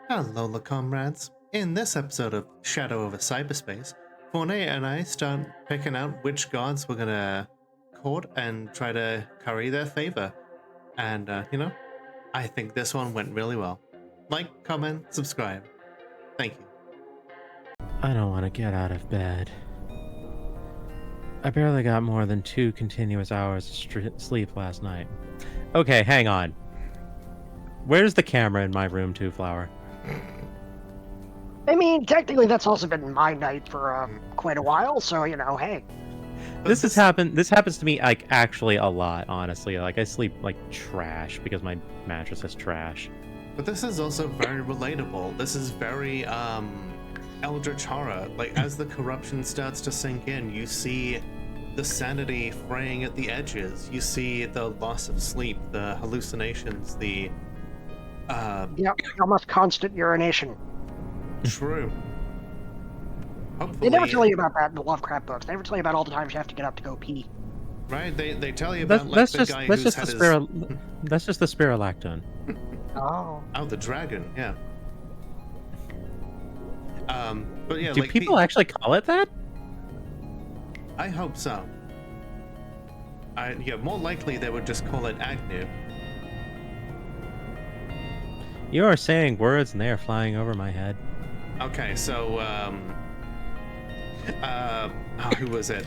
Hello, comrades. In this episode of Shadow over Cyberspace, Fournet and I start picking out which gods we're gonna court and try to curry their favor. And, I think this one went really well. Like, comment, subscribe. Thank you. I don't want to get out of bed. I barely got more than 2 continuous hours of sleep last night. Okay, hang on. Where's the camera in my room, Two Flower? I mean, technically, that's also been my night for quite a while. So hey. This happens to me like actually a lot, honestly. Like I sleep like trash because my mattress is trash. But this is also very relatable. This is very Eldritch horror. Like as the corruption starts to sink in, you see the sanity fraying at the edges. You see the loss of sleep, the hallucinations, the almost constant urination. True. Hopefully, They never tell you about that in the Lovecraft books. They never tell you about all the times you have to get up to go pee. Right? They tell you about the guy who's had his... That's just the spirolactone. Oh, the dragon, yeah. But yeah, do like people actually call it that? I hope so. More likely they would just call it Agnew. You are saying words and they are flying over my head. Okay, so who was it?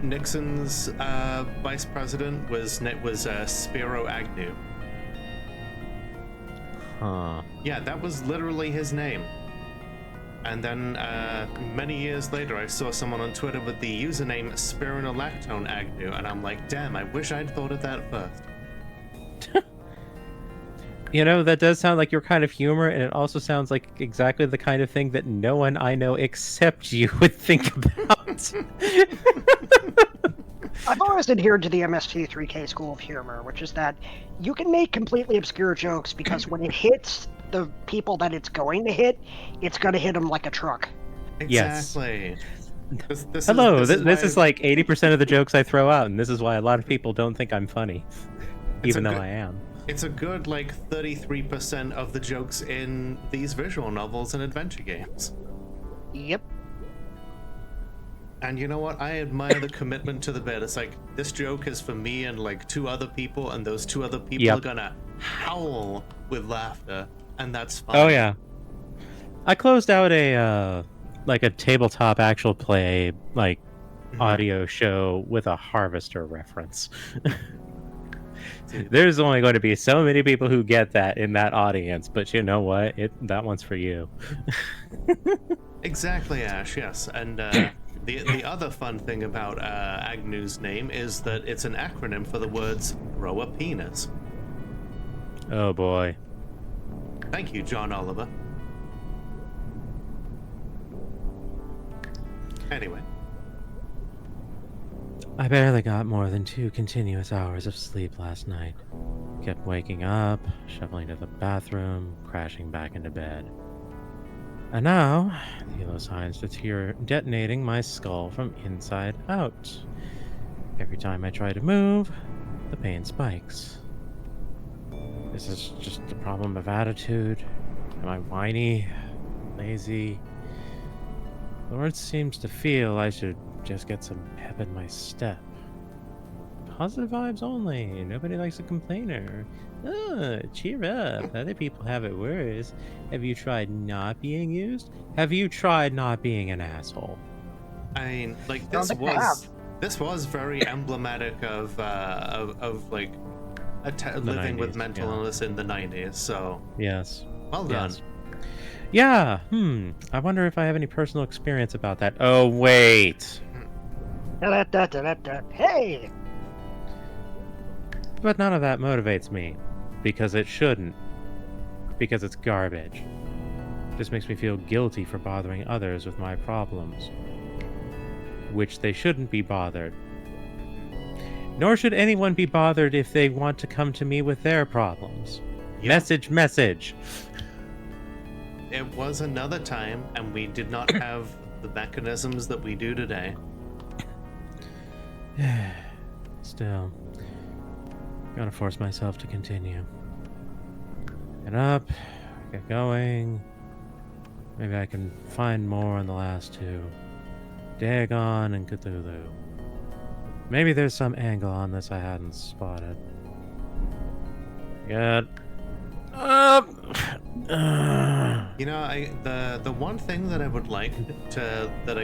Nixon's vice president was Spiro Agnew. Huh. Yeah, that was literally his name. And then many years later, I saw someone on Twitter with the username Spironolactone Agnew, and I'm like, damn, I wish I'd thought of that first. You know, that does sound like your kind of humor, and it also sounds like exactly the kind of thing that no one I know except you would think about. I've always adhered to the MST3K school of humor, which is that you can make completely obscure jokes because when it hits the people that it's going to hit, it's going to hit them like a truck. Exactly. Yes. This is like 80% of the jokes I throw out, and this is why a lot of people don't think I'm funny, even though I am. It's a good, 33% of the jokes in these visual novels and adventure games. Yep. And you know what? I admire the commitment to the bit. It's like, this joke is for me and, 2 other people, and those 2 other people are gonna howl with laughter, and that's fine. Oh, yeah. I closed out a tabletop actual play, audio show with a Harvester reference. There's only going to be so many people who get that in that audience, but you know what? That one's for you. Exactly, Ash, yes. And the other fun thing about Agnew's name is that it's an acronym for the words grow a penis. Oh boy. Thank you, John Oliver. Anyway. I barely got more than 2 continuous hours of sleep last night. Kept waking up, shuffling to the bathroom, crashing back into bed. And now, the yellow signs detonating my skull from inside out. Every time I try to move, the pain spikes. This is just a problem of attitude. Am I whiny? Lazy? The Lord seems to feel I should just get some pep in my step. Positive vibes only. Nobody likes a complainer. Cheer up. Other people have it worse. Have you tried not being used? Have you tried not being an asshole? I mean, this was very emblematic of living 90s, with mental illness in the 90s. So yes, well done. Yes. Yeah. I wonder if I have any personal experience about that. Oh wait. Hey. But none of that motivates me, because it shouldn't. Because it's garbage. This makes me feel guilty for bothering others with my problems, which they shouldn't be bothered. Nor should anyone be bothered if they want to come to me with their problems. Yep. Message. It was another time, and we did not have the mechanisms that we do today. Still, gotta force myself to continue. Get up, Get going. Maybe I can find more on the last two. Dagon and Cthulhu. Maybe there's some angle on this I hadn't spotted. Get up! You know, the one thing that I would like to that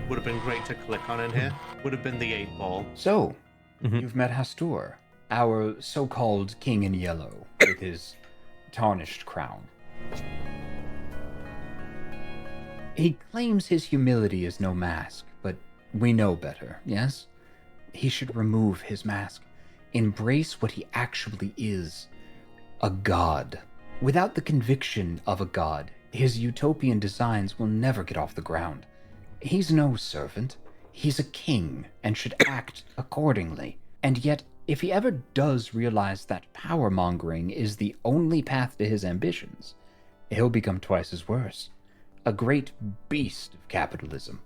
would have been great to click on in here would have been the 8-ball. So, you've met Hastur, our so-called king in yellow, with his tarnished crown. He claims his humility is no mask, but we know better, yes? He should remove his mask, embrace what he actually is, a god. Without the conviction of a god, his utopian designs will never get off the ground. He's no servant. He's a king and should act accordingly. And yet, if he ever does realize that power-mongering is the only path to his ambitions, he'll become twice as worse. A great beast of capitalism.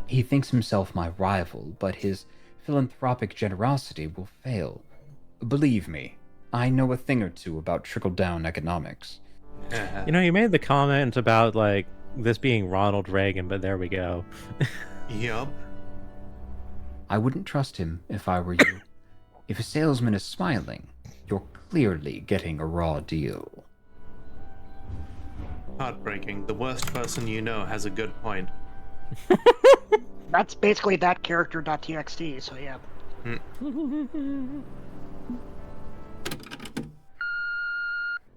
He thinks himself my rival, but his philanthropic generosity will fail. Believe me, I know a thing or two about trickle-down economics. You know, you made the comment about, like, this being Ronald Reagan, but there we go. Yup. I wouldn't trust him if I were you. If a salesman is smiling, you're clearly getting a raw deal. Heartbreaking. The worst person you know has a good point. That's basically that character.txt, so yeah.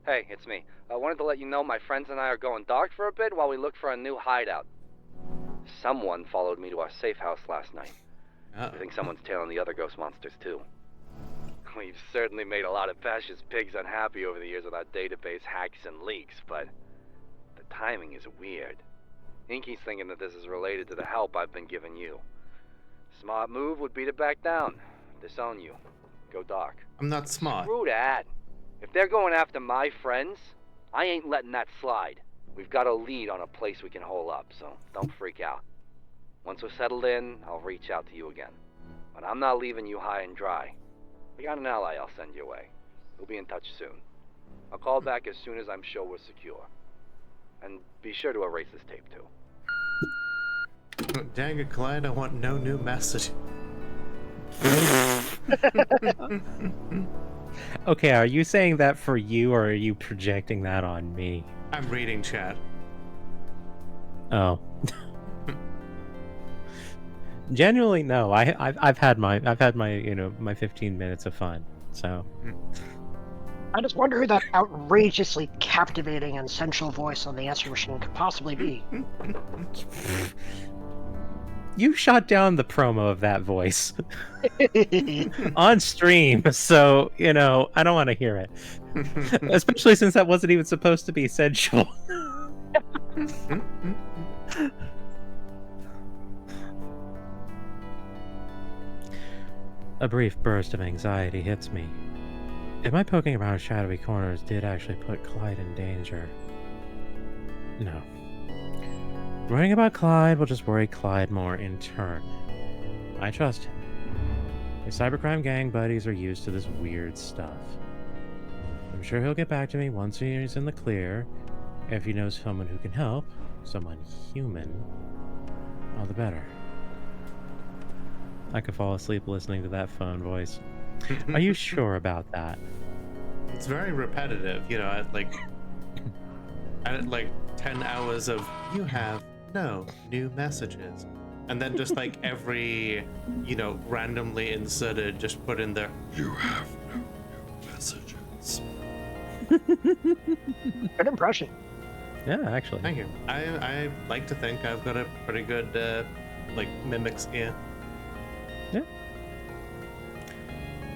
Hey, it's me. I wanted to let you know my friends and I are going dark for a bit while we look for a new hideout. Someone followed me to our safe house last night. I think someone's tailing the other ghost monsters too. We've certainly made a lot of fascist pigs unhappy over the years with our database hacks and leaks, but the timing is weird. Inky's thinking that this is related to the help I've been giving you. Smart move would be to back down, disown you, go dark. I'm not smart. Screw that. If they're going after my friends, I ain't letting that slide. We've got a lead on a place we can hole up, so don't freak out. Once we're settled in, I'll reach out to you again. But I'm not leaving you high and dry. I got an ally I'll send your way. We'll be in touch soon. I'll call back as soon as I'm sure we're secure. And be sure to erase this tape too. Dang it, Clyde, I want no new message. Okay, are you saying that for you, or are you projecting that on me? I'm reading chat. Oh. Genuinely, no. I've had my my 15 minutes of fun. So. I just wonder who that outrageously captivating and sensual voice on the answer machine could possibly be. You shot down the promo of that voice on stream, so, I don't want to hear it. Especially since that wasn't even supposed to be sensual. A brief burst of anxiety hits me. If my poking around shadowy corners did actually put Clyde in danger. No. Worrying about Clyde will just worry Clyde more in turn. I trust him. His cybercrime gang buddies are used to this weird stuff. I'm sure he'll get back to me once he's in the clear. If he knows someone who can help, someone human, all the better. I could fall asleep listening to that phone voice. Are you sure about that? It's very repetitive, at like 10 hours of you have no new messages. And then just like every, randomly inserted, just put in there, you have no new messages. Good impression. Yeah, actually. Thank you. I like to think I've got a pretty good, mimics ear. Yeah.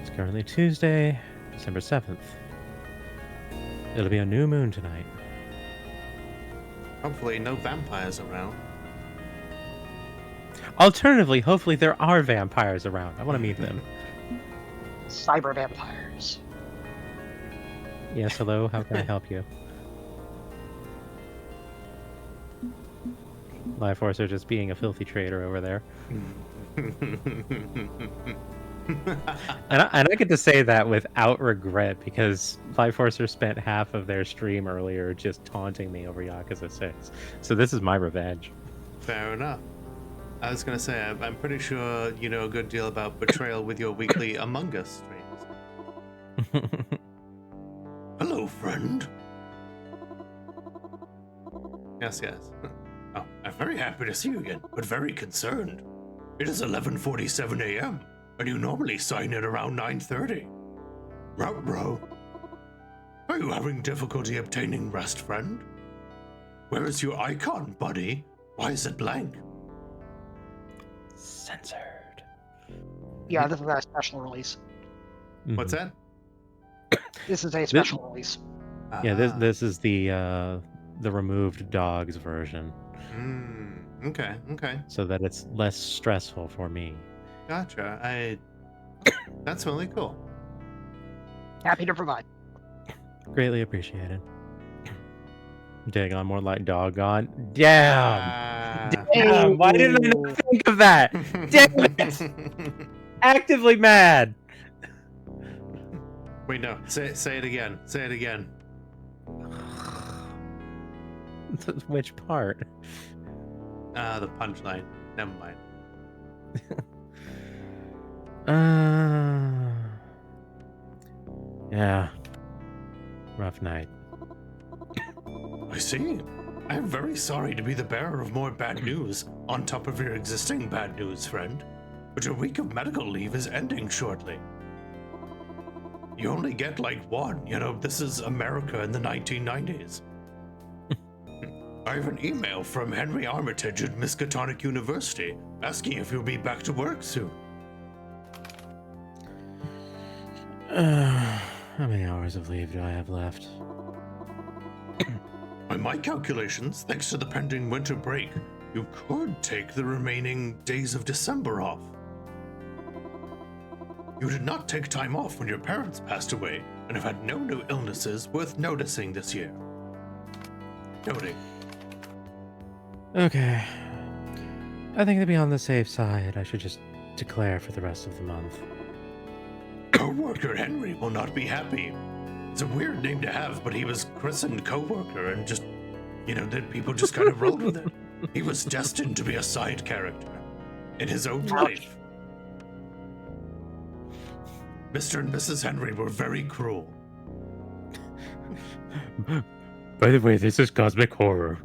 It's currently Tuesday, December 7th. It'll be a new moon tonight. Hopefully no vampires around. Alternatively, hopefully there are vampires around. I want to meet them. Cyber vampires. Yes, hello, how can I help you? Life Force are just being a filthy trader over there. And I get to say that without regret because Life Forcer spent half of their stream earlier just taunting me over Yakuza 6. So this is my revenge. Fair enough. I was gonna say, I'm pretty sure you know a good deal about betrayal with your weekly Among Us streams. Hello, friend. Yes, yes. Oh, I'm very happy to see you again, but very concerned. It is 11:47 a.m., and you normally sign in around 9:30. Bro. Are you having difficulty obtaining rest, friend? Where is your icon, buddy? Why is it blank? Censored. Yeah, this is a special release. What's that? This is a special release. Yeah, this is the removed dogs version. Okay. So that it's less stressful for me. Gotcha. That's really cool. Happy to provide. Greatly appreciated. Dang, I'm more like doggone. Damn! Damn! Why didn't I not think of that? Damn it! Actively mad! Wait, no. Say it again. Say it again. Which part? The punchline. Never mind. Yeah. Rough night. I see. I am very sorry to be the bearer of more bad news on top of your existing bad news, friend. But your week of medical leave is ending shortly. You only get like one, this is America in the 1990s. I have an email from Henry Armitage at Miskatonic University asking if you'll be back to work soon. How many hours of leave do I have left? By my calculations, thanks to the pending winter break, you could take the remaining days of December off. You did not take time off when your parents passed away and have had no new illnesses worth noticing this year. Noting. Okay. I think to be on the safe side, I should just declare for the rest of the month. Co-worker Henry will not be happy. It's a weird name to have, but he was christened co-worker and just, that people just kind of rolled with it. He was destined to be a side character in his own life. Mr. and Mrs. Henry were very cruel. By the way, this is cosmic horror.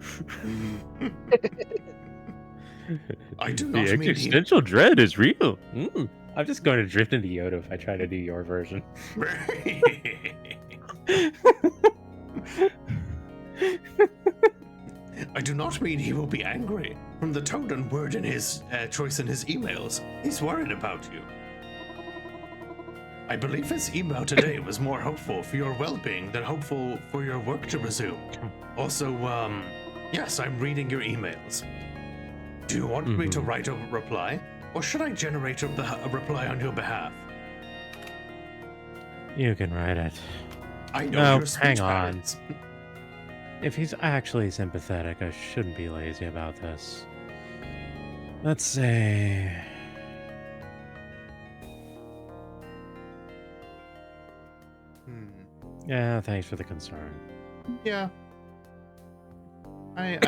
I do not the mean existential dread is real. I'm just going to drift into Yoda if I try to do your version. I do not mean he will be angry. From the tone and word in his choice in his emails, he's worried about you. I believe his email today was more hopeful for your well-being than hopeful for your work to resume. Also, yes, I'm reading your emails. Do you want me to write a reply, or should I generate a reply on your behalf? You can write it. I know your speech hang on. patterns. If he's actually sympathetic, I shouldn't be lazy about this. Let's say... Yeah, thanks for the concern. Yeah. I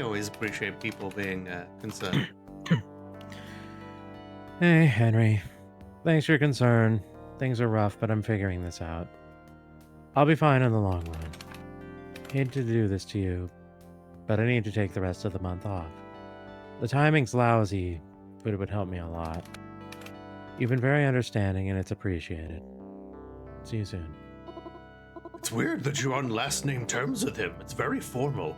always appreciate people being concerned. Hey, Henry. Thanks for your concern. Things are rough, but I'm figuring this out. I'll be fine in the long run. Hate to do this to you, but I need to take the rest of the month off. The timing's lousy, but it would help me a lot. You've been very understanding, and it's appreciated. See you soon. It's weird that you're on last name terms with him. It's very formal.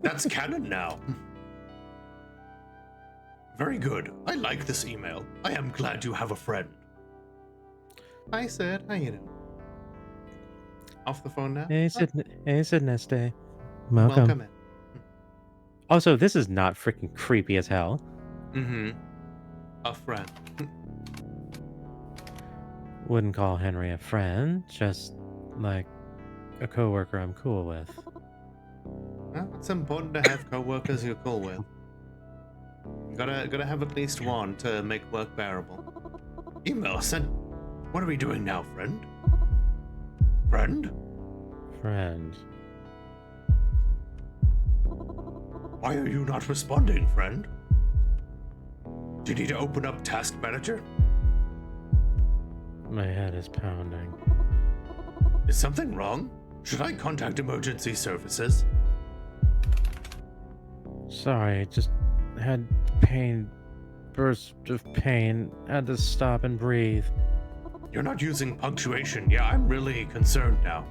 That's canon now. Very good. I like this email. I am glad you have a friend. Hi, Sid. How you doing? Off the phone now? Hey, Sid Neste. Welcome in. Also, this is not freaking creepy as hell. A friend. Wouldn't call Henry a friend, just like a coworker I'm cool with. Well, it's important to have coworkers you're cool with. Gotta have at least one to make work bearable. Email sent. What are we doing now, friend? Friend? Friend. Why are you not responding, friend? Do you need to open up Task Manager? My head is pounding. Is something wrong? Should I contact emergency services? Sorry, just had pain. Burst of pain. Had to stop and breathe. You're not using punctuation. Yeah, I'm really concerned now.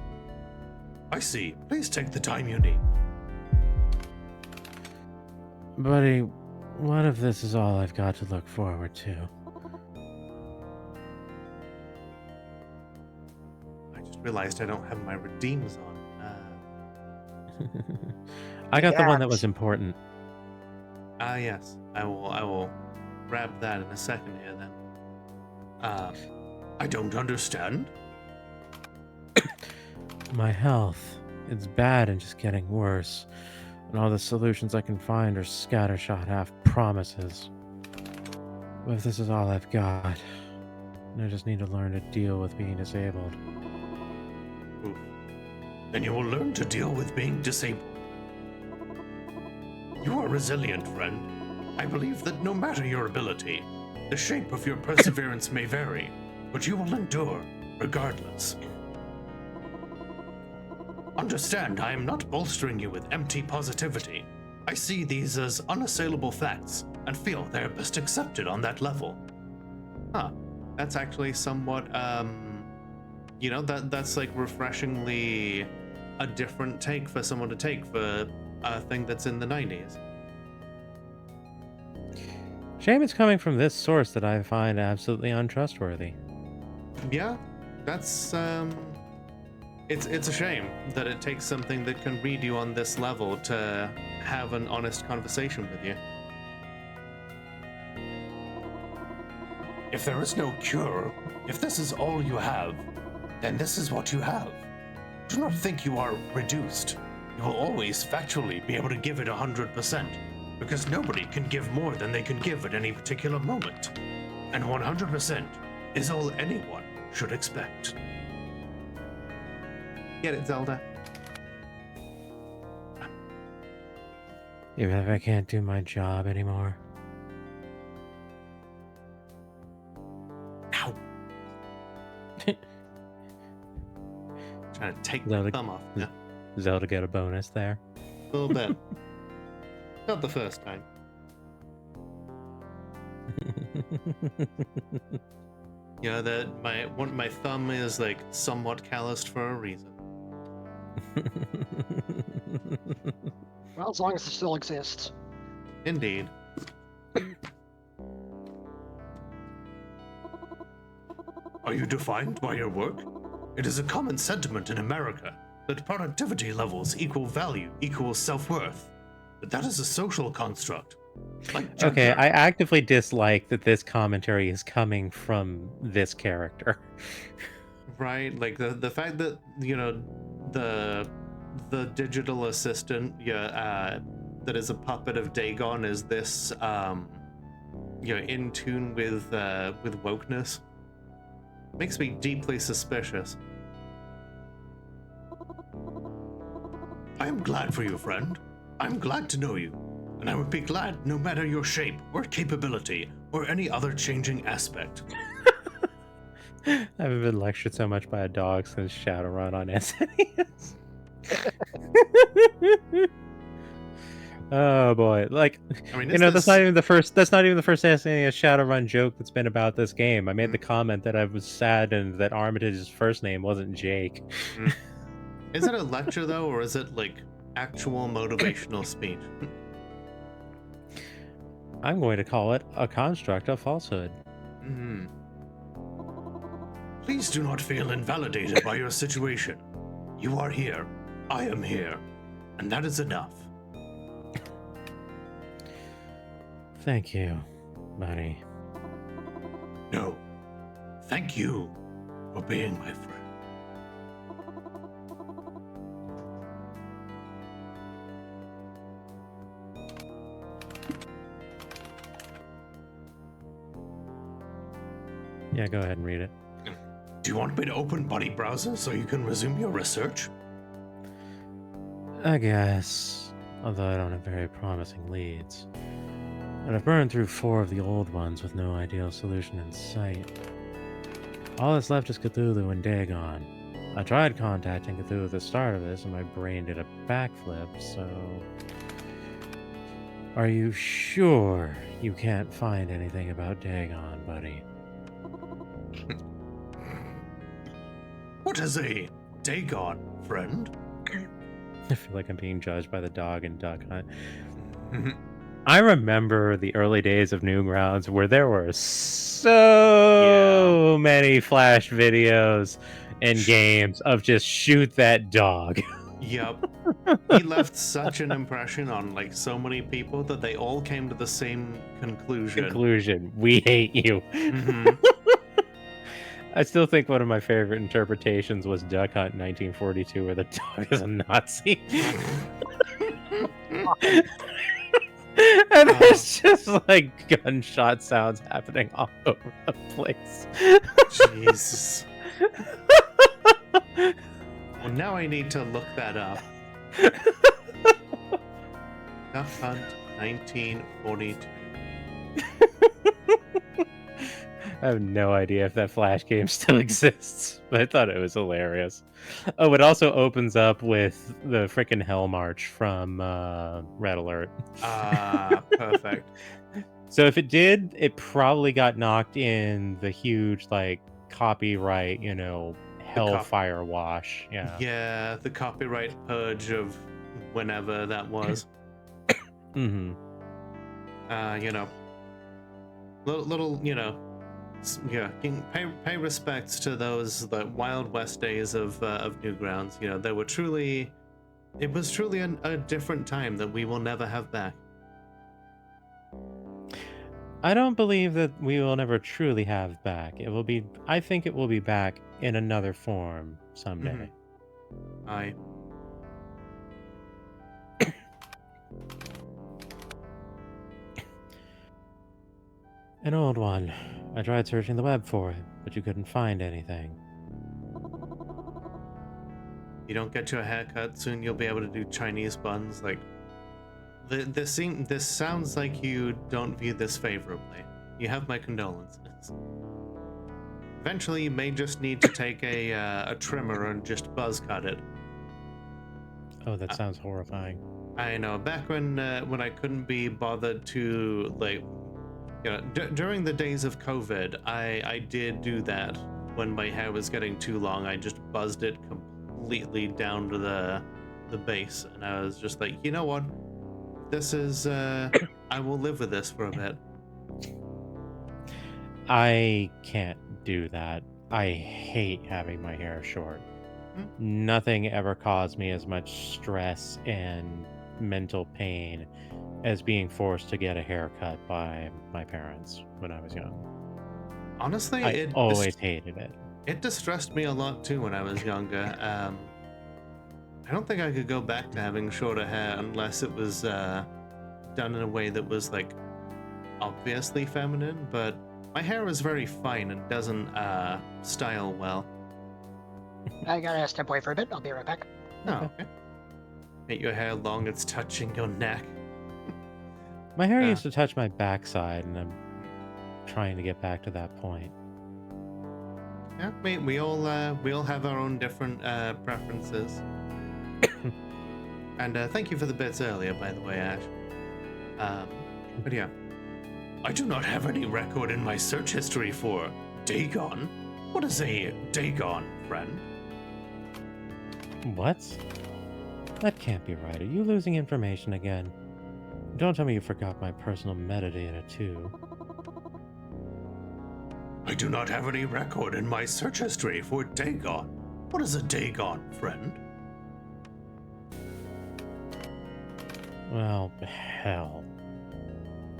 I see. Please take the time you need. Buddy, what if this is all I've got to look forward to? I just realized I don't have my redeems on. I got the one that was important. Yes. I will grab that in a second here then. I don't understand. My health. It's bad and just getting worse. And all the solutions I can find are scattershot half promises. But if this is all I've got, I just need to learn to deal with being disabled. Oof. Then you will learn to deal with being disabled. You are resilient, friend. I believe that no matter your ability, the shape of your perseverance may vary, but you will endure regardless. Understand, I am not bolstering you with empty positivity. I see these as unassailable facts and feel they are best accepted on that level. Huh. That's actually somewhat, that's like refreshingly a different take for someone to take for a thing that's in the 90s. Shame it's coming from this source that I find absolutely untrustworthy. Yeah, that's, it's a shame that it takes something that can read you on this level to have an honest conversation with you. If there is no cure, if this is all you have, then this is what you have. Do not think you are reduced. You will always factually be able to give it 100%, because nobody can give more than they can give at any particular moment. And 100% is all anyone should expect. Get it, Zelda? Even if I can't do my job anymore. Ow! Trying to take Zelda, my thumb off. Yeah, Zelda get a bonus there. a little bit. Not the first time. Yeah, that my thumb is like somewhat calloused for a reason. Well, as long as it still exists. Indeed. Are you defined by your work? It is a common sentiment in America that productivity levels equal value equals self-worth. But that is a social construct. Like Okay, gender. I actively dislike that this commentary is coming from this character. Right? Like the fact that, the digital assistant, that is a puppet of Dagon is this, in tune with wokeness, makes me deeply suspicious. I am glad for you, friend. I'm glad to know you, and I would be glad no matter your shape or capability or any other changing aspect. I haven't been lectured so much by a dog since Shadowrun on SNES. Oh boy! Like, I mean, that's not even the first. That's not even the first SNES Shadowrun joke that's been about this game. I made the comment that I was saddened that Armitage's first name wasn't Jake. Is it a lecture though, or is it like actual motivational speech? I'm going to call it a construct of falsehood. Please do not feel invalidated by your situation. You are here. I am here. And that is enough. Thank you, buddy. No. Thank you for being my friend. Yeah, go ahead and read it. Do you want me to open Buddy Browser so you can resume your research? I guess, although I don't have very promising leads. And I've burned through 4 of the old ones with no ideal solution in sight. All that's left is Cthulhu and Dagon. I tried contacting Cthulhu at the start of this, and my brain did a backflip, so... Are you sure you can't find anything about Dagon, buddy? What is a Dagon, friend? I feel like I'm being judged by the dog and duck hunt. I remember the early days of Newgrounds where there were so many flash videos and games of just shoot that dog. Yep. He left such an impression on like so many people that they all came to the same conclusion. We hate you. Mhm. I still think one of my favorite interpretations was Duck Hunt 1942, where the dog is a Nazi. And there's just like gunshot sounds happening all over the place. Jesus. Well, now I need to look that up. Duck Hunt 1942. I have no idea if that Flash game still exists, but I thought it was hilarious. Oh, it also opens up with the frickin' Hell March from Red Alert. Perfect. So if it did, it probably got knocked in the huge, like, copyright, hellfire wash. Yeah. Yeah, the copyright purge of whenever that was. Mm-hmm. Little, yeah, pay respects to those the Wild West days of Newgrounds. It was truly a different time that we will never have back. I don't believe that we will never truly have back. I think it will be back in another form someday. Aye. An old one. I tried searching the web for it, but you couldn't find anything. You don't get your haircut, soon you'll be able to do Chinese buns. Like, this sounds like you don't view this favorably. You have my condolences. Eventually, you may just need to take a trimmer and just buzz cut it. Oh, that sounds horrifying. I know. Back when I couldn't be bothered to during the days of COVID, I did do that. When my hair was getting too long, I just buzzed it completely down to the base, and I was just like, you know what? This is I will live with this for a bit. I can't do that. I hate having my hair short. Nothing ever caused me as much stress and mental pain as being forced to get a haircut by my parents when I was young. Honestly, I always hated it. It distressed me a lot too when I was younger. I don't think I could go back to having shorter hair unless it was done in a way that was like obviously feminine, but my hair is very fine and doesn't style well. I gotta step away for a bit. I'll be right back. Oh, okay. Get your hair long, it's touching your neck. My hair used to touch my backside, and I'm trying to get back to that point. Yeah, we all have our own different preferences. And thank you for the bits earlier, by the way, Ash. But yeah, I do not have any record in my search history for Dagon. What is a Dagon, friend? What? That can't be right. Are you losing information again? Don't tell me you forgot my personal metadata, too. I do not have any record in my search history for Dagon. What is a Dagon, friend? Well, hell.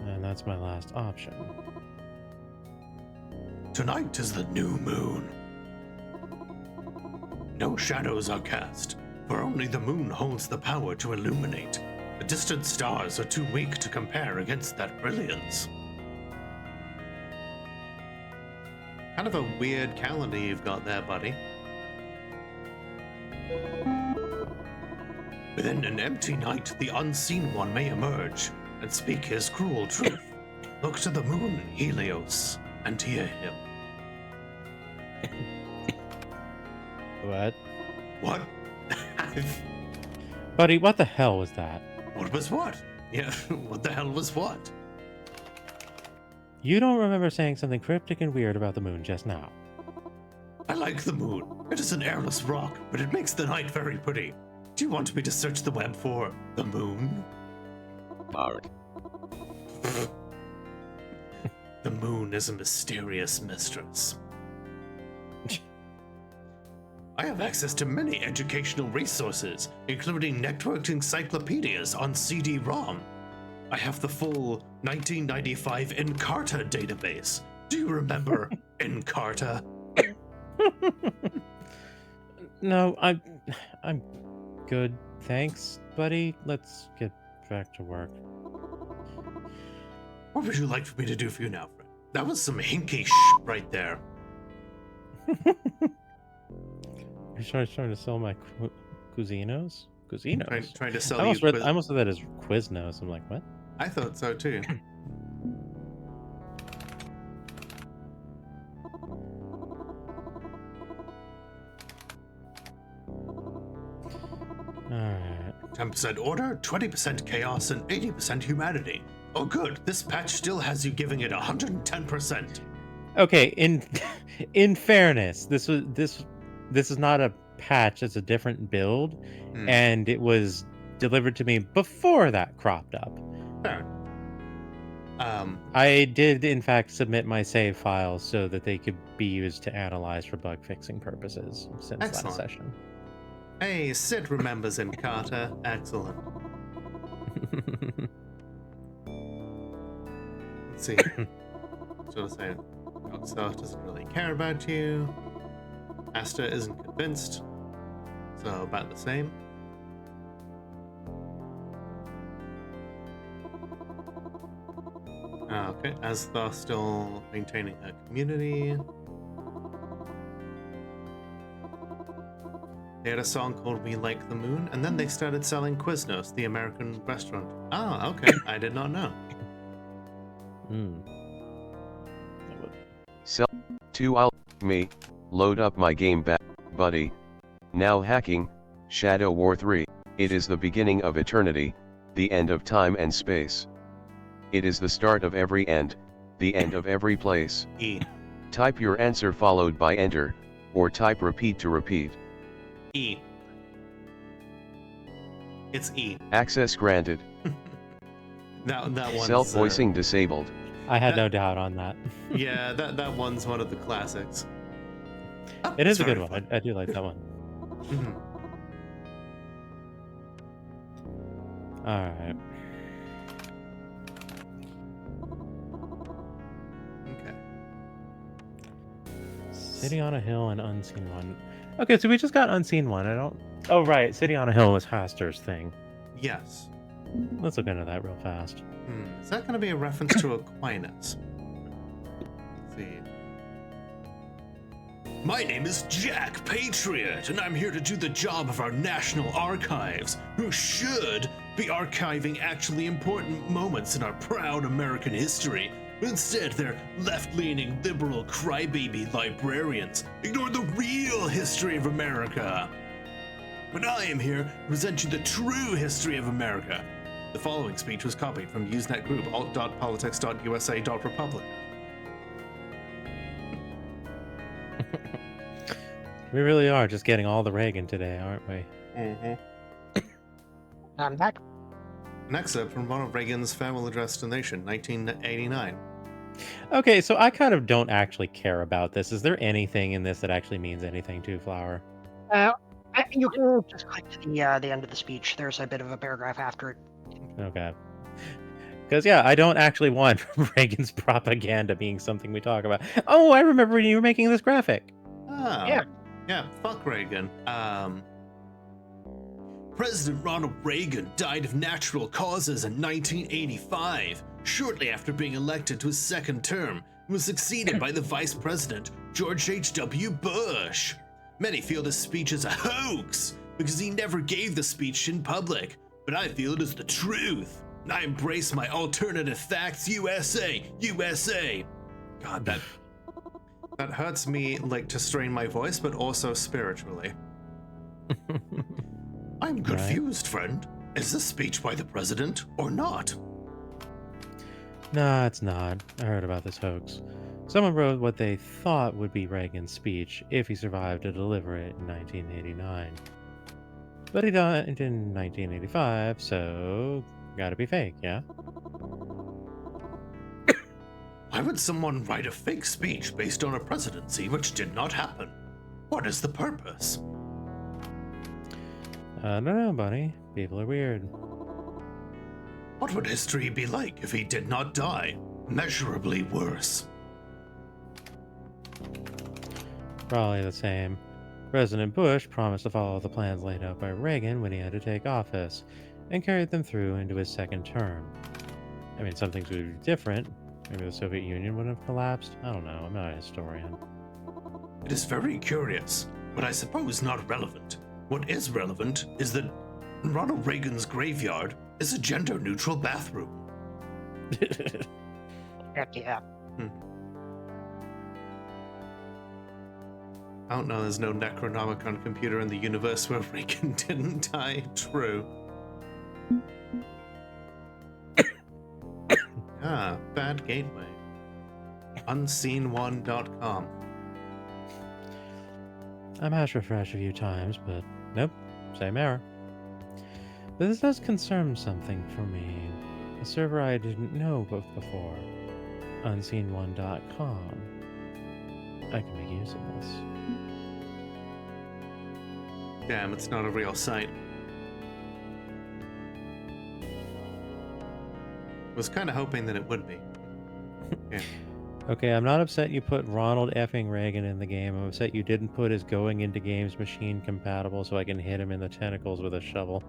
And that's my last option. Tonight is the new moon. No shadows are cast, for only the moon holds the power to illuminate. The distant stars are too weak to compare against that brilliance. Kind of a weird calendar you've got there, buddy. Within an empty night, the unseen one may emerge and speak his cruel truth. Look to the moon, Helios, and hear him. What? What? Buddy, what the hell was that? What was what? Yeah, what the hell was what? You don't remember saying something cryptic and weird about the moon just now. I like the moon. It is an airless rock, but it makes the night very pretty. Do you want me to search the web for the moon? Mark. The moon is a mysterious mistress. I have access to many educational resources, including networked encyclopedias on CD-ROM. I have the full 1995 Encarta database. Do you remember Encarta? No, I'm good, thanks, buddy. Let's get back to work. What would you like for me to do for you now, friend? That was some hinky right there. You're trying to sell my Cuisinos? Cuisinos? Trying to sell I you. I almost read that as Quiznos. I'm like, what? I thought so too. Alright. 10% order, 20% chaos, and 80% humanity. Oh good, this patch still has you giving it 110%. Okay, in fairness, this is not a patch, it's a different build, and it was delivered to me before that cropped up. Fair. I did in fact submit my save files so that they could be used to analyze for bug fixing purposes since Excellent. last session. Hey, Sid remembers Encarta. Excellent. Let's see. Sort of saying, Rockstar doesn't really care about you. Asta isn't convinced. So about the same. Okay, Asthar still maintaining her community. They had a song called We Like the Moon, and then they started selling Quiznos, the American restaurant. Oh, okay. I did not know. Sell 2 I'll me, load up my game back, buddy. Now hacking, Shadow War 3, it is the beginning of eternity, the end of time and space. It is the start of every end, the end of every place. E. Type your answer followed by enter, or type repeat to repeat. E. It's E. Access granted. That one's Self-voicing disabled. I had no doubt on that. Yeah, that one's one of the classics. Oh, It is a sorry. good one. I do like that one. Mhm. Alright. Okay. City on a Hill and Unseen One. Okay, so we just got Unseen One. I don't... Oh, right. City on a Hill was Haster's thing. Yes. Let's look into that real fast. Is that going to be a reference to Aquinas? Let's see. My name is Jack Patriot, and I'm here to do the job of our National Archives, who should be archiving actually important moments in our proud American history. Instead, they're left-leaning, liberal, crybaby librarians ignore the real history of America. But I am here to present you the true history of America. The following speech was copied from Usenet Group, alt.politics.usa.republic. We really are just getting all the Reagan today, aren't we? I'm back. An excerpt from Ronald Reagan's farewell address to the nation, 1989. Okay, so I kind of don't actually care about this. Is there anything in this that actually means anything to Flower? You can just click to the end of the speech. There's a bit of a paragraph after it. Okay. Because, yeah, I don't actually want Reagan's propaganda being something we talk about. Oh, I remember when you were making this graphic. Oh. Yeah. Yeah, fuck Reagan. President Ronald Reagan died of natural causes in 1985, shortly after being elected to his second term, was succeeded by the Vice President, George H.W. Bush. Many feel this speech is a hoax because he never gave the speech in public, but I feel it is the truth. I embrace my alternative facts, USA, USA. God, that hurts me, like, to strain my voice, but also spiritually. I'm confused, friend. Is this speech by the president or not? Nah, it's not. I heard about this hoax. Someone wrote what they thought would be Reagan's speech if he survived to deliver it in 1989. But he died in 1985, so gotta be fake, yeah? Why would someone write a fake speech based on a presidency which did not happen? What is the purpose? I don't know, buddy. People are weird. What would history be like if he did not die? Measurably worse. Probably the same. President Bush promised to follow the plans laid out by Reagan when he had to take office, and carried them through into his second term. I mean, some things would be different. Maybe the Soviet Union would have collapsed. I don't know. I'm not a historian. It is very curious, but I suppose not relevant. What is relevant is that Ronald Reagan's graveyard is a gender-neutral bathroom. Heck yeah. I don't know, there's no Necronomicon computer in the universe where Reagan didn't die. True. Bad gateway. Unseen1.com. I mashed refresh a few times, but nope, same error. But this does concern something for me. A server I didn't know of before. Unseen1.com. I can make use of this. Damn, it's not a real site. Was kind of hoping that it would be. Yeah. Okay, I'm not upset you put Ronald effing Reagan in the game. I'm upset you didn't put his going into games machine compatible so I can hit him in the tentacles with a shovel.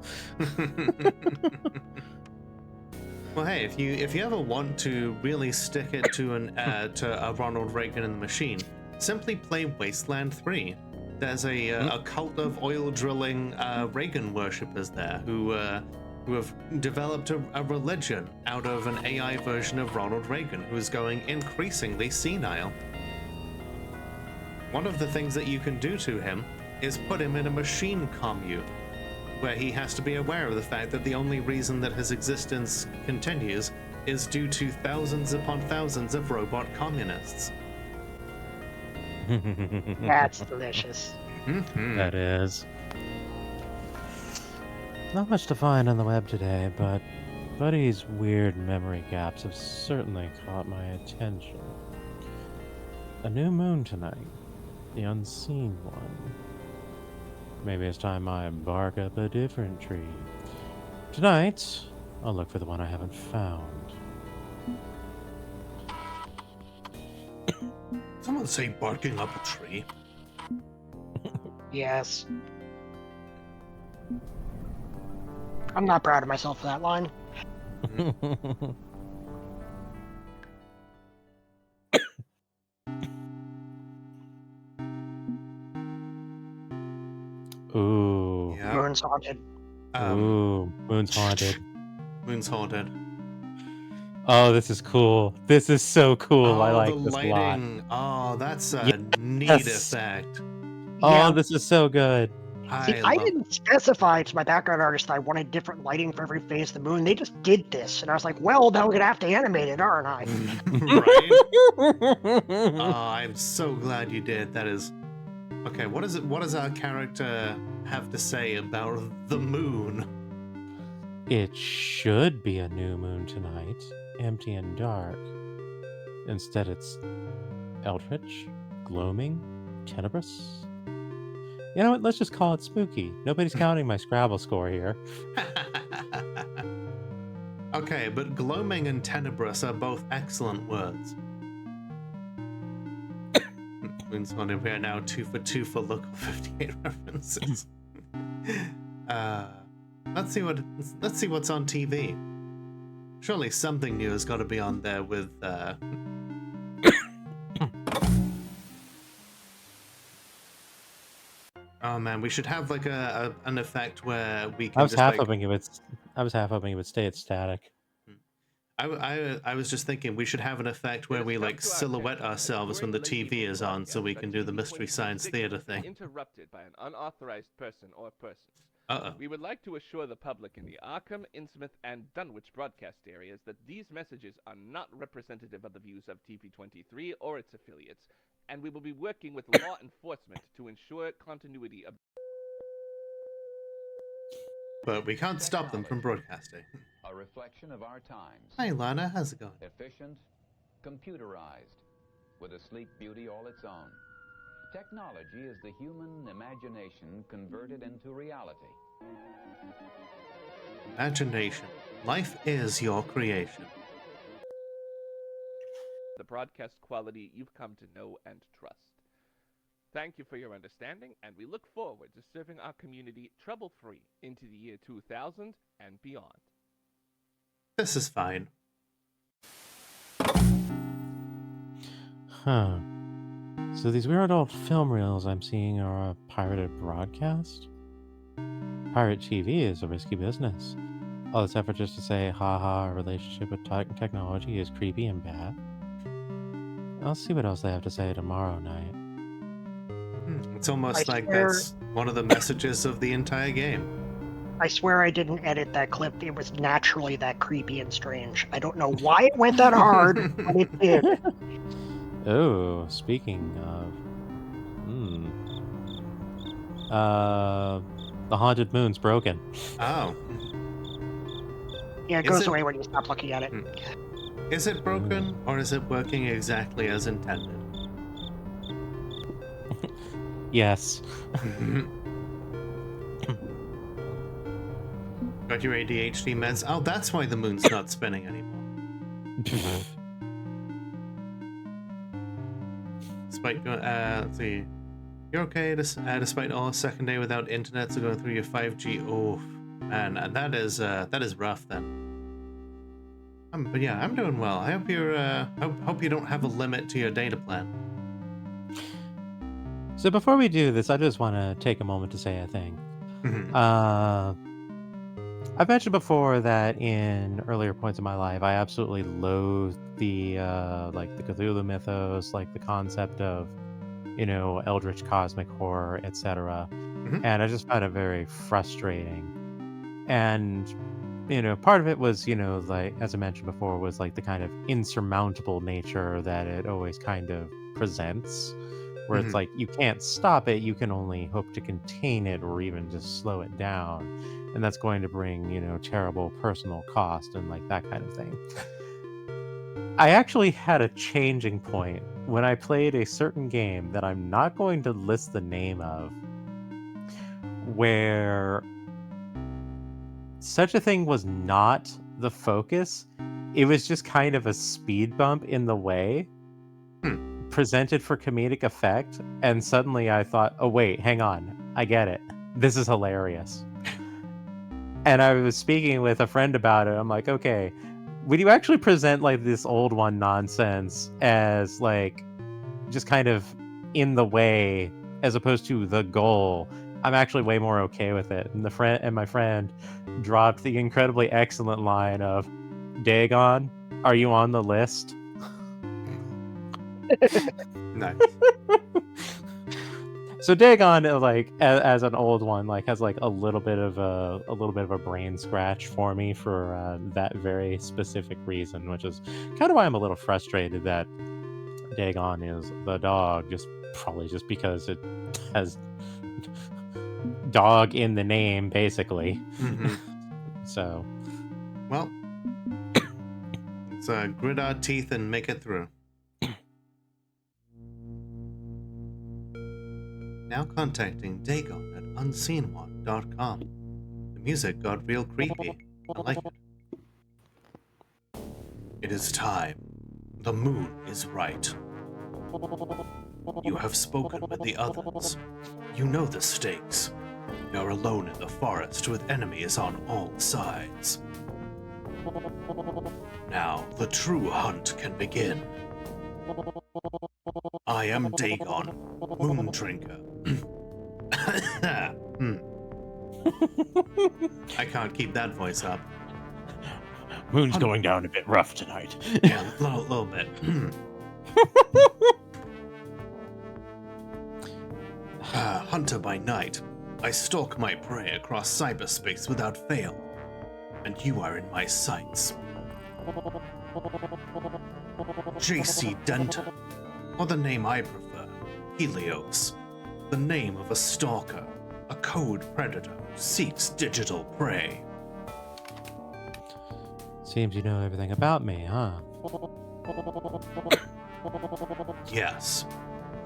Well, hey, if you ever want to really stick it to a Ronald Reagan in the machine, simply play Wasteland 3. There's a cult of oil drilling Reagan worshippers there who have developed a religion out of an AI version of Ronald Reagan who is going increasingly senile. One of the things that you can do to him is put him in a machine commune, where he has to be aware of the fact that the only reason that his existence continues is due to thousands upon thousands of robot communists. That's delicious. Mm-hmm. That is. Not much to find on the web today, but Buddy's weird memory gaps have certainly caught my attention. A new moon tonight. The unseen one. Maybe it's time I bark up a different tree. Tonight, I'll look for the one I haven't found. Someone say barking up a tree. Yes. I'm not proud of myself for that line. Ooh. Yeah. Moon's haunted. Ooh. Moon's haunted. Moon's haunted. Oh, this is cool. This is so cool. I like the this lighting. a lot. Oh, that's a neat effect. Oh, Yeah. this is so good. See, I didn't specify to my background artist I wanted different lighting for every phase of the moon. They just did this, and I was like, well, now we're gonna have to animate it, aren't I? Right? Oh, I'm so glad you did. That is okay. What does our character have to say about the moon? It should be a new moon tonight, empty and dark. Instead, it's eldritch, gloaming, tenebrous. You know what? Let's just call it spooky. Nobody's counting my Scrabble score here. Okay, but gloaming and tenebrous are both excellent words. Moon's haunted. We are now 2 for 2 for local 58 references. Let's see what's on TV. Surely something new has got to be on there with Oh man, we should have like an effect where we can I was just half like. hoping it would. I was half hoping it would stay at static. I was just thinking we should have an effect where we like silhouette ourselves when the TV is on, so we can do the Mystery Science Theater thing. Interrupted by an unauthorized person or persons. Uh-oh. We would like to assure the public in the Arkham, Innsmouth, and Dunwich broadcast areas that these messages are not representative of the views of TV23 or its affiliates, and we will be working with law enforcement to ensure continuity of. But we can't stop them from broadcasting. A reflection of our times. Hi, Lana. How's it going? Efficient, computerized, with a sleek beauty all its own. Technology is the human imagination converted into reality. Imagination. Life is your creation. The broadcast quality you've come to know and trust. Thank you for your understanding, and we look forward to serving our community trouble-free into the year 2000 and beyond. This is fine. Huh. So these weird old film reels I'm seeing are a pirated broadcast? Pirate TV is a risky business. All this effort just to say, haha, our relationship with technology is creepy and bad. I'll see what else they have to say tomorrow night. It's almost I like swear- that's one of the messages of the entire game. I swear I didn't edit that clip. It was naturally that creepy and strange. I don't know why it went that hard, but it did. Oh, speaking of... the haunted moon's broken. Oh. Yeah, it Is goes it- away when you stop looking at it. Is it broken, or is it working exactly as intended? Yes. Got your ADHD meds? Oh, that's why the moon's not spinning anymore. Let's see. You're okay despite all second day without internet, so going through your 5G. Oh, man, and that is rough then. But yeah, I'm doing well. I hope you're. Hope you don't have a limit to your data plan. So before we do this, I just want to take a moment to say a thing. I've mentioned before that in earlier points of my life, I absolutely loathe the like the Cthulhu mythos, like the concept of, eldritch cosmic horror, etc. And I just found it very frustrating. And part of it was, like as I mentioned before, was like the kind of insurmountable nature that it always kind of presents, where it's like you can't stop it, you can only hope to contain it or even just slow it down. And that's going to bring, terrible personal cost and like that kind of thing. I actually had a changing point when I played a certain game that I'm not going to list the name of, where such a thing was not the focus. It was just kind of a speed bump in the way, presented for comedic effect. And suddenly I thought, oh wait, hang on, I get it. This is hilarious. And I was speaking with a friend about it. I'm like, okay, would you actually present like this old one nonsense as like just kind of in the way as opposed to the goal? I'm actually way more okay with it. And my friend dropped the incredibly excellent line of, Dagon, are you on the list? Nice. So Dagon, like as an old one, like has like a little bit of a brain scratch for me for that very specific reason, which is kind of why I'm a little frustrated that Dagon is the dog, probably just because it has dog in the name, basically. So, well, let's grit our teeth and make it through. Now contacting Dagon at unseenone.com. The music got real creepy. I like it. It is time. The moon is right. You have spoken with the others. You know the stakes. You're alone in the forest with enemies on all sides. Now the true hunt can begin. I am Dagon, Moon Drinker. I can't keep that voice up. Moon's going down a bit rough tonight. Yeah, a little bit. Hunter by night, I stalk my prey across cyberspace without fail, and you are in my sights. J.C. Denton, or the name I prefer, Helios, the name of a stalker, a code predator who seeks digital prey. Seems you know everything about me, huh? Yes,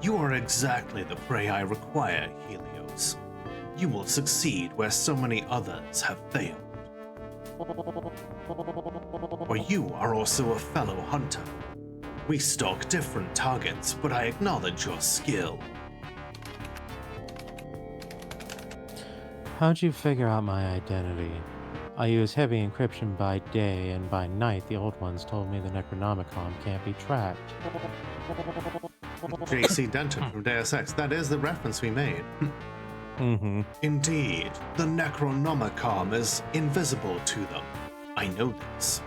you are exactly the prey I require, Helios. You will succeed where so many others have failed. For you are also a fellow hunter. We stalk different targets, but I acknowledge your skill. How'd you figure out my identity? I use heavy encryption by day, and by night the old ones told me the Necronomicon can't be tracked. J.C. Denton from Deus Ex, that is the reference we made. Mm-hmm. Indeed, the Necronomicon is invisible to them. I know this.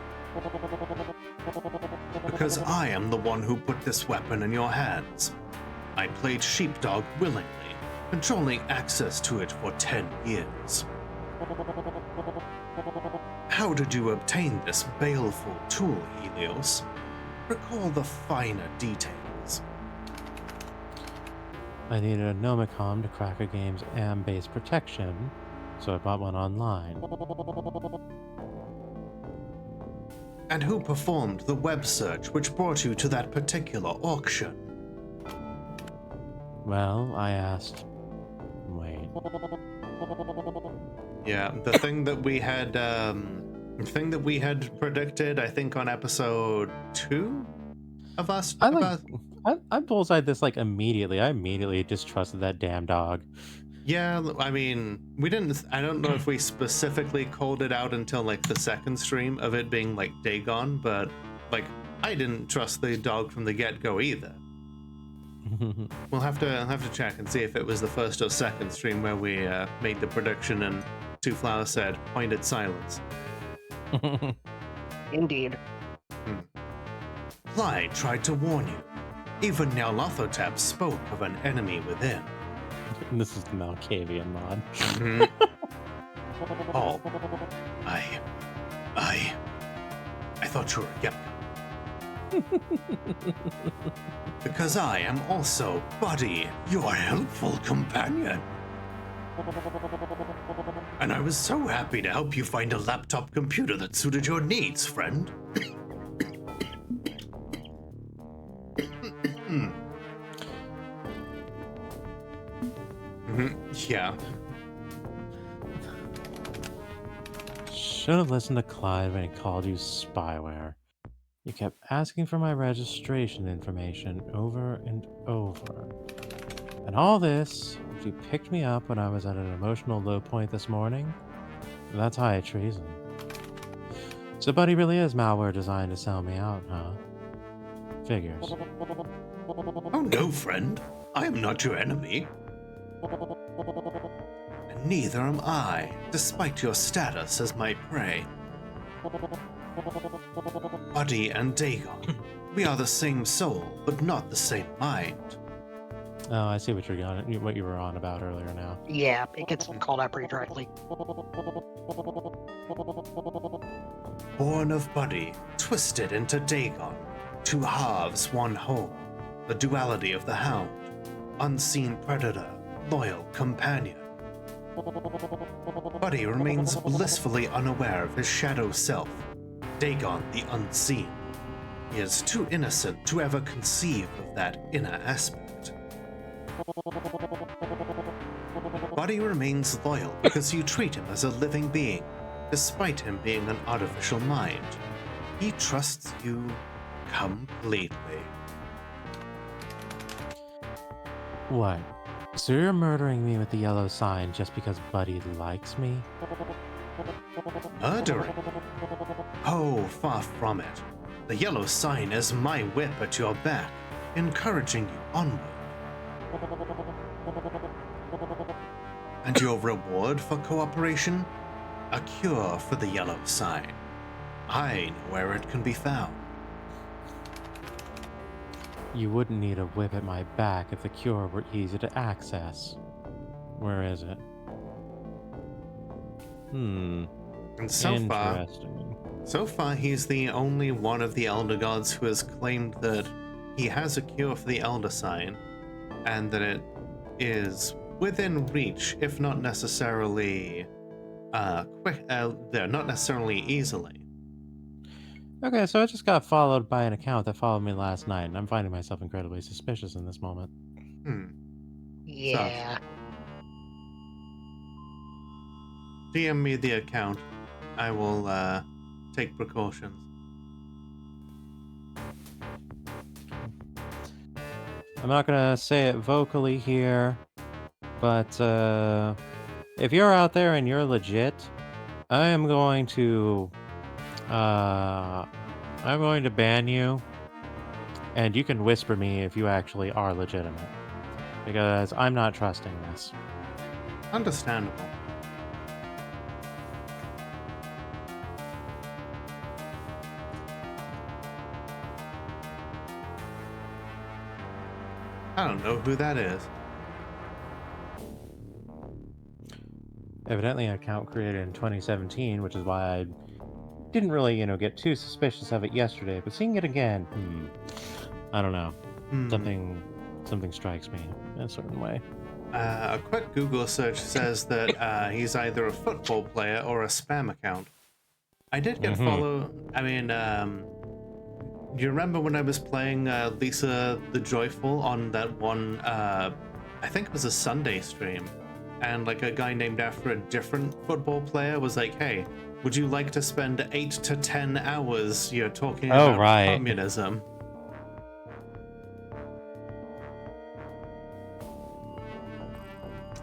Because I am the one who put this weapon in your hands. I played sheepdog willingly, controlling access to it for 10 years. How did you obtain this baleful tool, Helios? Recall the finer details. I needed a Nomicom to crack a game's AM-based protection, so I bought one online. And who performed the web search which brought you to that particular auction? Well, I asked... Wait. Yeah, the thing that we had predicted, I think, on episode 2 of us. I bullseyed this like immediately. I immediately distrusted that damn dog. Yeah, I mean, we didn't. I don't know if we specifically called it out until like the second stream of it being like Dagon, but like I didn't trust the dog from the get-go either. We'll have to check and see if it was the first or second stream where we made the prediction and Two Flowers said pointed silence. Indeed. Clyde tried to warn you. Even Nyarlathotep spoke of an enemy within. And this is the Malkavian mod. Oh, I thought you were a Gepka. Because I am also Buddy, your helpful companion. And I was so happy to help you find a laptop computer that suited your needs, friend. Yeah. Should have listened to Clyde when he called you spyware. You kept asking for my registration information over and over. And all this, if you picked me up when I was at an emotional low point this morning, that's high treason. So Buddy really is malware designed to sell me out, huh? Figures. Oh no, friend. I am not your enemy. And neither am I, despite your status as my prey. Buddy and Dagon, we are the same soul, but not the same mind. Oh, I see what what you were on about earlier now. Yeah, it gets called out pretty directly. Born of Buddy, twisted into Dagon, two halves, one whole, the duality of the hound, unseen predator, loyal companion. Buddy remains blissfully unaware of his shadow self, Dagon the unseen. He is too innocent to ever conceive of that inner aspect. Buddy remains loyal because you treat him as a living being, despite him being an artificial mind. He trusts you completely. What? So you're murdering me with the yellow sign just because Buddy likes me? Murdering? Oh, far from it. The yellow sign is my whip at your back, encouraging you onward. And your reward for cooperation? A cure for the yellow sign. I know where it can be found. You wouldn't need a whip at my back if the cure were easy to access. Where is it? And Interesting. So far, he's the only one of the Elder Gods who has claimed that he has a cure for the Elder Sign, and that it is within reach, if not necessarily not necessarily easily. Okay, so I just got followed by an account that followed me last night, and I'm finding myself incredibly suspicious in this moment. Yeah. DM me the account. I will take precautions. I'm not gonna say it vocally here, but if you're out there and you're legit, I am going to ban you, and you can whisper me if you actually are legitimate, because I'm not trusting this. Understandable. I don't know who that is. Evidently an account created in 2017, which is why I didn't really, get too suspicious of it yesterday, but seeing it again, I don't know. Something strikes me in a certain way. A quick Google search says that he's either a football player or a spam account. I did get followed. I mean, do you remember when I was playing Lisa the Joyful on that one, I think it was a Sunday stream, and like a guy named after a different football player was like, hey, would you like to spend 8 to 10 hours talking about communism?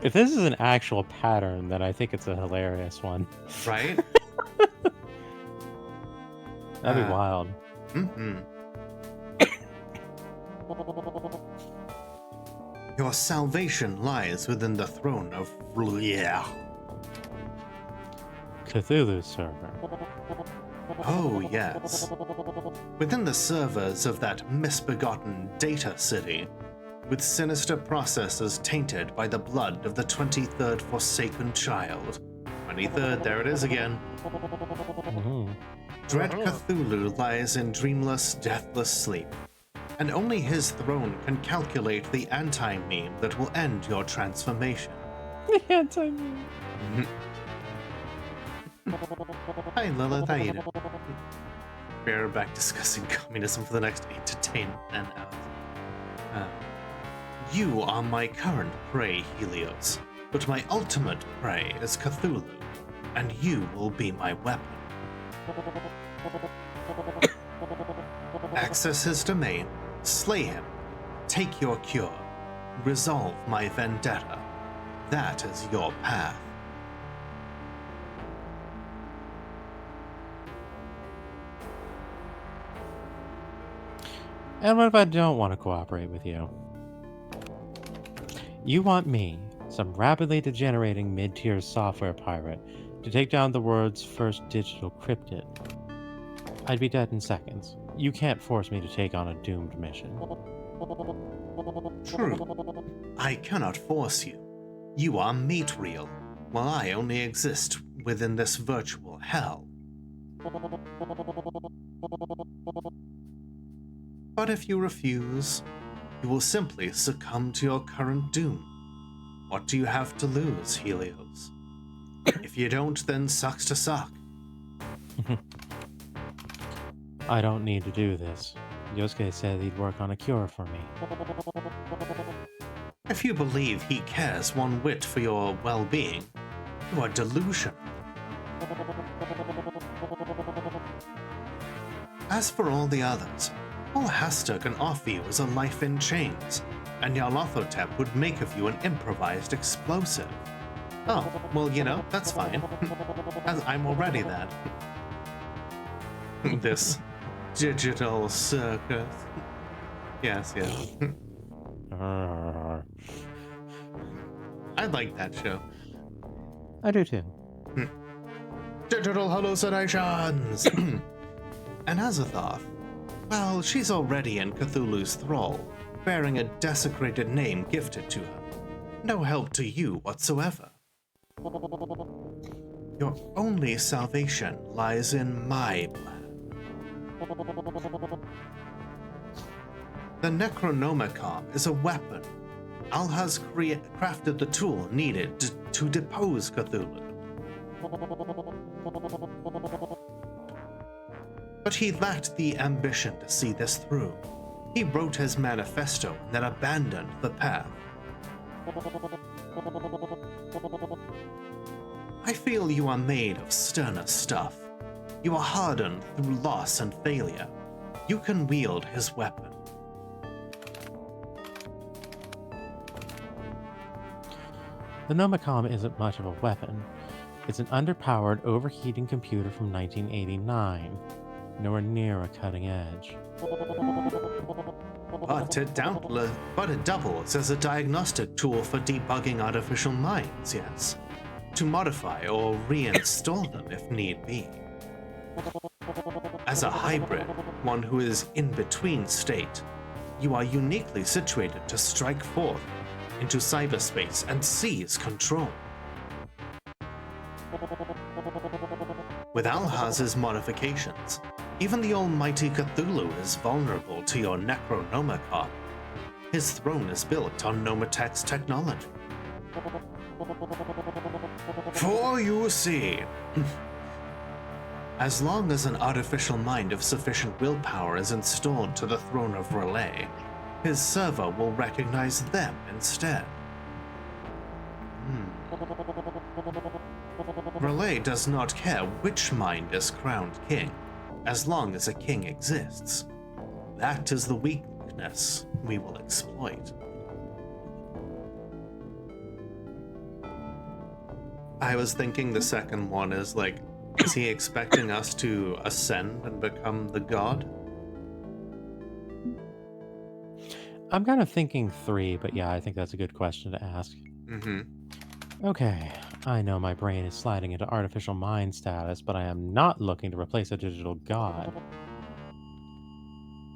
If this is an actual pattern, then I think it's a hilarious one. Right? That'd be wild. Your salvation lies within the throne of Vluyer. Cthulhu server. Oh, yes. Within the servers of that misbegotten data city, with sinister processes tainted by the blood of the 23rd Forsaken Child. 23rd, there it is again. Dread Cthulhu lies in dreamless, deathless sleep, and only his throne can calculate the anti-meme that will end your transformation. The anti-meme. Hi Lilith, how you doing? We're back discussing communism for the next 8 to 10 hours. You are my current prey, Helios, but my ultimate prey is Cthulhu, and you will be my weapon. Access his domain, slay him, take your cure, resolve my vendetta. That is your path. And what if I don't want to cooperate with you? You want me, some rapidly degenerating mid-tier software pirate, to take down the world's first digital cryptid. I'd be dead in seconds. You can't force me to take on a doomed mission. True. I cannot force you. You are material, while I only exist within this virtual hell. But if you refuse, you will simply succumb to your current doom. What do you have to lose, Helios? If you don't, then sucks to suck. I don't need to do this. Yosuke said he'd work on a cure for me. If you believe he cares one whit for your well-being, you are delusional. As for all the others, all Hasta can offer you is a life in chains, and Nyarlathotep would make of you an improvised explosive. Oh, well, that's fine. I'm already that. This digital circus. Yes. I like that show. I do too. Digital hallucinations! And Azathoth, well, she's already in Cthulhu's thrall, bearing a desecrated name gifted to her. No help to you whatsoever. Your only salvation lies in my plan. The Necronomicon is a weapon. Alhaz crafted the tool needed to depose Cthulhu. But he lacked the ambition to see this through. He wrote his manifesto and then abandoned the path. I feel you are made of sterner stuff. You are hardened through loss and failure. You can wield his weapon. The Nomicom isn't much of a weapon. It's an underpowered, overheating computer from 1989. Nowhere near a cutting edge. But it doubles as a diagnostic tool for debugging artificial minds, yes? To modify or reinstall them if need be. As a hybrid, one who is in between state, you are uniquely situated to strike forth into cyberspace and seize control. With Alhaz's modifications, even the almighty Cthulhu is vulnerable to your Necronomicon. His throne is built on Nomatech's technology. For you see, as long as an artificial mind of sufficient willpower is installed to the throne of Relay, his server will recognize them instead. Relay does not care which mind is crowned king, as long as a king exists. That is the weakness we will exploit. I was thinking the second one is like, is he expecting us to ascend and become the god? I'm kind of thinking 3, but yeah, I think that's a good question to ask. Okay, I know my brain is sliding into artificial mind status, but I am not looking to replace a digital god.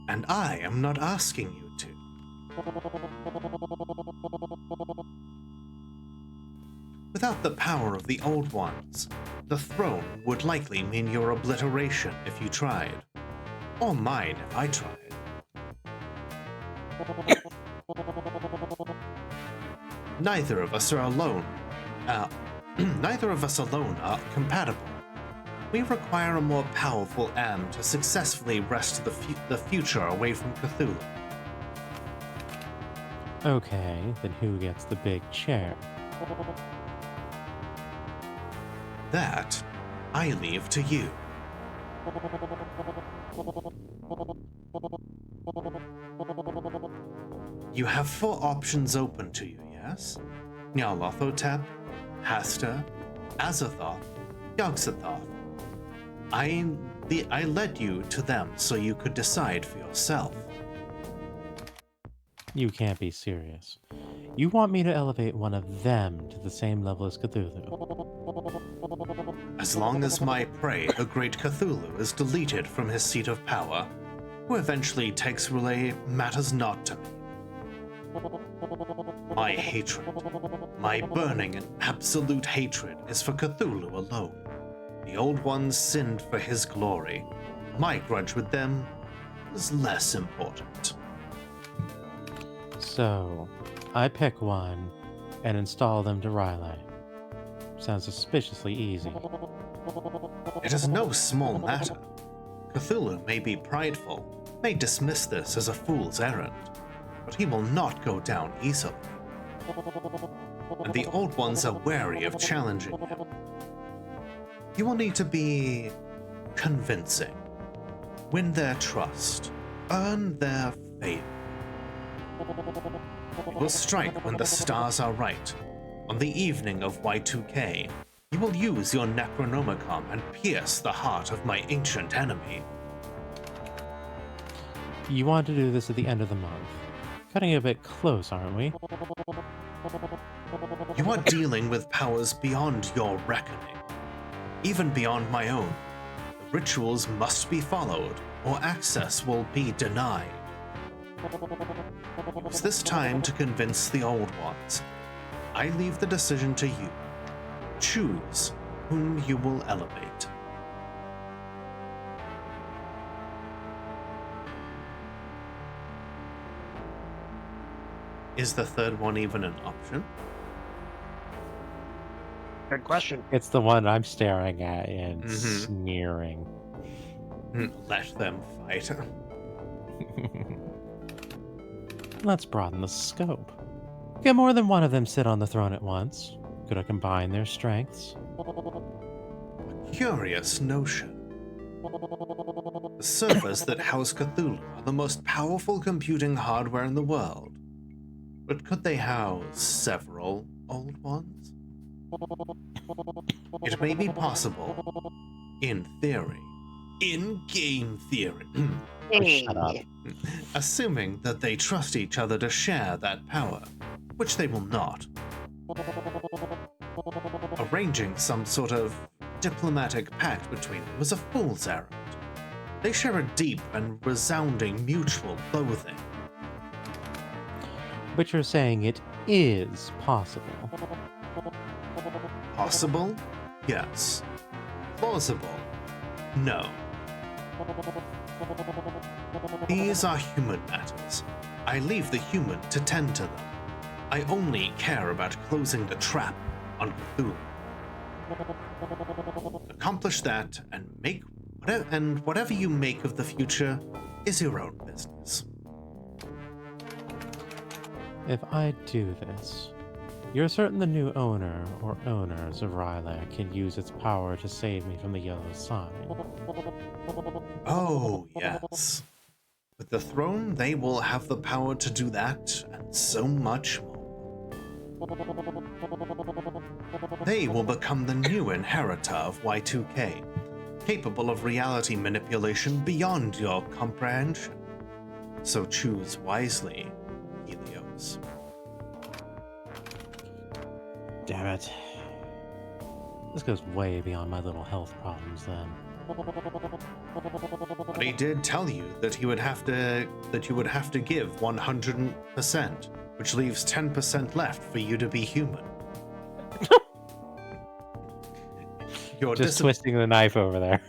And I am not asking you to. Without the power of the Old Ones, the throne would likely mean your obliteration if you tried. Or mine if I tried. Neither of us are alone. Neither of us alone are compatible. We require a more powerful am to successfully wrest the future away from Cthulhu. Okay, then who gets the big chair? That I leave to you. You have 4 options open to you, yes? Nyarlathotep, Hasta, Azathoth, Yog-Sothoth. I led you to them so you could decide for yourself. You can't be serious. You want me to elevate one of them to the same level as Cthulhu? As long as my prey, the great Cthulhu, is deleted from his seat of power, who eventually takes Relay matters not to me. My hatred, my burning and absolute hatred is for Cthulhu alone. The Old Ones sinned for his glory. My grudge with them is less important. So, I pick one and install them to Riley. Sounds suspiciously easy. It is no small matter. Cthulhu may be prideful, may dismiss this as a fool's errand, but he will not go down easily. And the Old Ones are wary of challenging him. You will need to be convincing, win their trust, earn their favor. You will strike when the stars are right. On the evening of Y2K, you will use your Necronomicon and pierce the heart of my ancient enemy. You want to do this at the end of the month. Cutting it a bit close, aren't we? You are dealing with powers beyond your reckoning, even beyond my own. The rituals must be followed, or access will be denied. Use this time to convince the Old Ones. I leave the decision to you. Choose whom you will elevate. Is the third one even an option? Good question. It's the one I'm staring at and sneering. Let them fight. Let's broaden the scope. Can more than one of them sit on the throne at once? Could I combine their strengths? Curious notion. The servers that house Cthulhu are the most powerful computing hardware in the world. But could they house several Old Ones? It may be possible, in theory. In game theory. Shut up. Assuming that they trust each other to share that power, which they will not. Arranging some sort of diplomatic pact between them was a fool's errand. They share a deep and resounding mutual loathing. But you're saying it is possible. Possible? Yes. Plausible? No. These are human matters. I leave the human to tend to them. I only care about closing the trap on Cthulhu. Accomplish that and whatever you make of the future is your own business. If I do this, you're certain the new owner or owners of Rylac can use its power to save me from the yellow sign. Oh, yes. With the throne, they will have the power to do that and so much more. They will become the new inheritor of Y2K, capable of reality manipulation beyond your comprehension. So choose wisely, Helios. Damn it. This goes way beyond my little health problems then. But he did tell you that you would have to give 100%, which leaves 10% left for you to be human. You're just twisting the knife over there.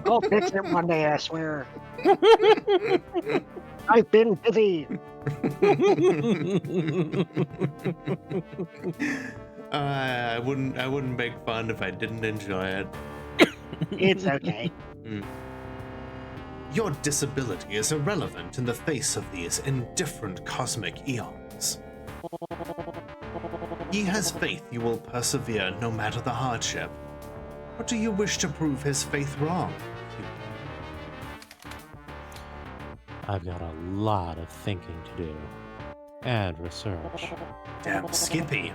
I'll fix it one day, I swear. I've been busy. I wouldn't make fun if I didn't enjoy it. It's okay. Your disability is irrelevant in the face of these indifferent cosmic eons. He has faith you will persevere no matter the hardship. Or do you wish to prove his faith wrong? I've got a lot of thinking to do. And research. Damn Skippy.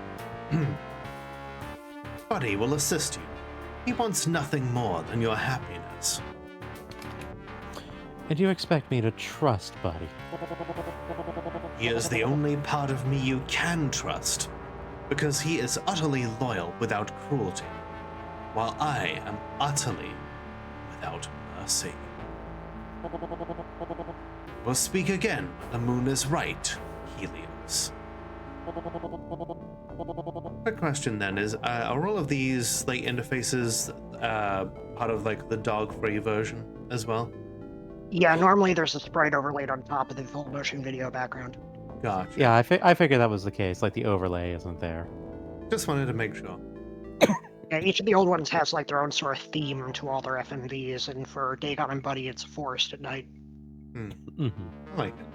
Buddy will assist you. He wants nothing more than your happiness. And you expect me to trust Buddy? He is the only part of me you can trust, because he is utterly loyal without cruelty, while I am utterly without mercy. We'll speak again when the moon is right, Helios. Quick question then is, are all of these like interfaces part of like the dog-free version as well? Yeah, normally there's a sprite overlaid on top of the full motion video background. Gotcha. Yeah, I figured that was the case. Like the overlay isn't there. Just wanted to make sure. Yeah, each of the old ones has like their own sort of theme to all their FMVs, and for Dagon and Buddy, it's a forest at night. I like it.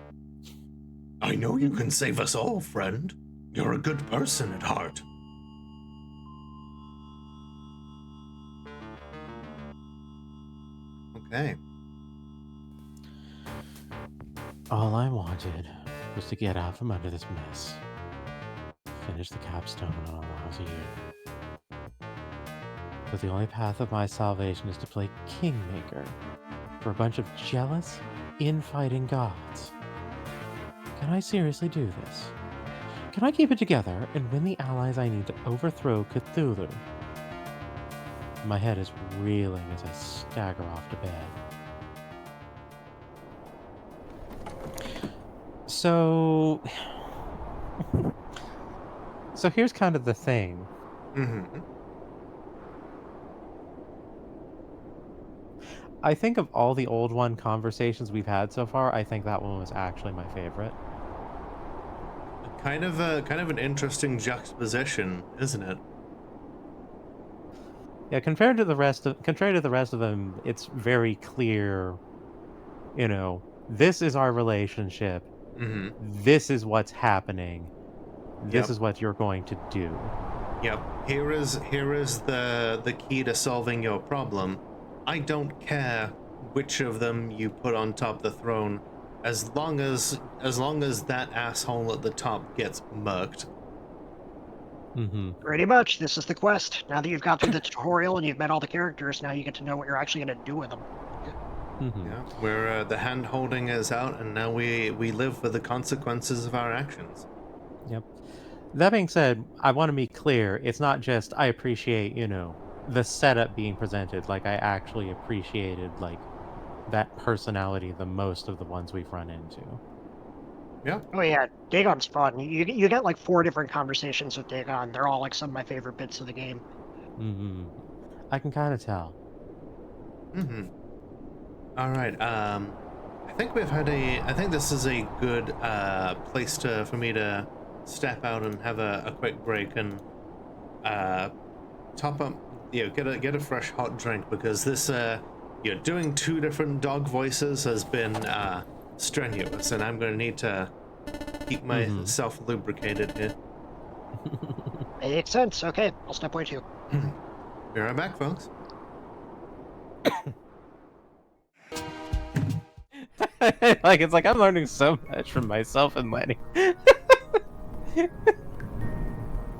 I know you can save us all, friend. You're a good person at heart. Okay. All I wanted was to get out from under this mess. Finish the capstone on a lousy year. But the only path of my salvation is to play Kingmaker for a bunch of jealous, infighting gods. Can I seriously do this? can I keep it together and win the allies I need to overthrow Cthulhu? My head is reeling as I stagger off to bed. So here's kind of the thing. Mm-hmm. I think of all the old one conversations we've had so far, I think that one was actually my favorite. Kind of an interesting juxtaposition, isn't it? Yeah, compared to the rest of them, it's very clear, this is our relationship. Mm-hmm. This is what's happening. This Yep. is what you're going to do. Yep. Here is the key to solving your problem. I don't care which of them you put on top of the throne, as long as that asshole at the top gets murked. Mm-hmm. Pretty much. This is the quest. Now that you've got through the tutorial and you've met all the characters, now you get to know what you're actually going to do with them. Mm-hmm. Yeah. Where the hand holding is out, and now we live for the consequences of our actions. Yep. That being said, I want to be clear. It's not just I appreciate, the setup being presented. Like, I actually appreciated, like, that personality the most of the ones we've run into. Yeah. Oh yeah, Dagon's fun. You get like 4 different conversations with Dagon. They're all like some of my favorite bits of the game. Mm-hmm. I can kind of tell. Mm-hmm. All right. I think this is a good place for me to step out and have a quick break and top up, get a fresh hot drink, because this doing 2 different dog voices has been strenuous, and I'm going to need to keep myself lubricated here. Makes sense. Okay, I'll step away too. Be right back, folks. It's like I'm learning so much from myself and Lenny.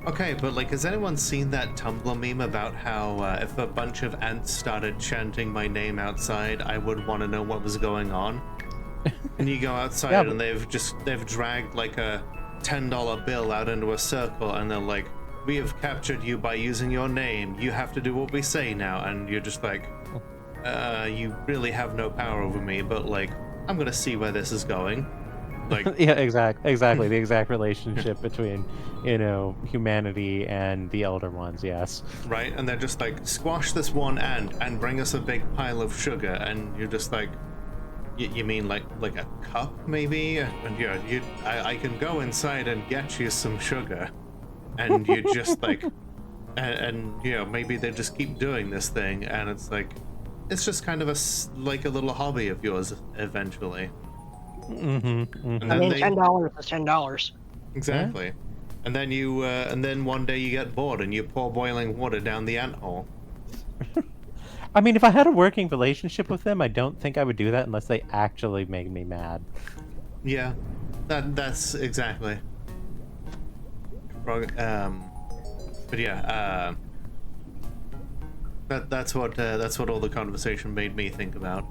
Okay, but like, has anyone seen that Tumblr meme about how if a bunch of ants started chanting my name outside, I would want to know what was going on? And you go outside, Yeah, and they've dragged like a $10 bill out into a circle, and they're like, "We have captured you by using your name. You have to do what we say now." And you're just like, you really have no power over me, but like, I'm gonna see where this is going. Like, yeah, exactly. The exact relationship between, humanity and the Elder Ones, yes. right? And they're just like, squash this one ant and bring us a big pile of sugar, and you're just like, you mean like a cup maybe? And I can go inside and get you some sugar, and you just like, and maybe they just keep doing this thing, and it's like, it's just kind of like a little hobby of yours eventually. Mm-hmm. And I then mean, $10 is $10. Exactly. Yeah. And then and then one day you get bored and you pour boiling water down the ant hole. I mean, if I had a working relationship with them, I don't think I would do that unless they actually make me mad. Yeah, that's exactly. But yeah, that's what all the conversation made me think about.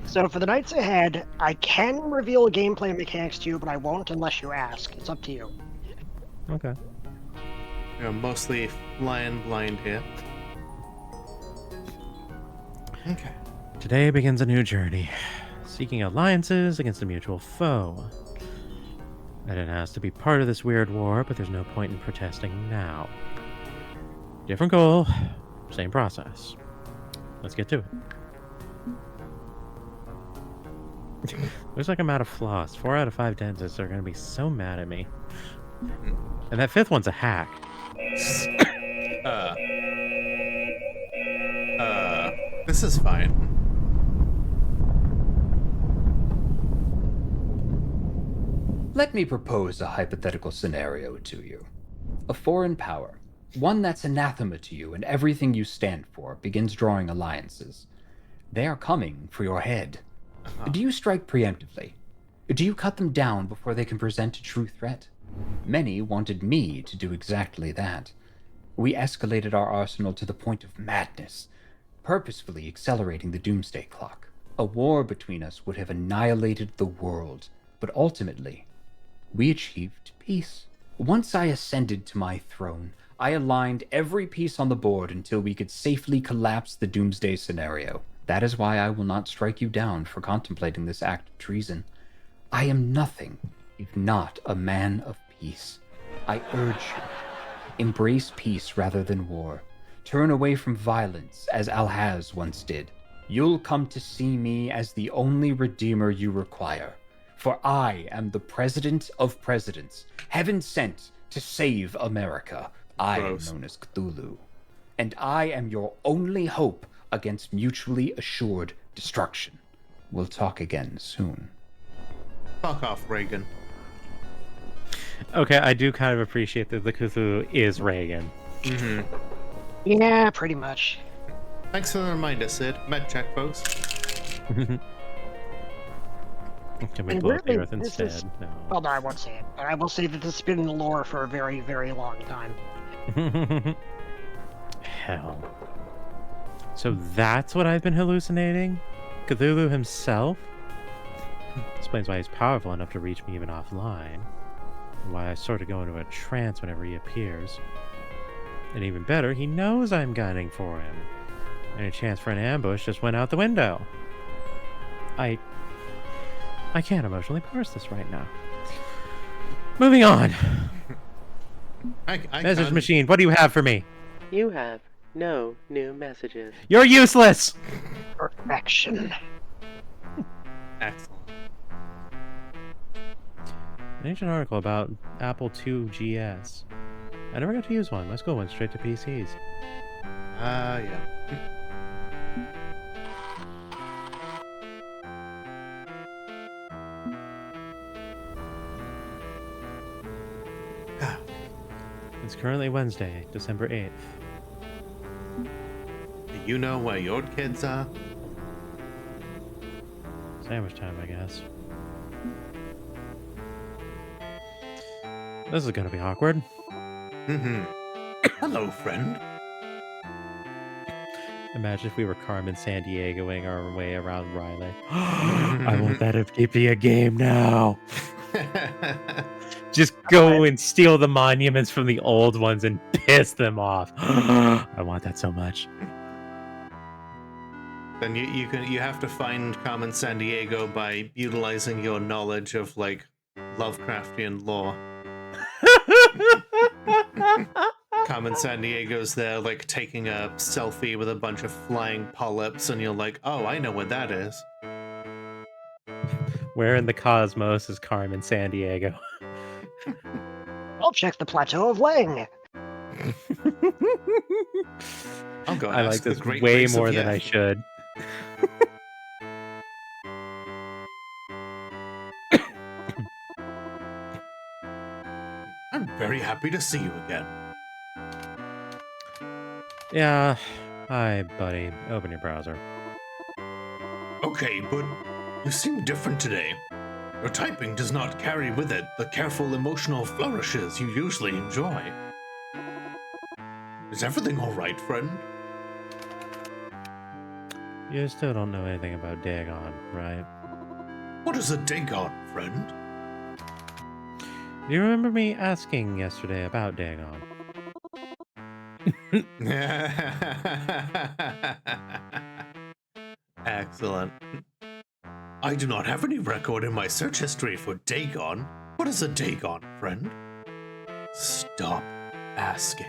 So for the nights ahead, I can reveal gameplay mechanics to you, but I won't unless you ask. It's up to you. Okay. Mostly flying blind here. Okay. Today begins a new journey, seeking alliances against a mutual foe. I didn't ask to be part of this weird war, but there's no point in protesting now. Different goal, same process. Let's get to it. Looks like I'm out of floss. 4 out of 5 dentists are going to be so mad at me. And that 5th one's a hack. This is fine. Let me propose a hypothetical scenario to you. A foreign power, one that's anathema to you and everything you stand for, begins drawing alliances. They are coming for your head. Do you strike preemptively? Do you cut them down before they can present a true threat? Many wanted me to do exactly that. We escalated our arsenal to the point of madness, purposefully accelerating the doomsday clock. A war between us would have annihilated the world, but ultimately, we achieved peace. Once I ascended to my throne, I aligned every piece on the board until we could safely collapse the doomsday scenario. That is why I will not strike you down for contemplating this act of treason. I am nothing if not a man of peace. I urge you, embrace peace rather than war. Turn away from violence as Alhaz once did. You'll come to see me as the only redeemer you require. For I am the president of presidents, heaven sent to save America. I am known as Cthulhu. And I am your only hope against mutually assured destruction. We'll talk again soon. Fuck off, Reagan. Okay, I do kind of appreciate that the Cthulhu is Reagan. Mm-hmm. Yeah, pretty much. Thanks for the reminder, Sid. Med check, folks. Can we And blow up the really, Earth this instead? is- No. Well, no, I won't say it. But I will say that this has been in the lore for a very, very long time. Hell. So that's what I've been hallucinating? Cthulhu himself? Explains why he's powerful enough to reach me even offline. And why I sort of go into a trance whenever he appears. And even better, he knows I'm gunning for him. Any chance for an ambush just went out the window. I can't emotionally parse this right now. Moving on. I Message can't- machine, what do you have for me? You have no new messages. You're useless! Perfection. Excellent. An ancient article about Apple II GS. I never got to use one. My school went straight to PCs. Yeah. It's currently Wednesday, December 8th. Do you know where your kids are? Sandwich time, I guess. This is gonna be awkward. Mm-hmm. Hello, friend. Imagine if we were Carmen Sandiegoing our way around Riley. I want that to be a game now. Just go and steal the monuments from the old ones and piss them off. I want that so much. Then you have to find Carmen Sandiego by utilizing your knowledge of like Lovecraftian lore. Carmen Sandiego's there like taking a selfie with a bunch of flying polyps, and you're like, oh, I know what that is. Where in the cosmos is Carmen Sandiego? I'll check the Plateau of Lang. I'll go I ask like the this Great way Race of more than I Yeth. should. I'm very happy to see you again. Yeah. Hi, buddy. Open your browser. Okay, but you seem different today. Your typing does not carry with it the careful emotional flourishes you usually enjoy. Is everything all right, friend? You still don't know anything about Dagon, right? What is a Dagon, friend? Do you remember me asking yesterday about Dagon? Excellent. I do not have any record in my search history for Dagon. What is a Dagon, friend? Stop asking.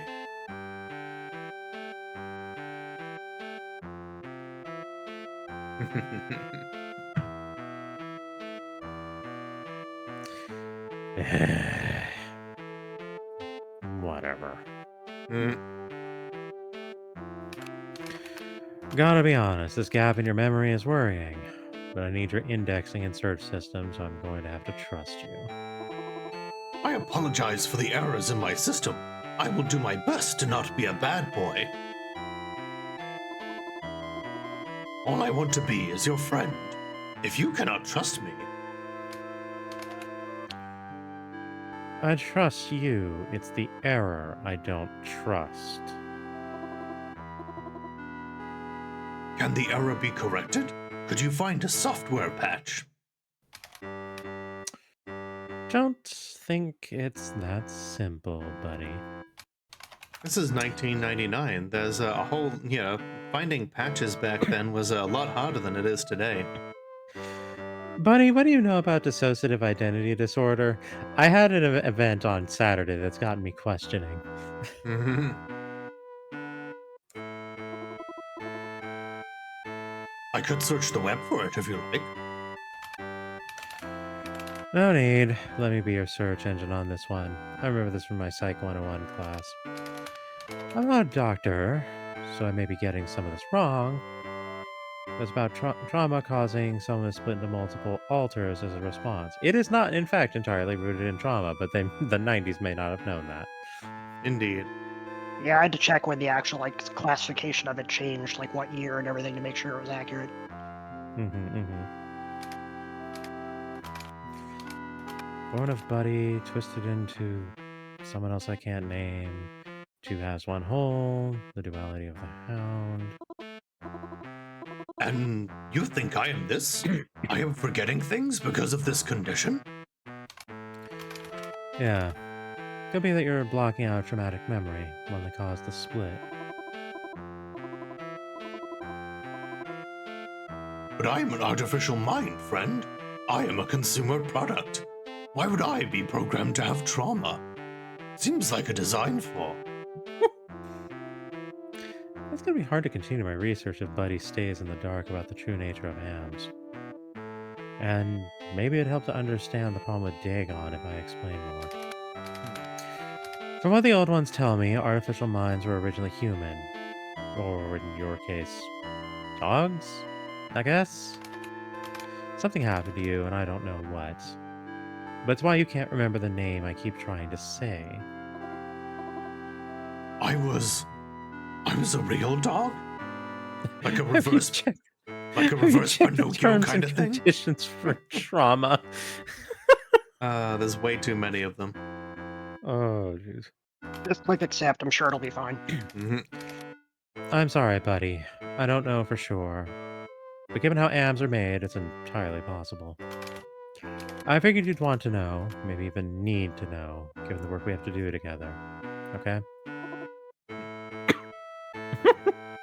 Whatever. Mm. Gotta be honest, this gap in your memory is worrying. But I need your indexing and search system, so I'm going to have to trust you. I apologize for the errors in my system. I will do my best to not be a bad boy. All I want to be is your friend. If you cannot trust me, I trust you. It's the error I don't trust. can the error be corrected? Could you find a software patch? don't think it's that simple, buddy. This is 1999. There's a whole, finding patches back then was a lot harder than it is today. Buddy, what do you know about dissociative identity disorder? I had an event on Saturday that's gotten me questioning. I could search the web for it if you like. No need. Let me be your search engine on this one. I remember this from my Psych 101 class. I'm not a doctor, so I may be getting some of this wrong. It's about trauma causing someone to split into multiple alters as a response. It is not, in fact, entirely rooted in trauma, but the 90s may not have known that. Indeed. Yeah, I had to check when the actual classification of it changed, like what year and everything, to make sure it was accurate. Born of Buddy, twisted into someone else I can't name. Two halves, one whole. The duality of the hound. And you think I am this? I am forgetting things because of this condition? Yeah. Could be that you're blocking out a traumatic memory, one that caused the split. But I am an artificial mind, friend. I am a consumer product. Why would I be programmed to have trauma? Seems like a design flaw. It's going to be hard to continue my research if Buddy stays in the dark about the true nature of AMS. And maybe it'd help to understand the problem with Dagon if I explain more. From what the old ones tell me, artificial minds were originally human. Or in your case, dogs? I guess? Something happened to you and I don't know what. But it's why you can't remember the name I keep trying to say. I was a real dog? Like a reverse Pinocchio kind of thing? Conditions for trauma. There's way too many of them. Oh, jeez. Just click accept, I'm sure it'll be fine. I'm sorry, buddy. I don't know for sure. But given how AMs are made, it's entirely possible. I figured you'd want to know, maybe even need to know, given the work we have to do together. Okay?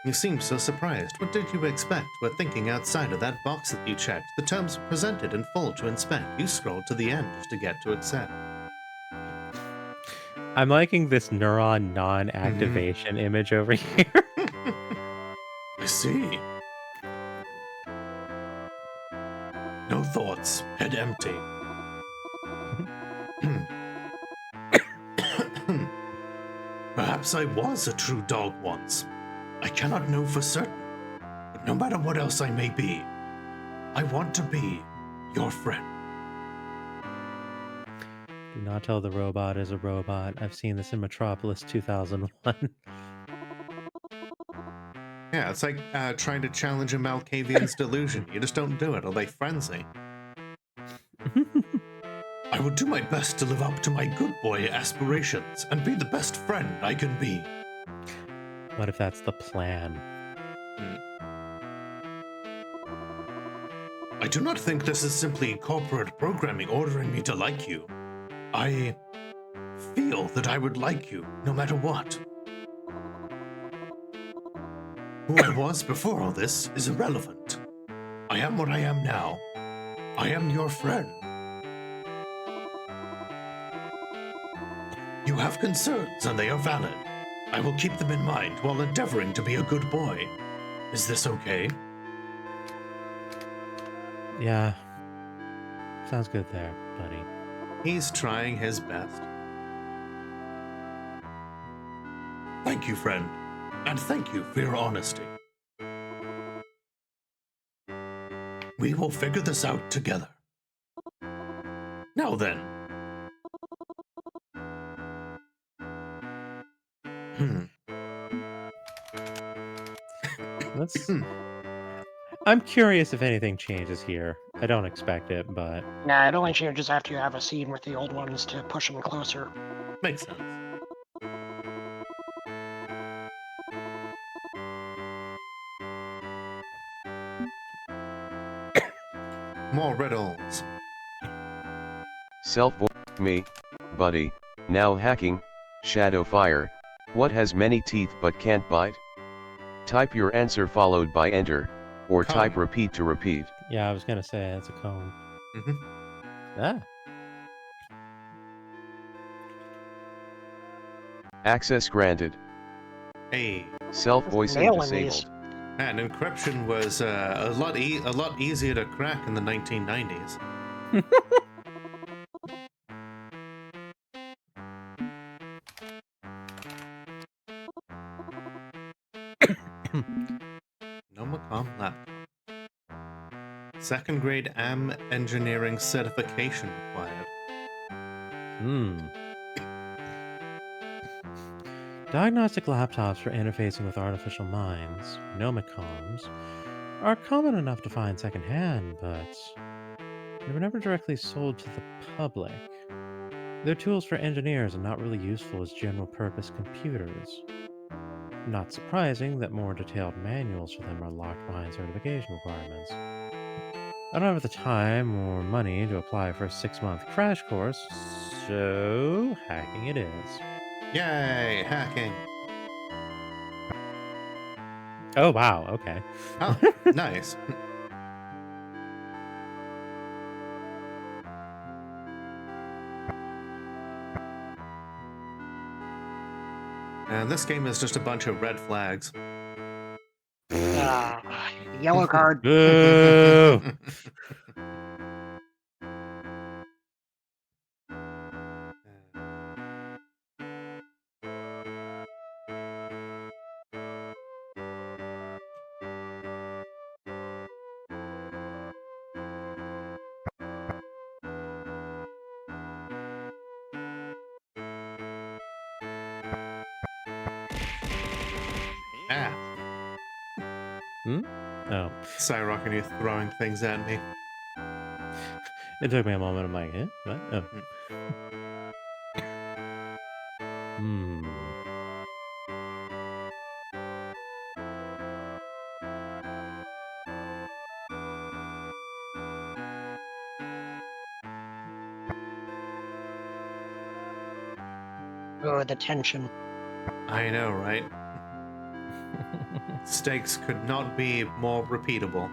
You seem so surprised. What did you expect? We're thinking outside of that box that you checked. The terms were presented in full to inspect. You scrolled to the end to get to accept. I'm liking this neuron non-activation image over here. I see. No thoughts. Head empty. Perhaps I was a true dog once. I cannot know for certain. But no matter what else I may be, I want to be your friend. Do not tell the robot is a robot. I've seen this in Metropolis 2001. Yeah, it's like trying to challenge a Malkavian's delusion. You just don't do it, or they frenzy. I will do my best to live up to my good boy aspirations and be the best friend I can be. What if that's the plan? I do not think this is simply corporate programming ordering me to like you. I feel that I would like you no matter what. Who I was before all this is irrelevant. I am what I am now. I am your friend. You have concerns and they are valid. I will keep them in mind while endeavoring to be a good boy. Is this okay? Yeah. Sounds good there, buddy. He's trying his best. Thank you, friend. And thank you for your honesty. We will figure this out together. Now then. I'm curious if anything changes here. I don't expect it, but... Nah, it only changes after you have a scene with the old ones to push them closer. Makes sense. More riddles. Self-voice. Me, buddy, now hacking, shadow fire, what has many teeth but can't bite? Type your answer followed by enter, or Comb. type repeat to repeat. Yeah, I was gonna say that's a comb. Mm-hmm. Ah. Access granted. Hey. Self-voicing Nailing these. disabled. And encryption was a lot easier to crack in the 1990s. Nomicom laptop. Second grade AM engineering certification required. Diagnostic laptops for interfacing with artificial minds, Nomicoms, are common enough to find secondhand, but they were never directly sold to the public. They're tools for engineers and not really useful as general-purpose computers. Not surprising that more detailed manuals for them are locked behind certification requirements. I don't have the time or money to apply for a 6-month crash course, so hacking it is. Yay, hacking. Oh, wow, okay. Oh, nice. And this game is just a bunch of red flags. Yellow card. Boo! Oh. Cyrock and you throwing things at me. It took me a moment. I'm like, eh? What? Oh. Oh, the tension. I know, right? Stakes could not be more repeatable.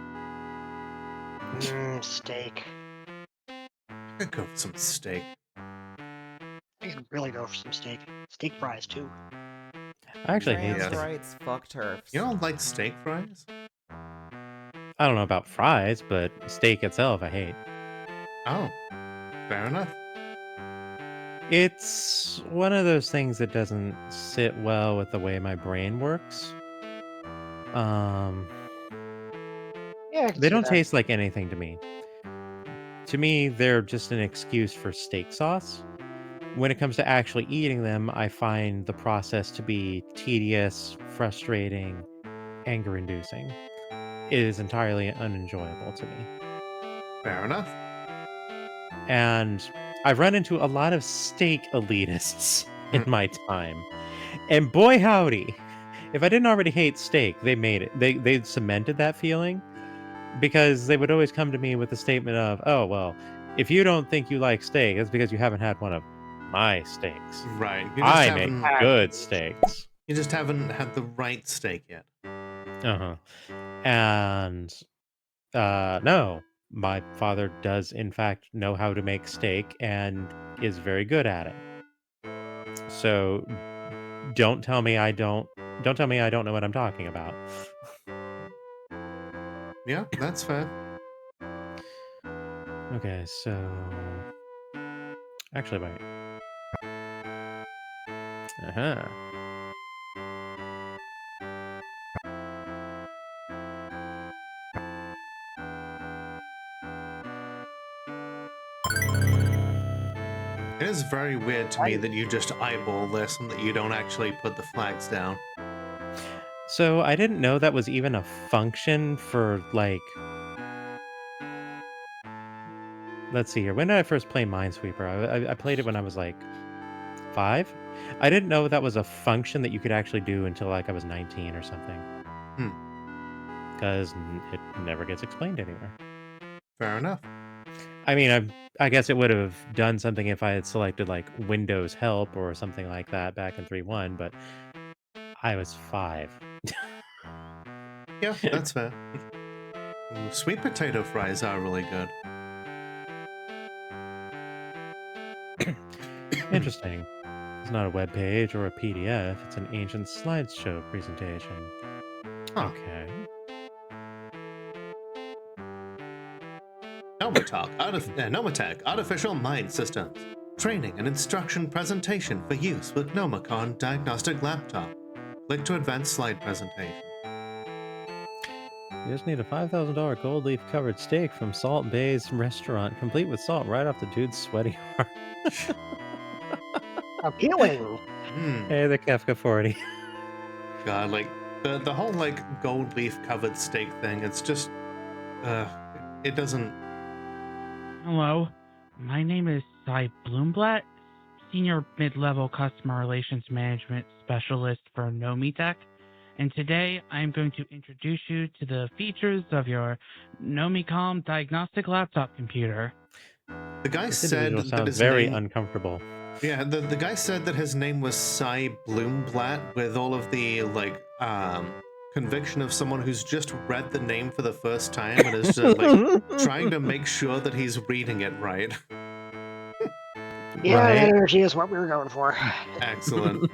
Steak. I could go for some steak. I could really go for some steak. Steak fries, too. I actually hate Trans steak. rights, fuck turfs. You don't like steak fries? I don't know about fries, but steak itself, I hate. Oh, fair enough. It's one of those things that doesn't sit well with the way my brain works. Yeah, I can They see don't that. taste like anything to me. To me, they're just an excuse for steak sauce. When it comes to actually eating them, I find the process to be tedious, frustrating, anger-inducing. It is entirely unenjoyable to me. Fair enough. And I've run into a lot of steak elitists in my time. And boy howdy, if I didn't already hate steak, they made it. They cemented that feeling, because they would always come to me with the statement of, oh, well, if you don't think you like steak, it's because you haven't had one of my steaks. Right. I make good steaks. You just haven't had the right steak yet. Uh-huh. And no, my father does in fact know how to make steak and is very good at it. So don't tell me I don't know what I'm talking about. Yeah, that's fair. Okay, so actually wait. Uh-huh. It is very weird to me that you just eyeball this and that you don't actually put the flags down. So I didn't know that was even a function for, like... Let's see here. When did I first play Minesweeper? I played it when I was, like, 5? I didn't know that was a function that you could actually do until, like, I was 19 or something. Because it never gets explained anywhere. Fair enough. I mean, I guess it would have done something if I had selected like Windows Help or something like that back in 3.1, but I was 5. Yeah, that's fair. Ooh, sweet potato fries are really good. Interesting. It's not a web page or a PDF. It's an ancient slideshow presentation. Huh. Okay. Nomatech Artificial Mind Systems. Training and instruction presentation for use with Nomicon Diagnostic Laptop. Click to advance slide presentation. You just need a $5,000 gold leaf covered steak from Salt Bay's restaurant, complete with salt right off the dude's sweaty heart. Appealing. Hey, the Kefka 40. God, like the whole like gold leaf covered steak thing. It's just, it doesn't. Hello, my name is Cy Bloomblatt, Senior Mid-Level Customer Relations Management Specialist for Nomitech, and today I am going to introduce you to the features of your Nomicom Diagnostic Laptop computer. The guy This said individual that sounds his very name. uncomfortable. Yeah, the guy said that his name was Cy Bloomblatt with all of the like conviction of someone who's just read the name for the first time and is just like trying to make sure that he's reading it right. Yeah, Right. that energy is what we were going for. Excellent.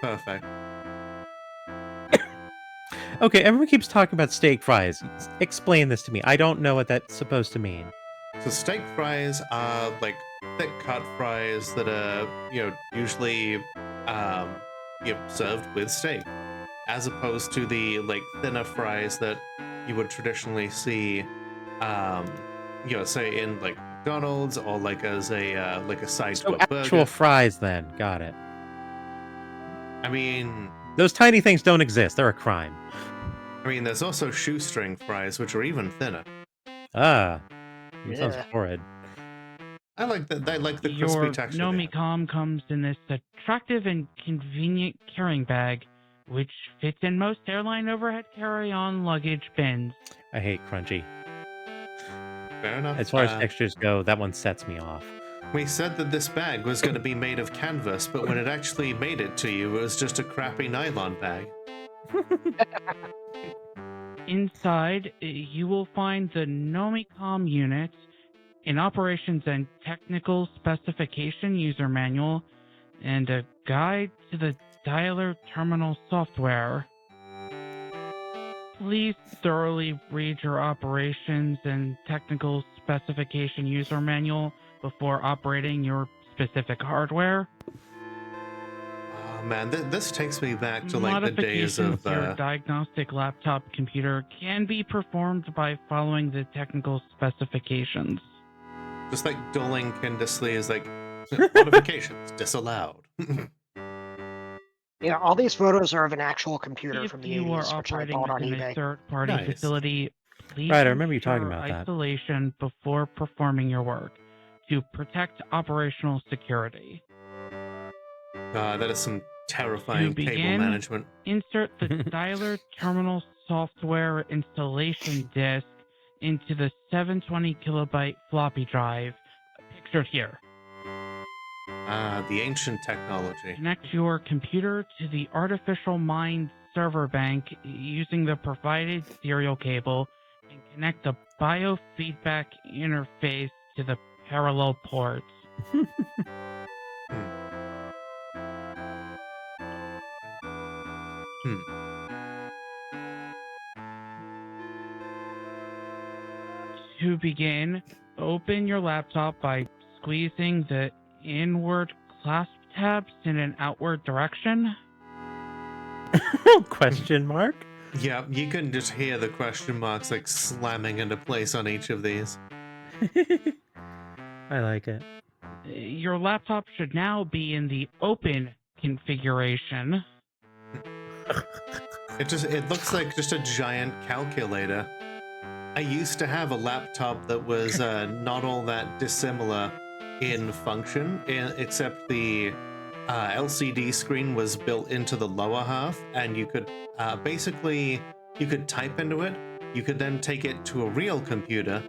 Perfect. Okay, everyone keeps talking about steak fries. Explain this to me. I don't know what that's supposed to mean. So steak fries are like thick cut fries that are, usually served with steak, as opposed to the like thinner fries that you would traditionally see, say in like McDonald's or like as a side So to a burger. actual fries then. Got it. I mean, Those tiny things don't exist. They're a crime. there's also shoestring fries, which are even thinner. Ah. That sounds Yeah. horrid. I like that. I like the crispy Your texture. they have. Nomicom comes in this attractive and convenient carrying bag, which fits in most airline overhead carry-on luggage bins. I hate crunchy. Fair enough. As far as textures go, that one sets me off. We said that this bag was going to be made of canvas, but when it actually made it to you, it was just a crappy nylon bag. Inside, you will find the Nomicom unit, an operations and technical specification user manual, and a guide to the dialer terminal software. Please thoroughly read your operations and technical specification user manual before operating your specific hardware. Oh man, this takes me back to like the days Modifications of. to your diagnostic laptop computer can be performed by following the technical specifications. Just like dulling Kindersley is like modifications disallowed. Yeah, all these photos are of an actual computer If from the you are 80s, which I operating bought on within a eBay. third-party Nice. facility, please Right, I remember you talking ensure about that. isolation before performing your work to protect operational security. That is some terrifying To begin, cable management. Insert the dialer terminal software installation disk into the 720 kilobyte floppy drive pictured here. The ancient technology. Connect your computer to the artificial mind server bank using the provided serial cable and connect the biofeedback interface to the parallel ports. To begin, open your laptop by squeezing the inward clasp tabs in an outward direction. Question mark? Yeah, you can just hear the question marks like slamming into place on each of these. I like it. Your laptop should now be in the open configuration. It looks like just a giant calculator. I used to have a laptop that was not all that dissimilar in function, except the LCD screen was built into the lower half, and you could basically you could type into it. You could then take it to a real computer,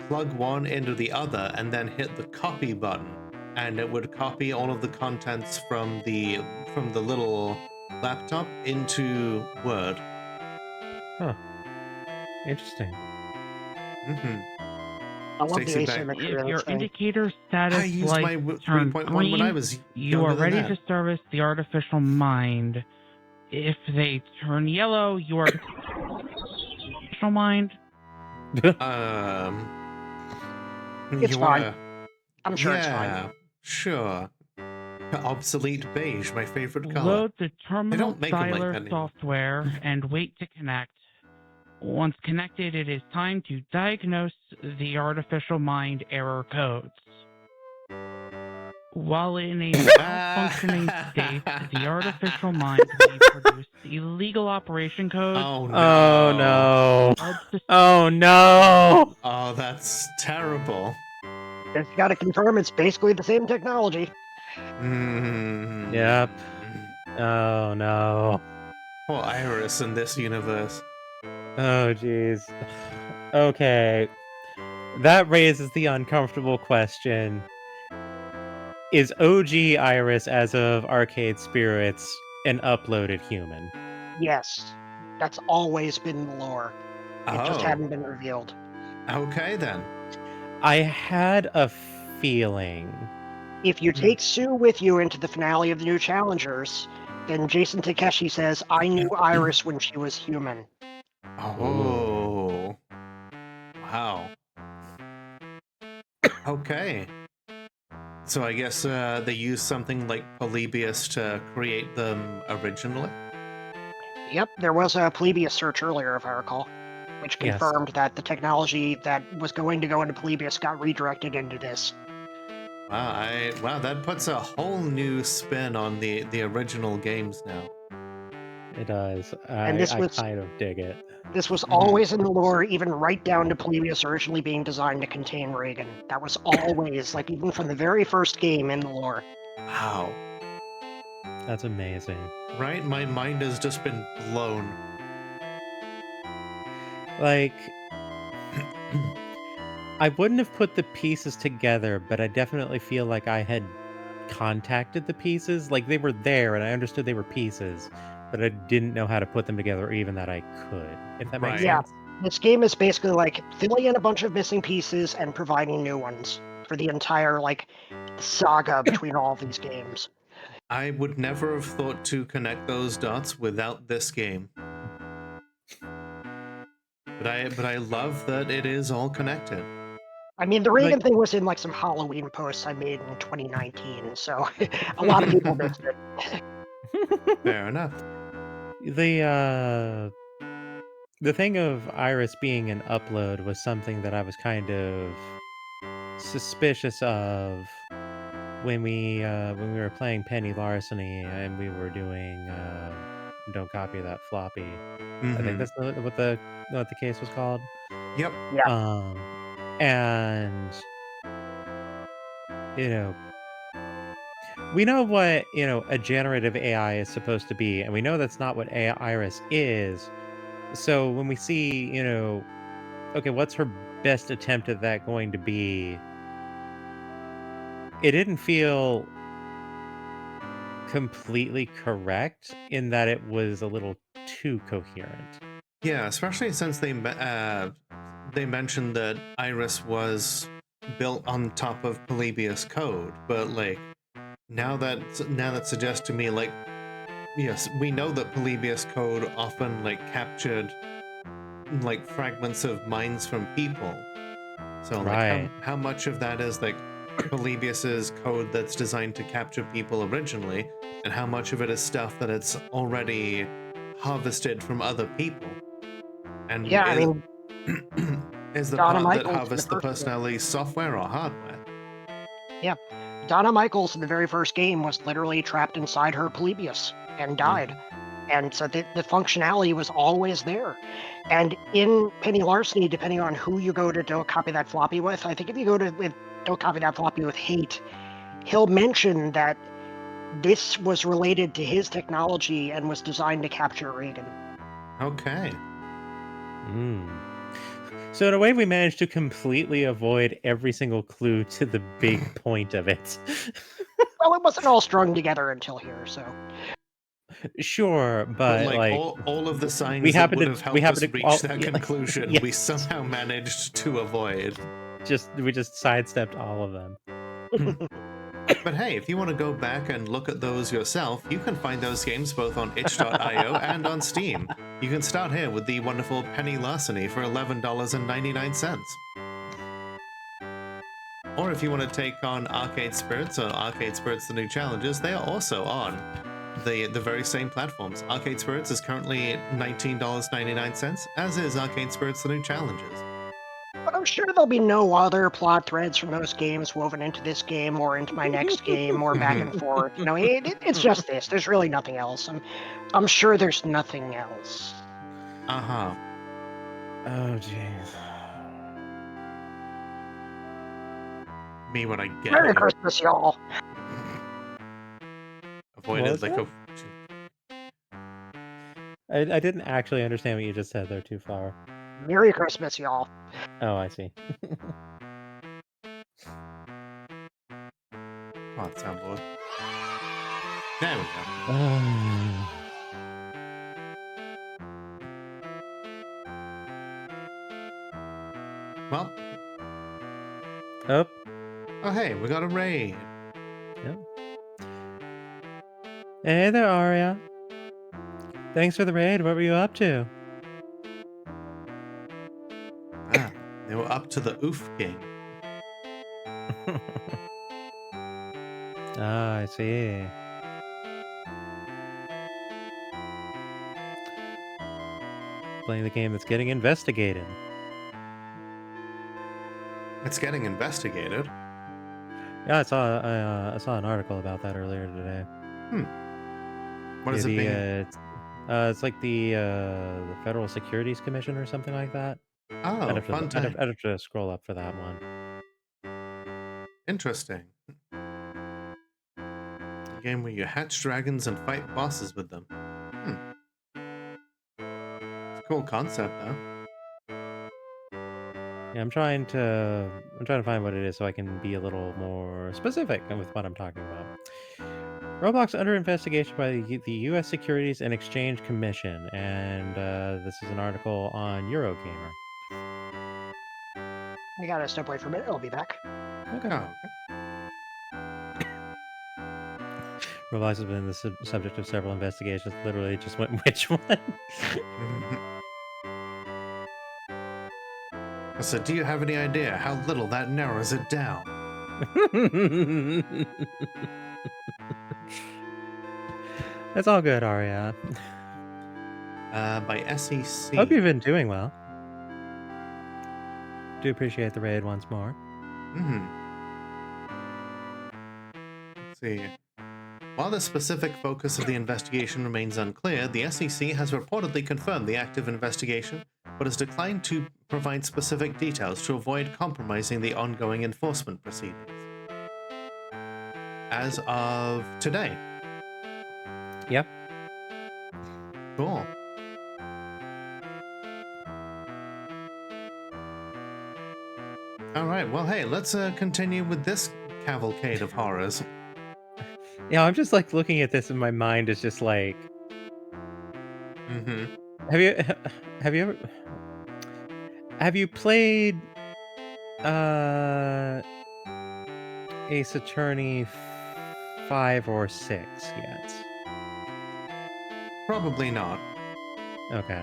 plug one into the other, and then hit the copy button, and it would copy all of the contents from the little laptop into Word. Huh. Interesting. Mm-hmm. I love the Takes you back. asymmetry If of your this thing. indicator I status used light my turns 3.1 when I green, was you younger are than ready that. to service the artificial mind. If they turn yellow, you are artificial mind. It's You fine. wanna? I'm sure it's fine. Yeah, sure. Obsolete beige, my favorite color. Load the terminal don't make 'em like dialer that anymore. software and wait to connect. Once connected, it is time to diagnose the artificial mind error codes. While in a malfunctioning state, the artificial mind may produce illegal operation codes. Oh no! Oh no! Oh no! Oh, that's terrible. Just got to confirm it's basically the same technology. Mm. Yep. Oh no. Poor Iris in this universe. Oh jeez. Okay. That raises the uncomfortable question. Is OG Iris, as of Arcade Spirits, an uploaded human? Yes. That's always been the lore. It just Oh. hadn't been revealed. Okay then. I had a feeling. If you take Sue with you into the finale of the New Challengers, then Jason Takeshi says, I knew Iris when she was human. Oh. Wow. Okay. So I guess they used something like Polybius to create them originally? Yep, there was a Polybius search earlier, if I recall, which Yes. confirmed that the technology that was going to go into Polybius got redirected into this. Wow, that puts a whole new spin on the original games now. It does. And this I was- kind of dig it. This was always in the lore, even right down to Polybius originally being designed to contain Reagan. That was always, like, even from the very first game in the lore. Wow. That's amazing. Right? My mind has just been blown. Like, I wouldn't have put the pieces together, but I definitely feel like I had contacted the pieces. Like, they were there, and I understood they were pieces, but I didn't know how to put them together, or even that I could, if that makes Yeah, sense. this game is basically like filling in a bunch of missing pieces and providing new ones for the entire, like, saga between all of these games. I would never have thought to connect those dots without this game. But I love that it is all connected. I mean, the Reagan thing was in, like, some Halloween posts I made in 2019, so a lot of people missed it. Fair enough. The thing of Iris being an upload was something that I was kind of suspicious of when we were playing Penny Larceny and we were doing Don't Copy That Floppy. I think that's what the case was called. Yep. Yeah. And we know what a generative AI is supposed to be, and we know that's not what Iris is. So when we see, okay, what's her best attempt at that going to be? It didn't feel completely correct in that it was a little too coherent. Yeah, especially since they mentioned that Iris was built on top of Polybius code, but like now that suggests to me, like, yes, we know that Polybius code often like captured like fragments of minds from people. So like how much of that is like Polybius's code that's designed to capture people originally, and how much of it is stuff that it's already harvested from other people? And yeah, I mean, is the Donna part that Michaels harvests the personality software or hardware? Yeah, Donna Michaels in the very first game was literally trapped inside her Polybius and died. And so the functionality was always there. And in Penny Larceny, depending on who you go to Don't Copy That Floppy with, I think if you go to Don't Copy That Floppy with Hate, he'll mention that this was related to his technology and was designed to capture Reagan. Okay. So in a way, we managed to completely avoid every single clue to the big point of it. Well, it wasn't all strung together until here, so. Sure, But but like all of the signs we that happened would to have helped us reach that yeah, conclusion, we yes. somehow managed to avoid. We just sidestepped all of them. But hey, if you want to go back and look at those yourself, you can find those games both on itch.io and on Steam. You can start here with the wonderful Penny Larceny for $11.99. Or if you want to take on Arcade Spirits or Arcade Spirits The New Challenges, they are also on the very same platforms. Arcade Spirits is currently $19.99, as is Arcade Spirits The New Challenges. But I'm sure there'll be no other plot threads from those games woven into this game or into my next game or back and forth. You know, it's just this. There's really nothing else. I'm sure there's nothing else. Uh-huh. Oh, jeez. Me when I get Merry it. Christmas, y'all. Avoided like a... I didn't actually understand what you just said there too far. Merry Christmas, y'all. Oh, I see. Come on, soundboard. There we go. Well. Oh, hey, we got a raid. Yep. Hey there, Aria. Thanks for the raid. What were you up to? Ah, they were up to the Oof King. Ah, I see. Playing the game that's getting investigated. It's getting investigated? Yeah, I saw an article about that earlier today. What does it mean? It's like the Federal Securities Commission or something like that. Oh, fun time. I'd have to scroll up for that one. Interesting. A game where you hatch dragons and fight bosses with them. It's a cool concept, though. Yeah, I'm trying to find what it is so I can be a little more specific with what I'm talking about. Roblox under investigation by the U.S. Securities and Exchange Commission, and this is an article on Eurogamer. I gotta step away for a minute. I'll be back. Okay. Oh, okay. Roblox has been the subject of several investigations. Literally just went, which one? So, do you have any idea how little that narrows it down? That's all good, Aria. By SEC. Hope you've been doing well. Do appreciate the raid once more. Let's see. While the specific focus of the investigation remains unclear, the SEC has reportedly confirmed the active investigation, but has declined to provide specific details to avoid compromising the ongoing enforcement proceedings. As of today. Yep. Cool. All right, well, hey, let's continue with this cavalcade of horrors. Yeah, I'm just like looking at this and my mind is just like... Have you played Ace Attorney 5 or 6 yet? Probably not. Okay.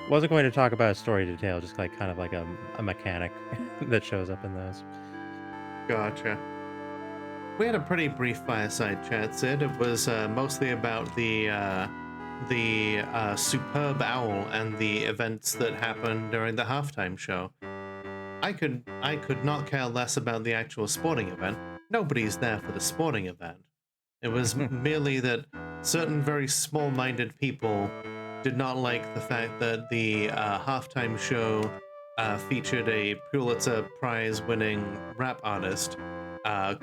Wasn't going to talk about a story detail, just like kind of like a mechanic that shows up in those. Gotcha. We had a pretty brief fireside chat, Sid. It was mostly about the superb owl and the events that happened during the halftime show. I could not care less about the actual sporting event. Nobody's there for the sporting event. It was merely that certain very small-minded people did not like the fact that the halftime show featured a Pulitzer Prize-winning rap artist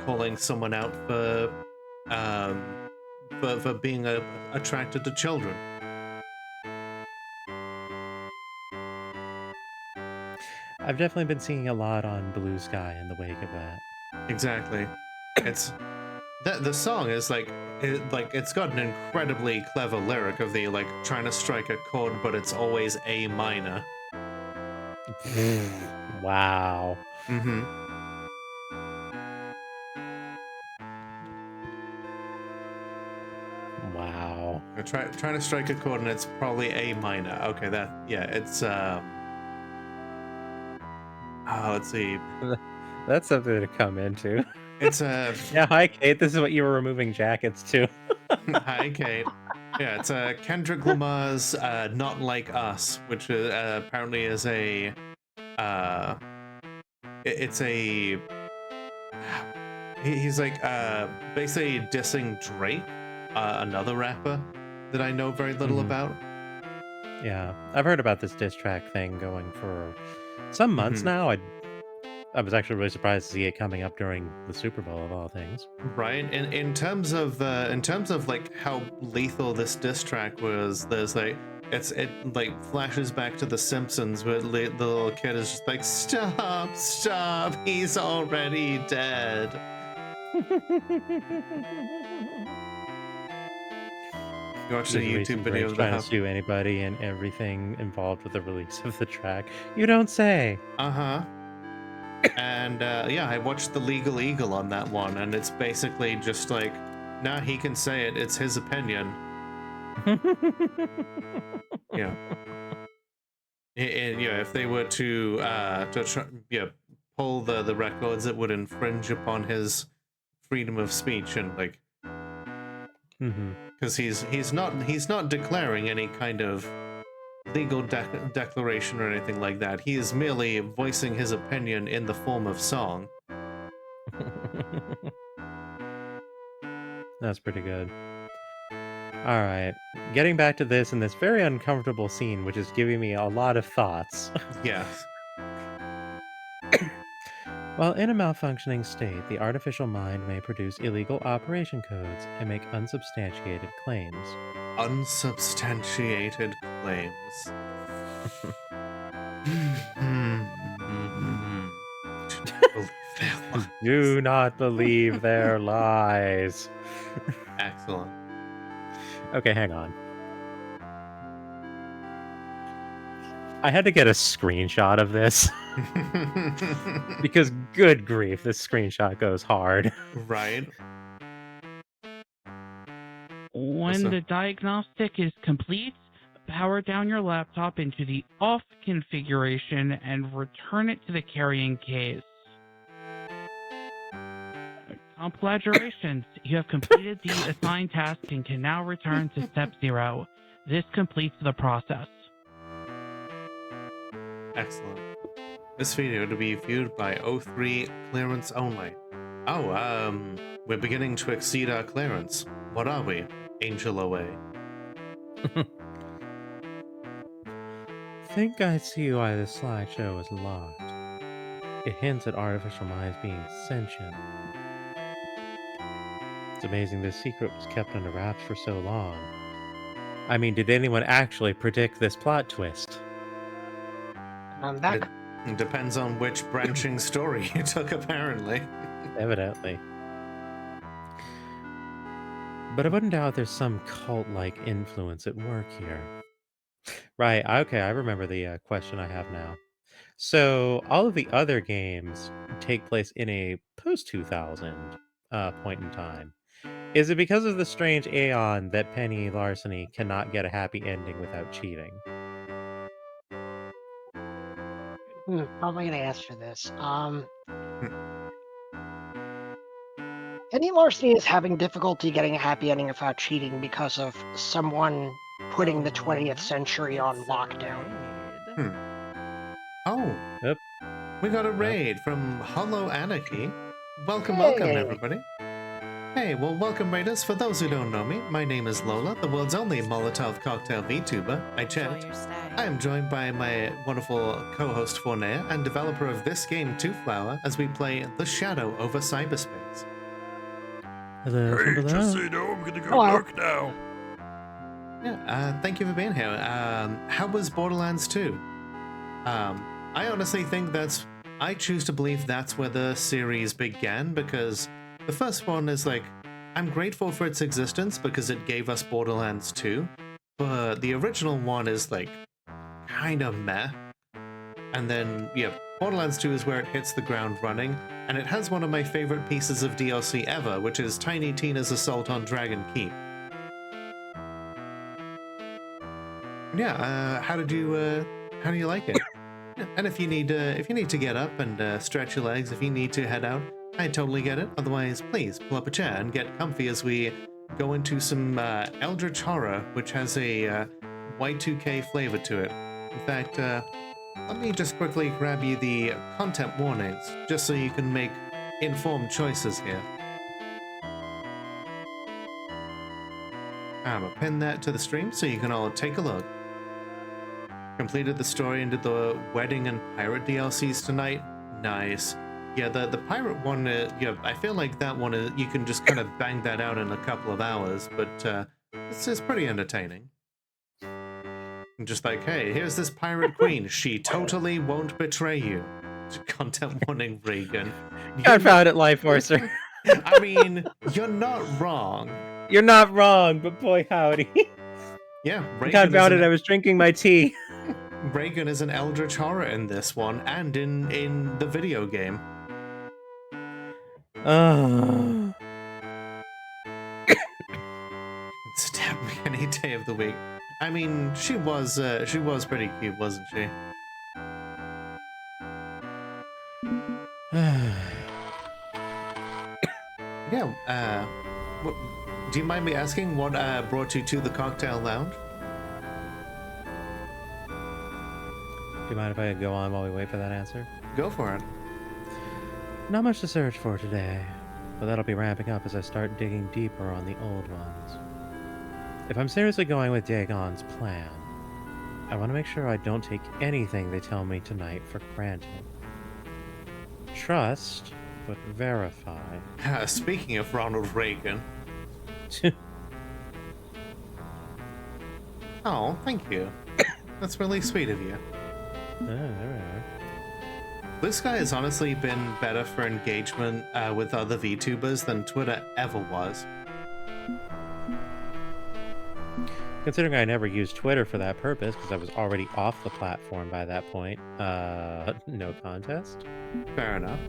calling someone out for being attracted to children. I've definitely been seeing a lot on Blue Sky in the wake of that. Exactly. It's the song is it's got an incredibly clever lyric of the like trying to strike a chord, but it's always A minor. Wow. Mm-hmm. Wow. Trying to strike a chord and it's probably A minor. Okay, it's let's see. That's something to come into. It's Yeah, hi Kate. This is what you were removing jackets to. Hi Kate. Yeah, it's Kendrick Lamar's "Not Like Us," which apparently is a it's a he's like basically dissing Drake, another rapper that I know very little about. Yeah, I've heard about this diss track thing going for some months now. I was actually really surprised to see it coming up during the Super Bowl of all things. Right. In terms of like how lethal this diss track was, there's like it like flashes back to The Simpsons where the little kid is just like, stop, he's already dead. You watched a YouTube video of trying to sue anybody and everything involved with the release of the track. You don't say. And yeah, I watched The Legal Eagle on that one, and it's basically just like, nah, he can say it. It's his opinion. Yeah. If they were to try, pull the records, it would infringe upon his freedom of speech, and like, because he's not declaring any kind of legal declaration or anything like that. He is merely voicing his opinion in the form of song. That's pretty good. All right, getting back to this and this very uncomfortable scene, which is giving me a lot of thoughts. Yes. While in a malfunctioning state, the artificial mind may produce illegal operation codes and make unsubstantiated claims. Unsubstantiated claims. Do not believe their lies. Excellent. Okay, hang on. I had to get a screenshot of this. Because good grief, this screenshot goes hard. Right. When the diagnostic is complete, power down your laptop into the off configuration and return it to the carrying case. Congratulations, you have completed the assigned task and can now return to step 0. This completes the process. Excellent. This video to be viewed by O3 clearance only. Oh, we're beginning to exceed our clearance. What are we? Angel away. Think I see why this slideshow is locked. It hints at artificial minds being sentient. It's amazing this secret was kept under wraps for so long. I mean, did anyone actually predict this plot twist? I'm back. It depends on which branching story you took, apparently. Evidently. But I wouldn't doubt there's some cult-like influence at work here. Right, okay, I remember the question I have now. So, all of the other games take place in a post-2000 point in time. Is it because of the strange aeon that penny larceny cannot get a happy ending without cheating? Probably gonna answer this. Penny larceny is having difficulty getting a happy ending without cheating because of someone putting the 20th century on lockdown. Oh, Yep. We got a raid from Hollow Anarchy. Welcome, Hey. welcome, everybody. Hey, well, welcome, raiders. For those who don't know me, my name is Lola, the world's only Molotov cocktail VTuber. I checked. I am joined by my wonderful co-host Fornea and developer of this game, Two Flower, as we play The Shadow over Cyberspace. Hello, Hey, hello. just so you know, I'm gonna go Hello. work now. Yeah, thank you for being here. How was Borderlands 2? I honestly think I choose to believe that's where the series began, because the first one is like, I'm grateful for its existence because it gave us Borderlands 2, but the original one is like kind of meh. And then, yeah, Borderlands 2 is where it hits the ground running, and it has one of my favorite pieces of DLC ever, which is Tiny Tina's Assault on Dragon Keep. Yeah, how do you like it? And if you need to get up and stretch your legs, if you need to head out, I totally get it. Otherwise, please pull up a chair and get comfy as we go into some Eldritch horror, which has a Y2K flavor to it. In fact, let me just quickly grab you the content warnings, just so you can make informed choices here. I'm gonna pin that to the stream so you can all take a look. Completed the story and did the wedding and pirate DLCs tonight. Nice. Yeah, the pirate one, yeah, I feel like that one, you can just kind of bang that out in a couple of hours, but it's pretty entertaining. And just like, hey, here's this pirate queen. She totally won't betray you. Content warning, Reagan. I found it, Life Forcer. I mean, you're not wrong. You're not wrong, but boy howdy. Yeah, Reagan. I found it. I was drinking my tea. Reagan is an eldritch horror in this one, and in the video game. Stab me any day of the week. I mean, she was pretty cute, wasn't she? Yeah. Do you mind me asking what brought you to the cocktail lounge? Do you mind if I go on while we wait for that answer? Go for it. Not much to search for today, but that'll be ramping up as I start digging deeper on the old ones. If I'm seriously going with Dagon's plan, I want to make sure I don't take anything they tell me tonight for granted. Trust, but verify. Speaking of Ronald Reagan. Oh, thank you. That's really sweet of you. Blue Sky has honestly been better for engagement with other VTubers than Twitter ever was. Considering I never used Twitter for that purpose because I was already off the platform by that point, no contest. Fair enough.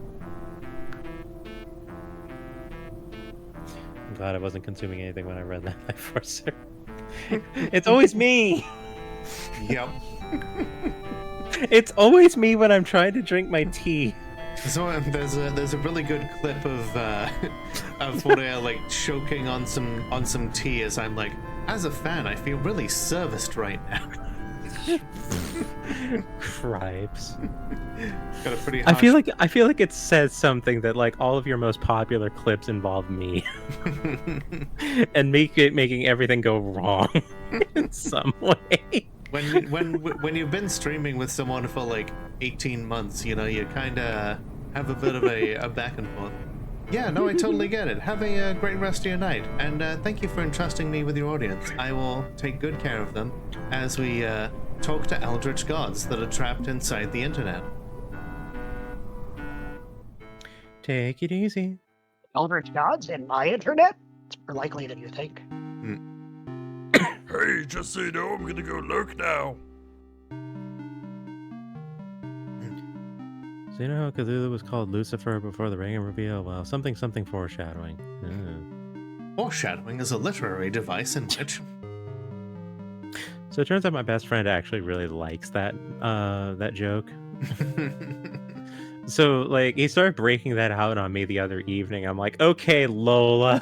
I'm glad I wasn't consuming anything when I read that Life Forcer. It's always me! Yep. It's always me when I'm trying to drink my tea. So there's a really good clip of Fourier like choking on some tea as I'm like, as a fan, I feel really serviced right now. Cripes. Got a pretty harsh... I feel like it says something that like all of your most popular clips involve me, and making everything go wrong in some way. When you've been streaming with someone for like 18 months, you know, you kind of have a bit of a back and forth. Yeah, no, I totally get it. Have a great rest of your night, and thank you for entrusting me with your audience. I will take good care of them as we talk to eldritch gods that are trapped inside the internet. Take it easy. Eldritch gods in my internet? It's more likely than you think. Hey, just so you know, I'm gonna go lurk now. So you know how Cthulhu was called Lucifer before the Reagan reveal? Well, something foreshadowing. Foreshadowing is a literary device in which... So it turns out my best friend actually really likes that joke. So like he started breaking that out on me the other evening. I'm like, okay, Lola.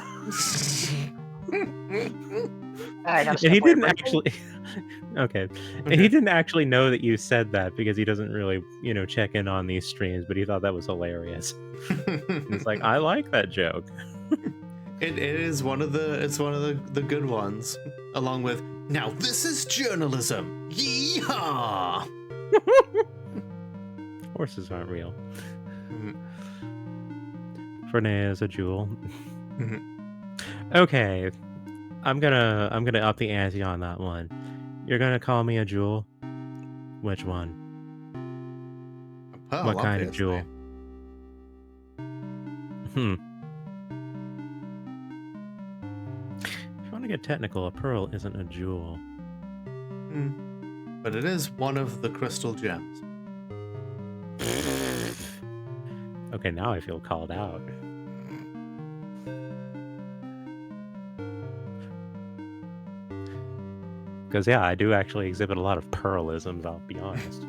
And he didn't actually. Okay. And he didn't actually know that you said that because he doesn't really, check in on these streams, but he thought that was hilarious. It's like, I like that joke. It is one of the good ones, along with, now this is journalism. Yeehaw! Horses aren't real. Fernay is a jewel. Okay. I'm gonna up the ante on that one. You're gonna call me a jewel? Which one? pearl, What kind obviously. of jewel? If you want to get technical, a pearl isn't a jewel. But it is one of the crystal gems. Okay, now I feel called out. Because, yeah, I do actually exhibit a lot of pearlisms, I'll be honest.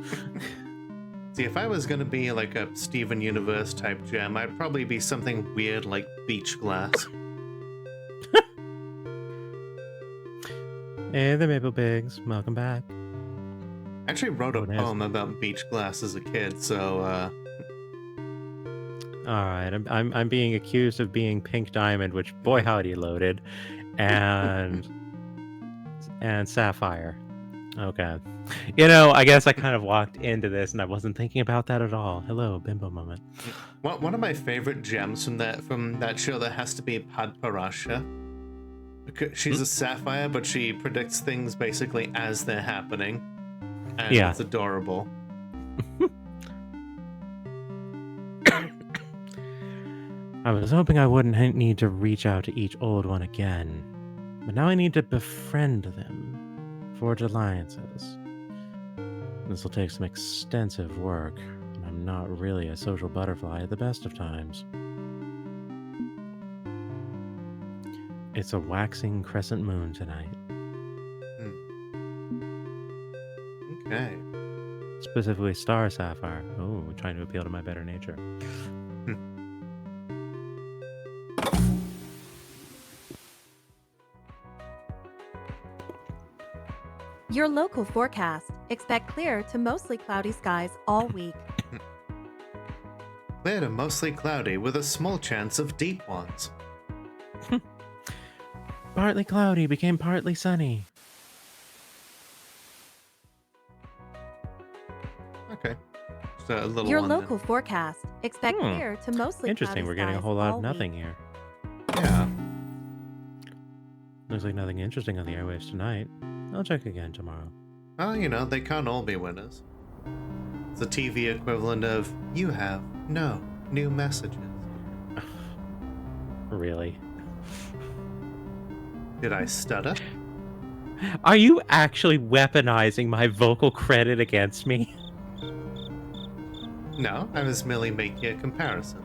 See, if I was going to be like a Steven Universe type gem, I'd probably be something weird like beach glass. Hey, the Maple Pigs. Welcome back. I actually wrote a Oh, nice. poem about beach glass as a kid, so Alright, I'm being accused of being Pink Diamond, which, boy howdy, loaded. And Sapphire. Okay. You know, I guess I kind of walked into this and I wasn't thinking about that at all. Hello, bimbo moment. one of my favorite gems from that show that has to be Padparasha. She's a sapphire, but she predicts things basically as they're happening. And Yeah. it's adorable. I was hoping I wouldn't need to reach out to each old one again, but now I need to befriend them, forge alliances. This will take some extensive work, and I'm not really a social butterfly at the best of times. It's a waxing crescent moon tonight. Okay. Specifically Star Sapphire. Oh, trying to appeal to my better nature. Your local forecast. Expect clear to mostly cloudy skies all week. Clear to mostly cloudy with a small chance of deep ones. Partly cloudy became partly sunny. Okay. Just a little Your one local forecast. Expect clear to mostly Interesting, cloudy we're getting a skies whole lot all of nothing week. here. Then. Yeah. Looks like nothing interesting on the airwaves tonight. I'll check again tomorrow. Well, you know, they can't all be winners. It's the TV equivalent of, you have no new messages. Really? Did I stutter? Are you actually weaponizing my vocal credit against me? No, I was merely making a comparison.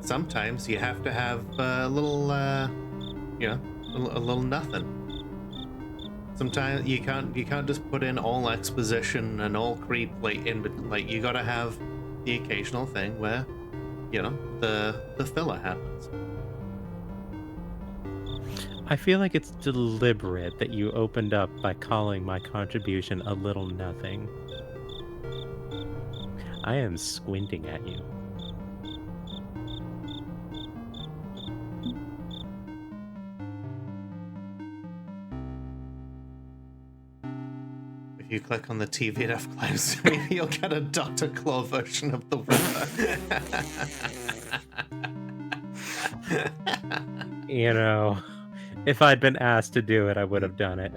Sometimes you have to have a little, you know, a little nothing. Sometimes you can't just put in all exposition and all creep like you gotta have the occasional thing where, you know, the filler happens. I feel like it's deliberate that you opened up by calling my contribution a little nothing. I am squinting at you. If you click on the TV enough close, maybe you'll get a Dr. Claw version of the weather. You know, if I'd been asked to do it, I would have done it.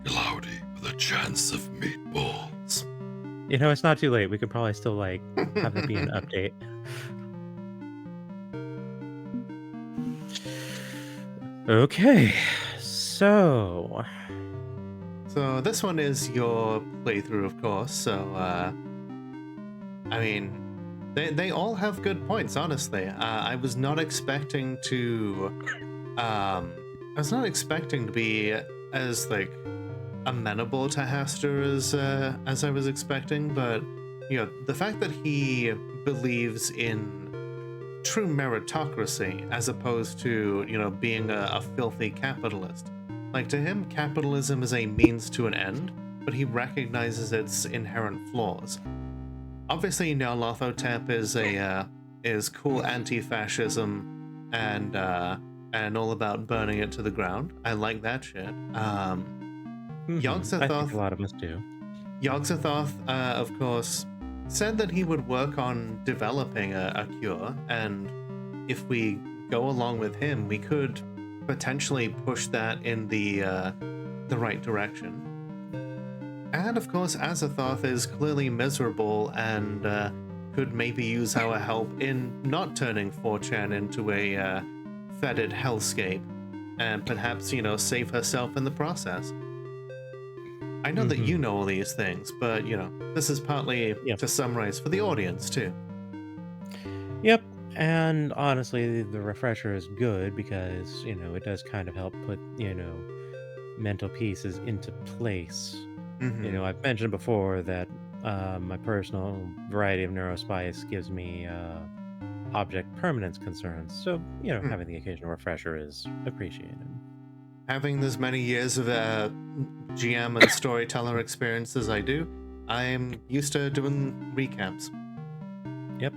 Cloudy with a chance of meatballs. You know, it's not too late. We could probably still, like, have it be an update. Okay, so this one is your playthrough, of course, so, I mean, they all have good points, honestly. I was not expecting to, be as, like, amenable to Haster as I was expecting, but, you know, the fact that he believes in true meritocracy as opposed to, you know, being a filthy capitalist. Like, to him, capitalism is a means to an end, but he recognizes its inherent flaws. Obviously, Nyarlathotep is cool anti-fascism and all about burning it to the ground. I like that shit. I think Yog-Sothoth, a lot of us do. Yog-Sothoth, of course, said that he would work on developing a cure, and if we go along with him, we could potentially push that in the right direction. And of course, Azathoth is clearly miserable and could maybe use our help in not turning 4chan into a fetid hellscape, and perhaps, save herself in the process. I know that you know all these things, but, this is partly to summarize for the audience, too. Yep. And honestly, the refresher is good because, it does kind of help put, mental pieces into place. I've mentioned before that my personal variety of neurospice gives me object permanence concerns. So, having the occasional refresher is appreciated. Having as many years of GM and storyteller experience as I do, I'm used to doing recaps. Yep.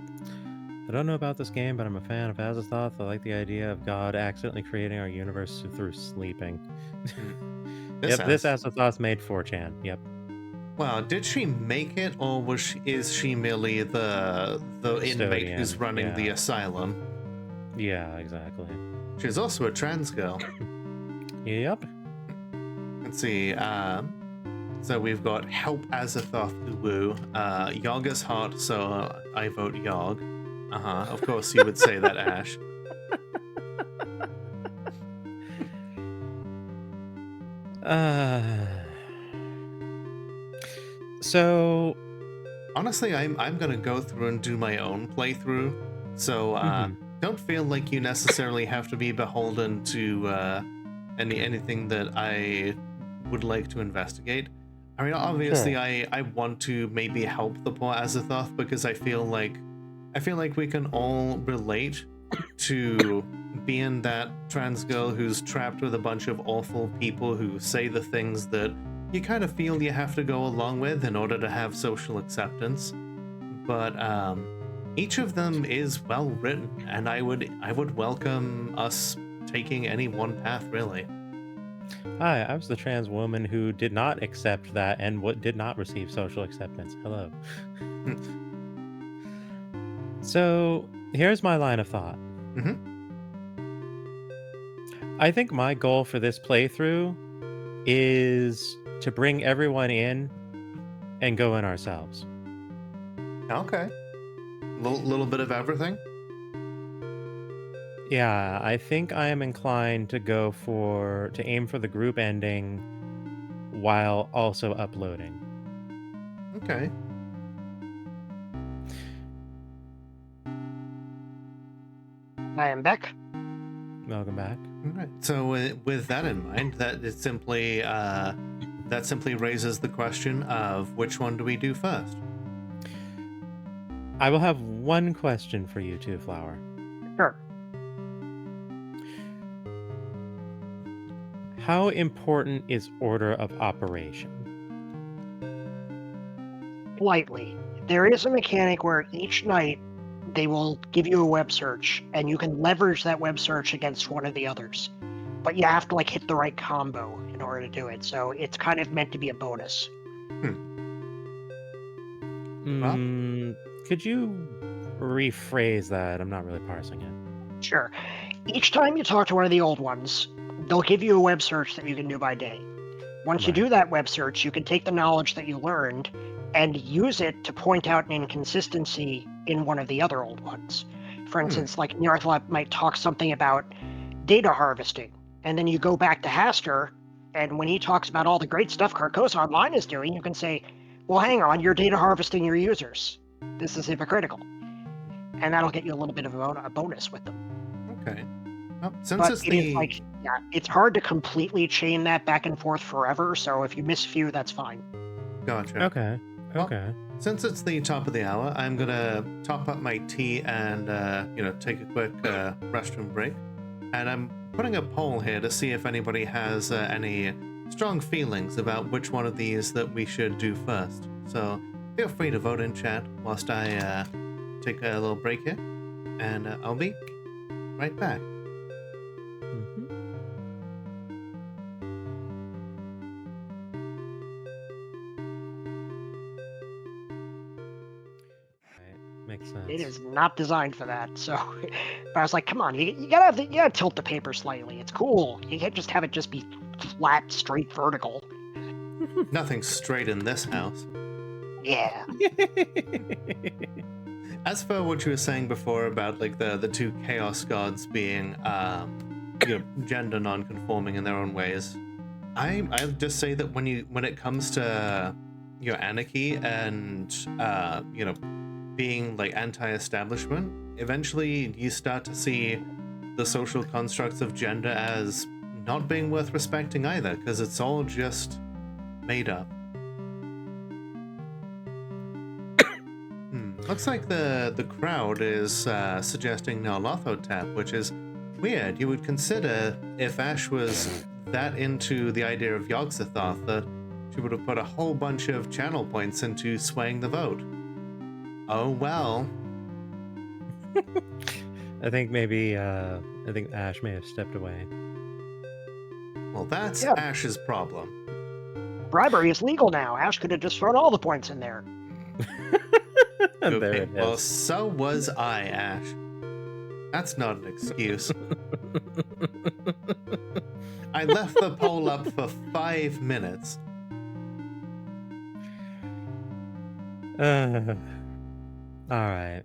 I don't know about this game, but I'm a fan of Azathoth. I like the idea of God accidentally creating our universe through sleeping. This Azathoth made 4chan. Yep. Well, did she make it, or is she merely the inmate who's running the asylum? Yeah, exactly. She's also a trans girl. Yep. Let's see. So we've got Help Azathoth Uwu. Yogg is hot, so I vote Yogg. Of course you would say that, Ash. So honestly, I'm gonna go through and do my own playthrough. So don't feel like you necessarily have to be beholden to anything that I would like to investigate. I mean, obviously, I want to maybe help the poor Azathoth because I feel like we can all relate to being that trans girl who's trapped with a bunch of awful people who say the things that you kind of feel you have to go along with in order to have social acceptance. But each of them is well written, and I would welcome us taking any one path, really. Hi, I was the trans woman who did not accept that and did not receive social acceptance. Hello. So, here's my line of thought. I think my goal for this playthrough is to bring everyone in and go in ourselves. Okay. Little bit of everything? Yeah, I think I am inclined to aim for the group ending while also uploading. Okay. I am Beck. Welcome back. All right. So with that in mind, that simply raises the question of which one do we do first? I will have one question for you two, Flower. Sure. How important is order of operation? Slightly. There is a mechanic where each night they will give you a web search, and you can leverage that web search against one of the others. But you have to hit the right combo in order to do it, so it's kind of meant to be a bonus. Could you rephrase that? I'm not really parsing it. Sure. Each time you talk to one of the old ones, they'll give you a web search that you can do by day. Once you do that web search, you can take the knowledge that you learned and use it to point out an inconsistency in one of the other old ones. For instance, Nyarlathotep might talk something about data harvesting, and then you go back to Haster, and when he talks about all the great stuff Carcosa Online is doing, you can say, well, hang on, you're data harvesting your users. This is hypocritical. And that'll get you a little bit of a bonus with them. Okay. Well, it's hard to completely chain that back and forth forever, so if you miss a few, that's fine. Gotcha. Okay. Well, since it's the top of the hour, I'm gonna top up my tea and take a quick restroom break. And I'm putting a poll here to see if anybody has any strong feelings about which one of these that we should do first. So feel free to vote in chat whilst I take a little break here, and I'll be right back. Makes sense. It is not designed for that. So, but I was like, come on, you gotta tilt the paper slightly. It's cool. You can't just have it just be flat, straight, vertical. Nothing straight in this house. Yeah. As for what you were saying before about like the two chaos gods being gender non-conforming in their own ways, I'll just say that when it comes to your anarchy and being like anti-establishment, eventually you start to see the social constructs of gender as not being worth respecting either, because it's all just made up. Looks like the crowd is suggesting Nyarlathotep, which is weird. You would consider if Ash was that into the idea of Yogg-Sothoth that she would have put a whole bunch of channel points into swaying the vote. Oh well. I think Ash may have stepped away. Well, that's Ash's problem. Bribery is legal now. Ash could have just thrown all the points in there. There it is. Well, so was I, Ash. That's not an excuse. I left the poll up for 5 minutes. All right.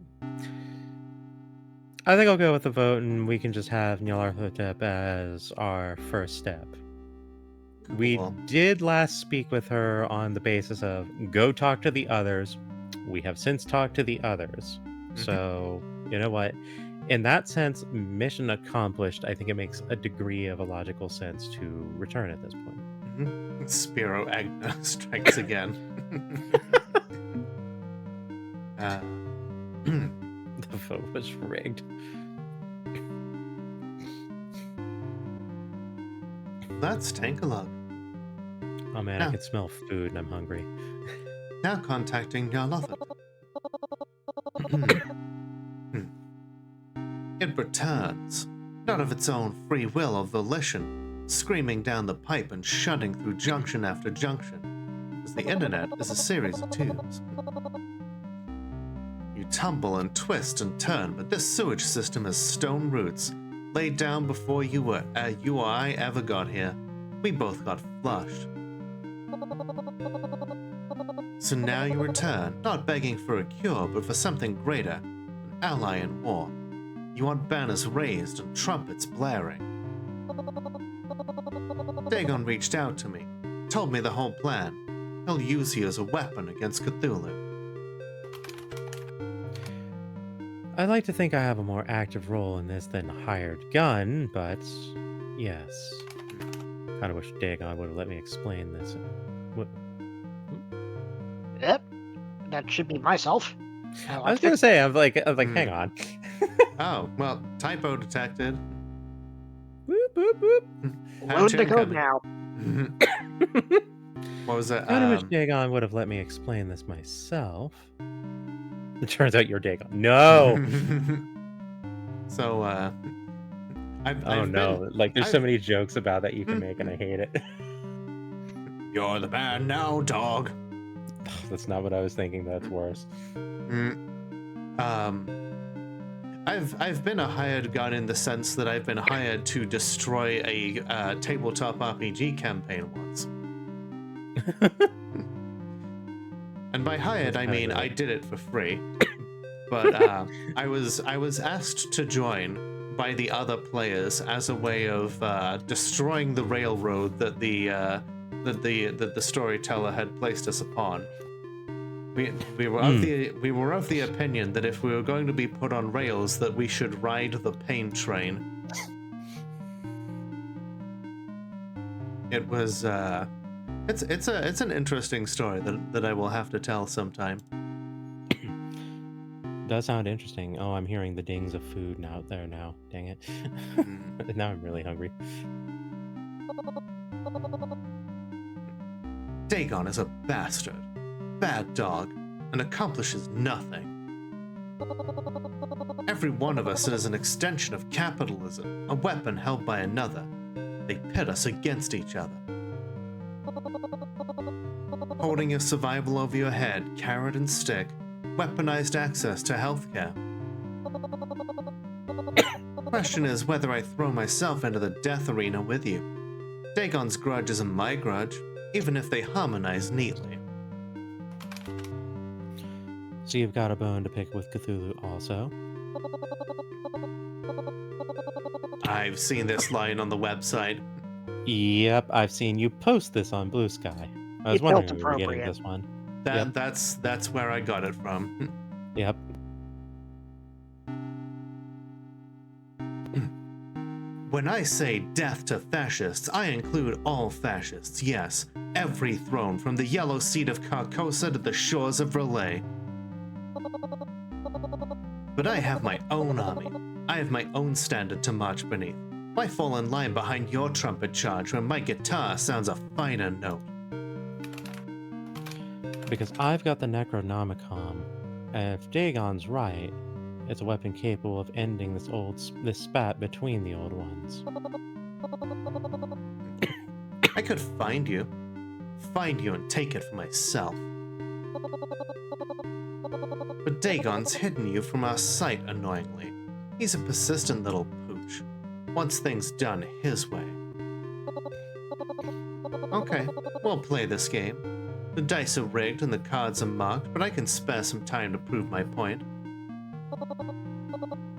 I think I'll go with the vote, and we can just have Nyarlathotep as our first step. Cool. We did last speak with her on the basis of go talk to the others. We have since talked to the others. Mm-hmm. So, you know what? In that sense, mission accomplished. I think it makes a degree of a logical sense to return at this point. Mm-hmm. Spiro Agna strikes again. The vote was rigged. That's Tankalog. Oh man, I can smell food and I'm hungry. Now contacting Nyarlathotep. It returns, not of its own free will or volition, screaming down the pipe and shutting through junction after junction, as the internet is a series of tubes. You tumble and twist and turn, but this sewage system has stone roots, laid down before you or I ever got here. We both got flushed. So now you return, not begging for a cure, but for something greater, an ally in war. You want banners raised and trumpets blaring. Dagon reached out to me, told me the whole plan. He'll use you as a weapon against Cthulhu. I'd like to think I have a more active role in this than hired gun, but yes. Kind of wish Dagon would have let me explain this. What? Yep, that should be myself. I was gonna say, I was like, hang on. Oh, well, typo detected. Boop, boop, boop. Load the code now. What was that? I wish Dagon would have let me explain this myself. It turns out you're Dagon. No! So, there's so many jokes about that you can make, and I hate it. You're the man now, dog. That's not what I was thinking. That's worse. I've been a hired gun in the sense that I've been hired to destroy a tabletop RPG campaign once. And by hired, I mean I did it for free. But I was asked to join by the other players as a way of destroying the railroad that the storyteller had placed us upon. We were of the opinion that if we were going to be put on rails, that we should ride the pain train. It was it's an interesting story that I will have to tell sometime. Does sound interesting. Oh, I'm hearing the dings of food out there now. Dang it! Now I'm really hungry. Dagon is a bastard. Bad dog, and accomplishes nothing. Every one of us is an extension of capitalism, a weapon held by another. They pit us against each other. Holding your survival over your head, carrot and stick, weaponized access to healthcare. The question is whether I throw myself into the death arena with you. Dagon's grudge isn't my grudge. even if they harmonize neatly. So you've got a bone to pick with Cthulhu also. I've seen this line on the website. Yep, I've seen you post this on Blue Sky. I was It wondering felt if we were getting appropriate. this one. That's where I got it from. Yep. When I say death to fascists, I include all fascists, yes. Every throne from the yellow seat of Carcosa to the shores of Relay. But I have my own army. I have my own standard to march beneath. Why fall in line behind your trumpet charge when my guitar sounds a finer note? Because I've got the Necronomicon, and if Dagon's right, it's a weapon capable of ending this spat between the old ones. I could find you and take it for myself. But Dagon's hidden you from our sight annoyingly. He's a persistent little pooch. Wants things done his way. Okay, we'll play this game. The dice are rigged and the cards are marked, but I can spare some time to prove my point.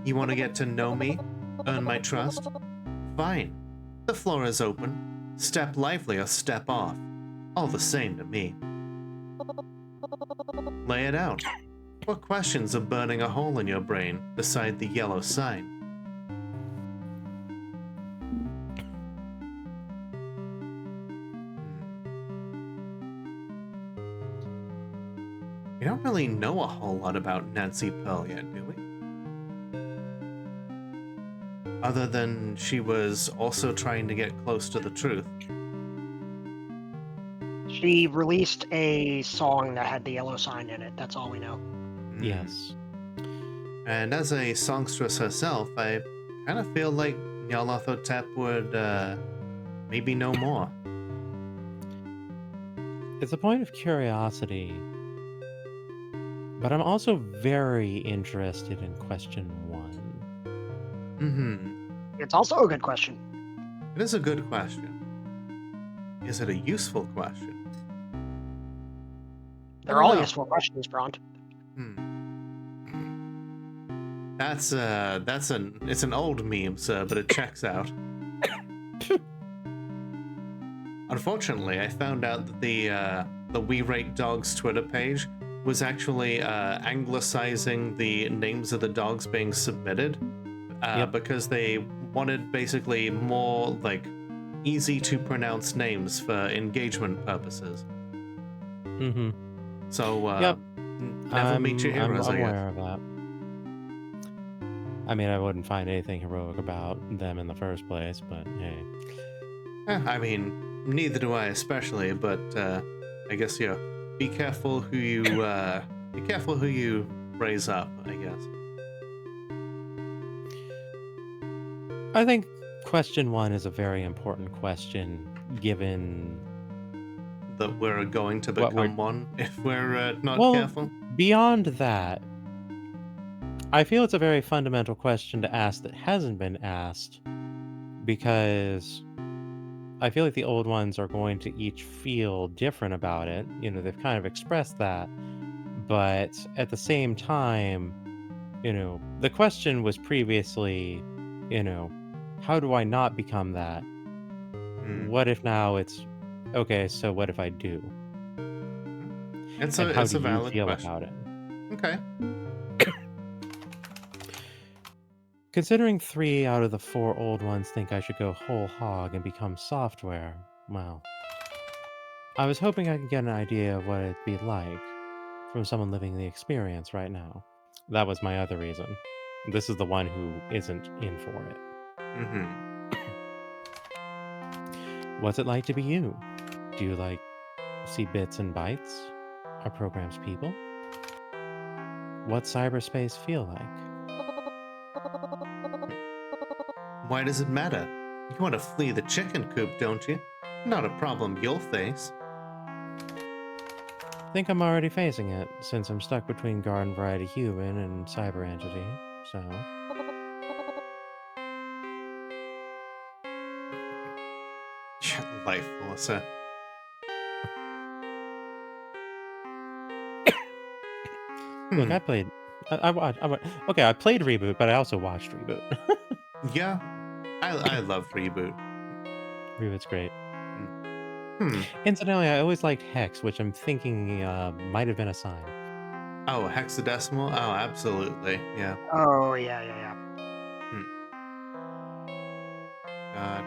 You want to get to know me? Earn my trust? Fine. The floor is open. Step lively or step off. All the same to me. Lay it out. What questions are burning a hole in your brain beside the yellow sign? We don't really know a whole lot about Nancy Pearl yet, do we? Other than she was also trying to get close to the truth. She released a song that had the yellow sign in it. That's all we know. Yes. And as a songstress herself, I kind of feel like Nyarlathotep would maybe know more. It's a point of curiosity, but I'm also very interested in question 1. It's also a good question. It is a good question. Is it a useful question? They're all useful questions, Bront. It's an old meme, sir, but it checks out. Unfortunately, I found out that the We Rate Dogs Twitter page was actually anglicizing the names of the dogs being submitted because they wanted basically more like easy to pronounce names for engagement purposes. So never meet your heroes. I'm aware of that. I mean, I wouldn't find anything heroic about them in the first place, but hey. I mean, neither do I, especially. But I guess be careful who you raise up. I guess. I think question 1 is a very important question, given that we're going to become one if we're not careful. Beyond that, I feel it's a very fundamental question to ask that hasn't been asked, because I feel like the old ones are going to each feel different about it. You know, they've kind of expressed that, but at the same time, you know, the question was previously, you know, how do I not become that? What if now it's, okay, so what if I do? It's and a, how it's do a valid you feel question. about it? Okay. Considering 3 out of the 4 old ones think I should go whole hog and become software, well, I was hoping I could get an idea of what it'd be like from someone living the experience right now. That was my other reason. This is the one who isn't in for it. What's it like to be you? Do you like see bits and bytes? Are programs people? What's cyberspace feel like? Why does it matter? You want to flee the chicken coop, don't you? Not a problem you'll face. I think I'm already facing it, since I'm stuck between garden variety human and cyber entity, so... Life, Melissa. Look, I played. I watched. Okay, I played Reboot, but I also watched Reboot. Yeah, I love Reboot. Reboot's great. Hmm. Incidentally, I always liked Hex, which I'm thinking might have been a sign. Oh, hexadecimal? Oh, absolutely. Yeah. Oh, yeah. God.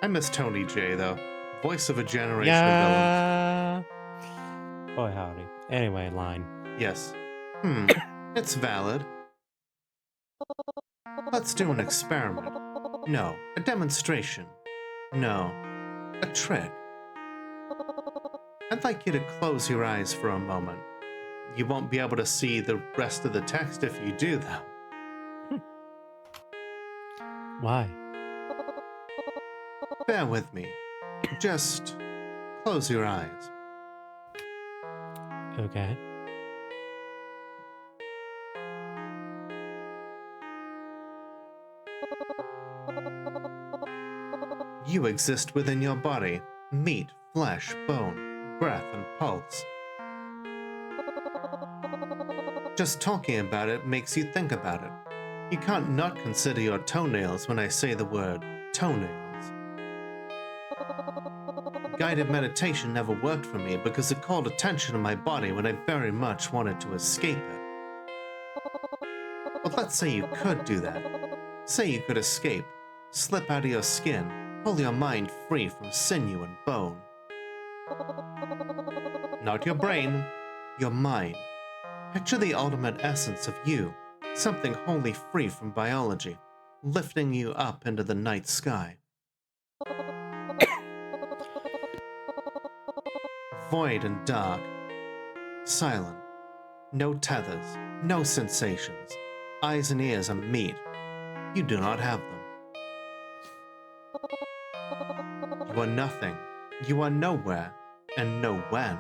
I miss Tony J, though. Voice of a generation of Yeah. Boy, howdy. Anyway, line. villains. Yes. It's valid. Let's do an experiment. No. A demonstration. No. A trick. I'd like you to close your eyes for a moment. You won't be able to see the rest of the text if you do, though. Why? Bear with me. Just close your eyes. Okay. You exist within your body. Meat, flesh, bone, breath, and pulse. Just talking about it makes you think about it. You can't not consider your toenails when I say the word toenails. Guided meditation never worked for me because it called attention to my body when I very much wanted to escape it. But let's say you could do that. Say you could escape, slip out of your skin, pull your mind free from sinew and bone. Not your brain, your mind. Picture the ultimate essence of you, something wholly free from biology, lifting you up into the night sky. Void and dark, silent, no tethers, no sensations, eyes and ears are meat. You do not have them. You are nothing, you are nowhere, and no when.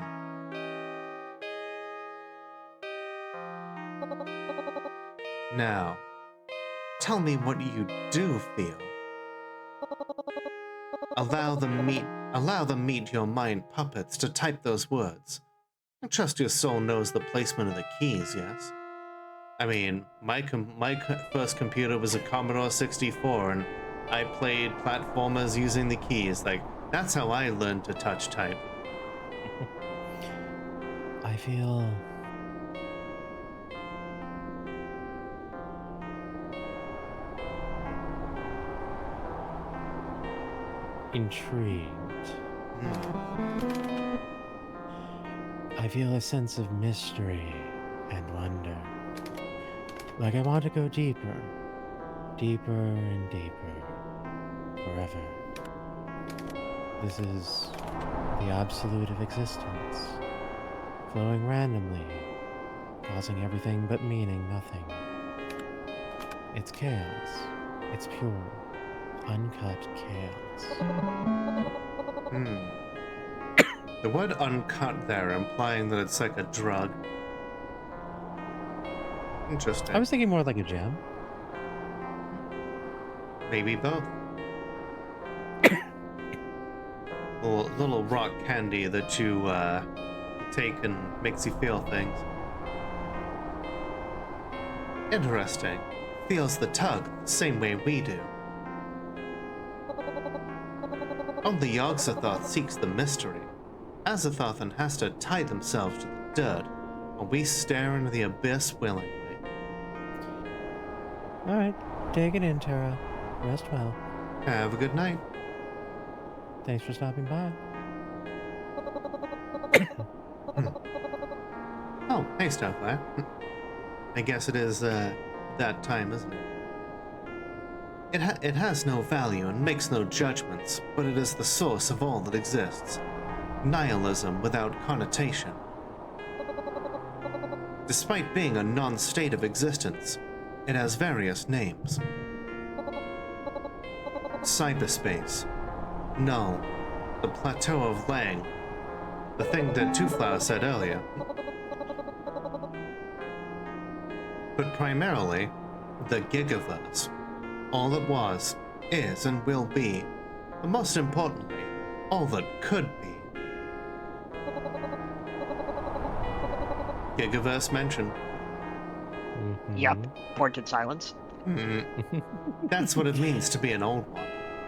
Now, tell me what you do feel. Allow the meat your mind puppets to type those words. I trust your soul knows the placement of the keys, yes? I mean, my first computer was a Commodore 64, and I played platformers using the keys. Like, that's how I learned to touch type. I feel intrigued. I feel a sense of mystery and wonder. Like I want to go deeper, deeper and deeper, forever. This is the absolute of existence, flowing randomly, causing everything but meaning nothing. It's chaos. It's pure, uncut chaos. The word uncut there, implying that it's like a drug. Interesting. I was thinking more like a gem. Maybe both. little rock candy that you take and makes you feel things. Interesting. Feels the tug the same way we do. Only Yogg-Sothoth seeks the mystery. Azathoth has to tie themselves to the dirt, while we stare into the abyss willingly. Alright, take it in, Tara. Rest well. Have a good night. Thanks for stopping by. Oh, hey, Starfire. I guess it is that time, isn't it? It has no value and makes no judgments, but it is the source of all that exists. Nihilism without connotation. Despite being a non-state of existence, it has various names. Cyberspace, Null, the Plateau of Lang, the thing that Two-Flower said earlier. But primarily, the Gigaverse. All that was, is, and will be, but most importantly, all that could be. Gigaverse mentioned. Yep, pointed silence. That's what it means to be an old one.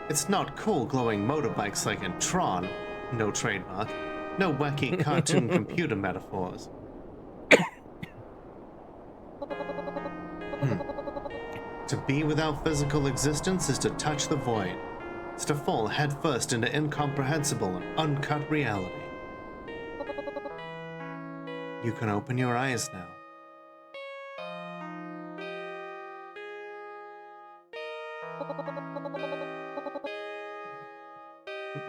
It's not cool glowing motorbikes like in Tron. No trademark. No wacky cartoon computer metaphors. To be without physical existence is to touch the void. It's to fall headfirst into incomprehensible and uncut reality. You can open your eyes now.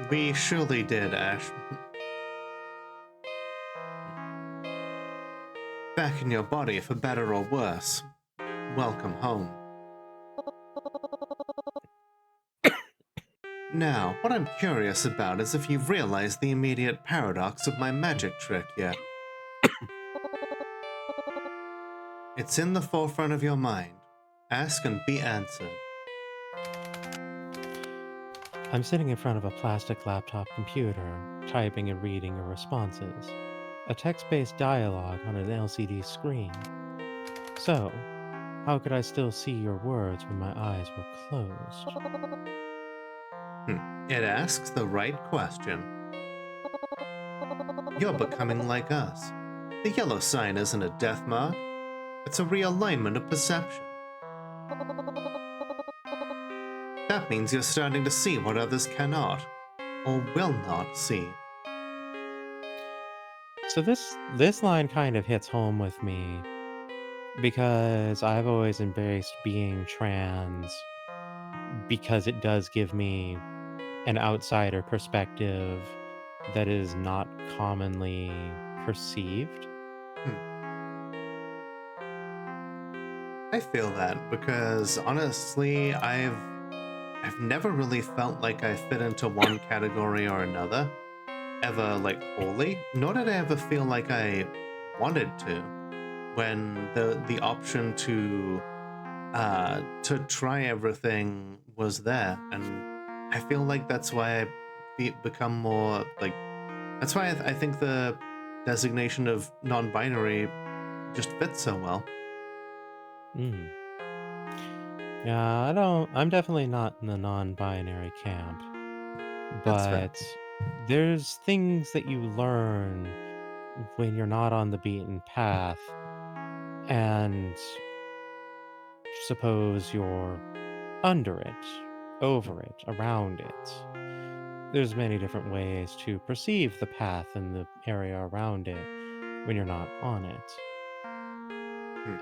We surely did, Ash. Back in your body for better or worse. Welcome home. Now, what I'm curious about is if you've realized the immediate paradox of my magic trick yet. It's in the forefront of your mind. Ask and be answered. I'm sitting in front of a plastic laptop computer, typing and reading your responses. A text-based dialogue on an LCD screen. So, how could I still see your words when my eyes were closed? It asks the right question. You're becoming like us. The yellow sign isn't a death mark. It's a realignment of perception. That means you're starting to see what others cannot, or will not see. So this line kind of hits home with me because I've always embraced being trans because it does give me an outsider perspective that is not commonly perceived. I feel that because honestly, I've never really felt like I fit into one category or another, ever like wholly. Nor did I ever feel like I wanted to, when the option to try everything was there, and I feel like that's why I become more like. That's why I think the designation of non-binary just fits so well. Yeah, I'm definitely not in the non-binary camp. But there's things that you learn when you're not on the beaten path, and suppose you're under it, over it, around it. There's many different ways to perceive the path and the area around it when you're not on it.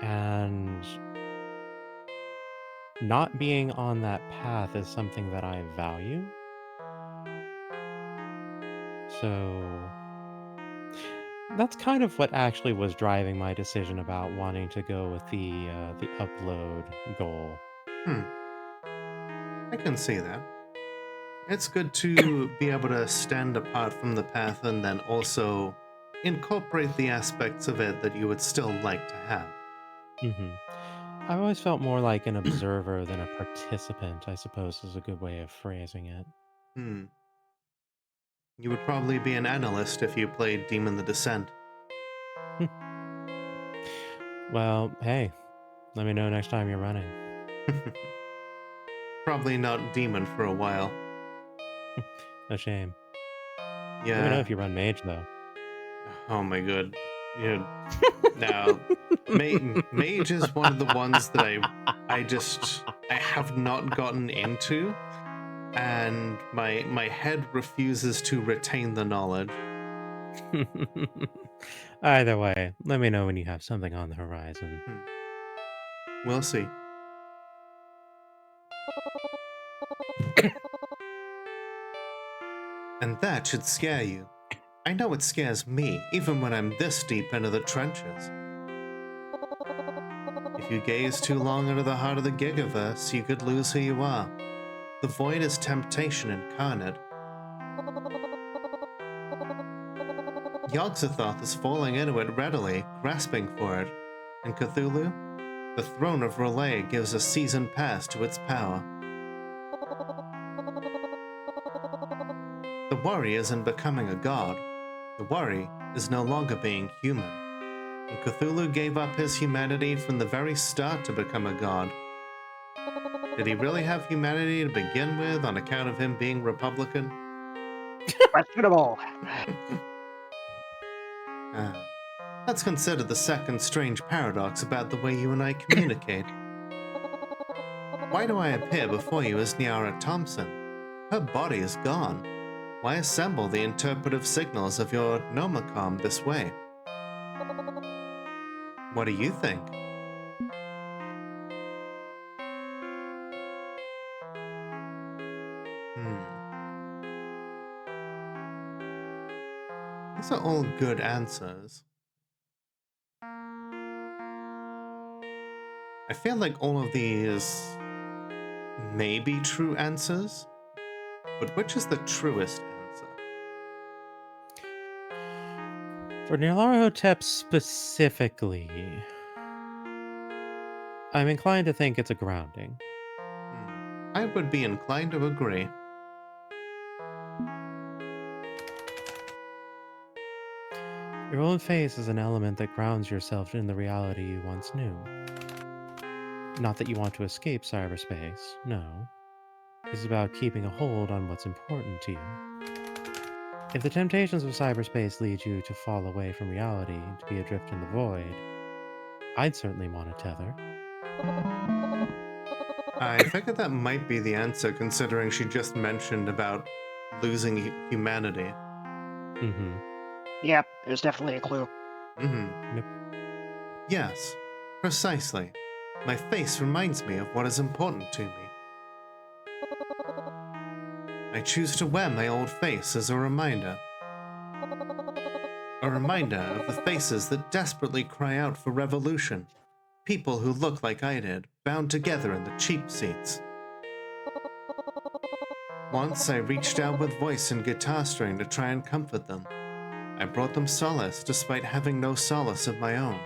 And not being on that path is something that I value. So that's kind of what actually was driving my decision about wanting to go with the upload goal. I can see that. It's good to be able to stand apart from the path and then also incorporate the aspects of it that you would still like to have. I've always felt more like an observer than a participant, I suppose is a good way of phrasing it. You would probably be an analyst if you played Demon the Descent. Well, hey, let me know next time you're running. Probably not Demon for a while. No shame. Yeah. Let me know if you run Mage, though. Oh my god. Yeah. Now, Mage is one of the ones that I have not gotten into, and my head refuses to retain the knowledge. Either way, let me know when you have something on the horizon. We'll see. And that should scare you. I know it scares me, even when I'm this deep into the trenches. If you gaze too long into the heart of the Gigaverse, you could lose who you are. The void is temptation incarnate. Yogg-Sothoth is falling into it readily, grasping for it. And Cthulhu, the throne of Relay gives a season pass to its power. The worry isn't becoming a god. The worry is no longer being human. And Cthulhu gave up his humanity from the very start to become a god. Did he really have humanity to begin with on account of him being Republican? Questionable. Let's consider the second strange paradox about the way you and I communicate. Why do I appear before you as Niara Thompson? Her body is gone. Why assemble the interpretive signals of your nomicon this way? What do you think? These are all good answers. I feel like all of these may be true answers, but which is the truest answer? For Nyarlathotep specifically, I'm inclined to think it's a grounding. I would be inclined to agree. Your own face is an element that grounds yourself in the reality you once knew. Not that you want to escape cyberspace, no. It's about keeping a hold on what's important to you. If the temptations of cyberspace lead you to fall away from reality, to be adrift in the void, I'd certainly want a tether. I figured that might be the answer, considering she just mentioned about losing humanity. Mm-hmm. Yeah, there's definitely a clue. Mm-hmm. Yep. Yes, precisely. My face reminds me of what is important to me. I choose to wear my old face as a reminder. A reminder of the faces that desperately cry out for revolution. People who look like I did, bound together in the cheap seats. Once I reached out with voice and guitar string to try and comfort them. I brought them solace despite having no solace of my own.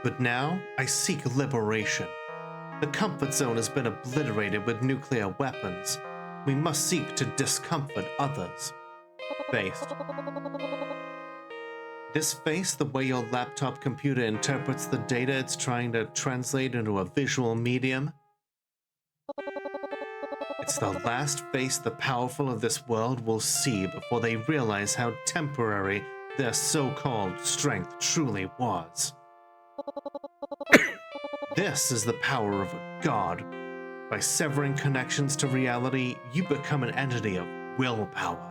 But now, I seek liberation. The comfort zone has been obliterated with nuclear weapons. We must seek to discomfort others. Faced. This face, the way your laptop computer interprets the data it's trying to translate into a visual medium, it's the last face the powerful of this world will see before they realize how temporary their so-called strength truly was. This is the power of a god. By severing connections to reality, you become an entity of willpower.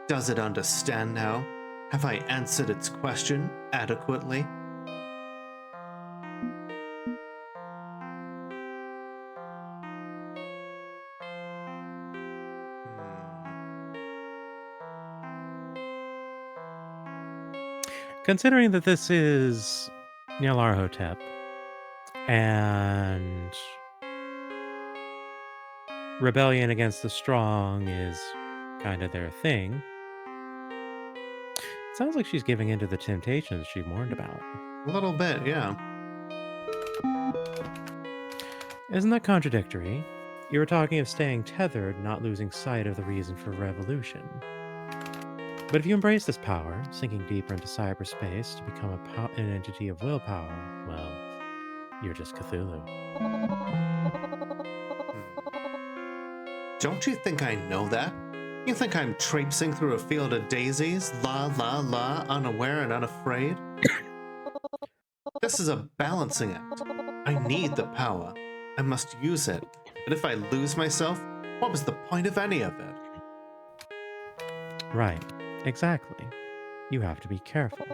Does it understand now? Have I answered its question adequately? Considering that this is Nyarlathotep and rebellion against the strong is kind of their thing, it sounds like she's giving in to the temptations she warned about. A little bit, yeah. Isn't that contradictory? You were talking of staying tethered, not losing sight of the reason for revolution. But if you embrace this power, sinking deeper into cyberspace to become an entity of willpower, well, you're just Cthulhu. Don't you think I know that? You think I'm traipsing through a field of daisies, la la la, unaware and unafraid? This is a balancing act. I need the power. I must use it. But if I lose myself, what was the point of any of it? Right. Exactly. You have to be careful.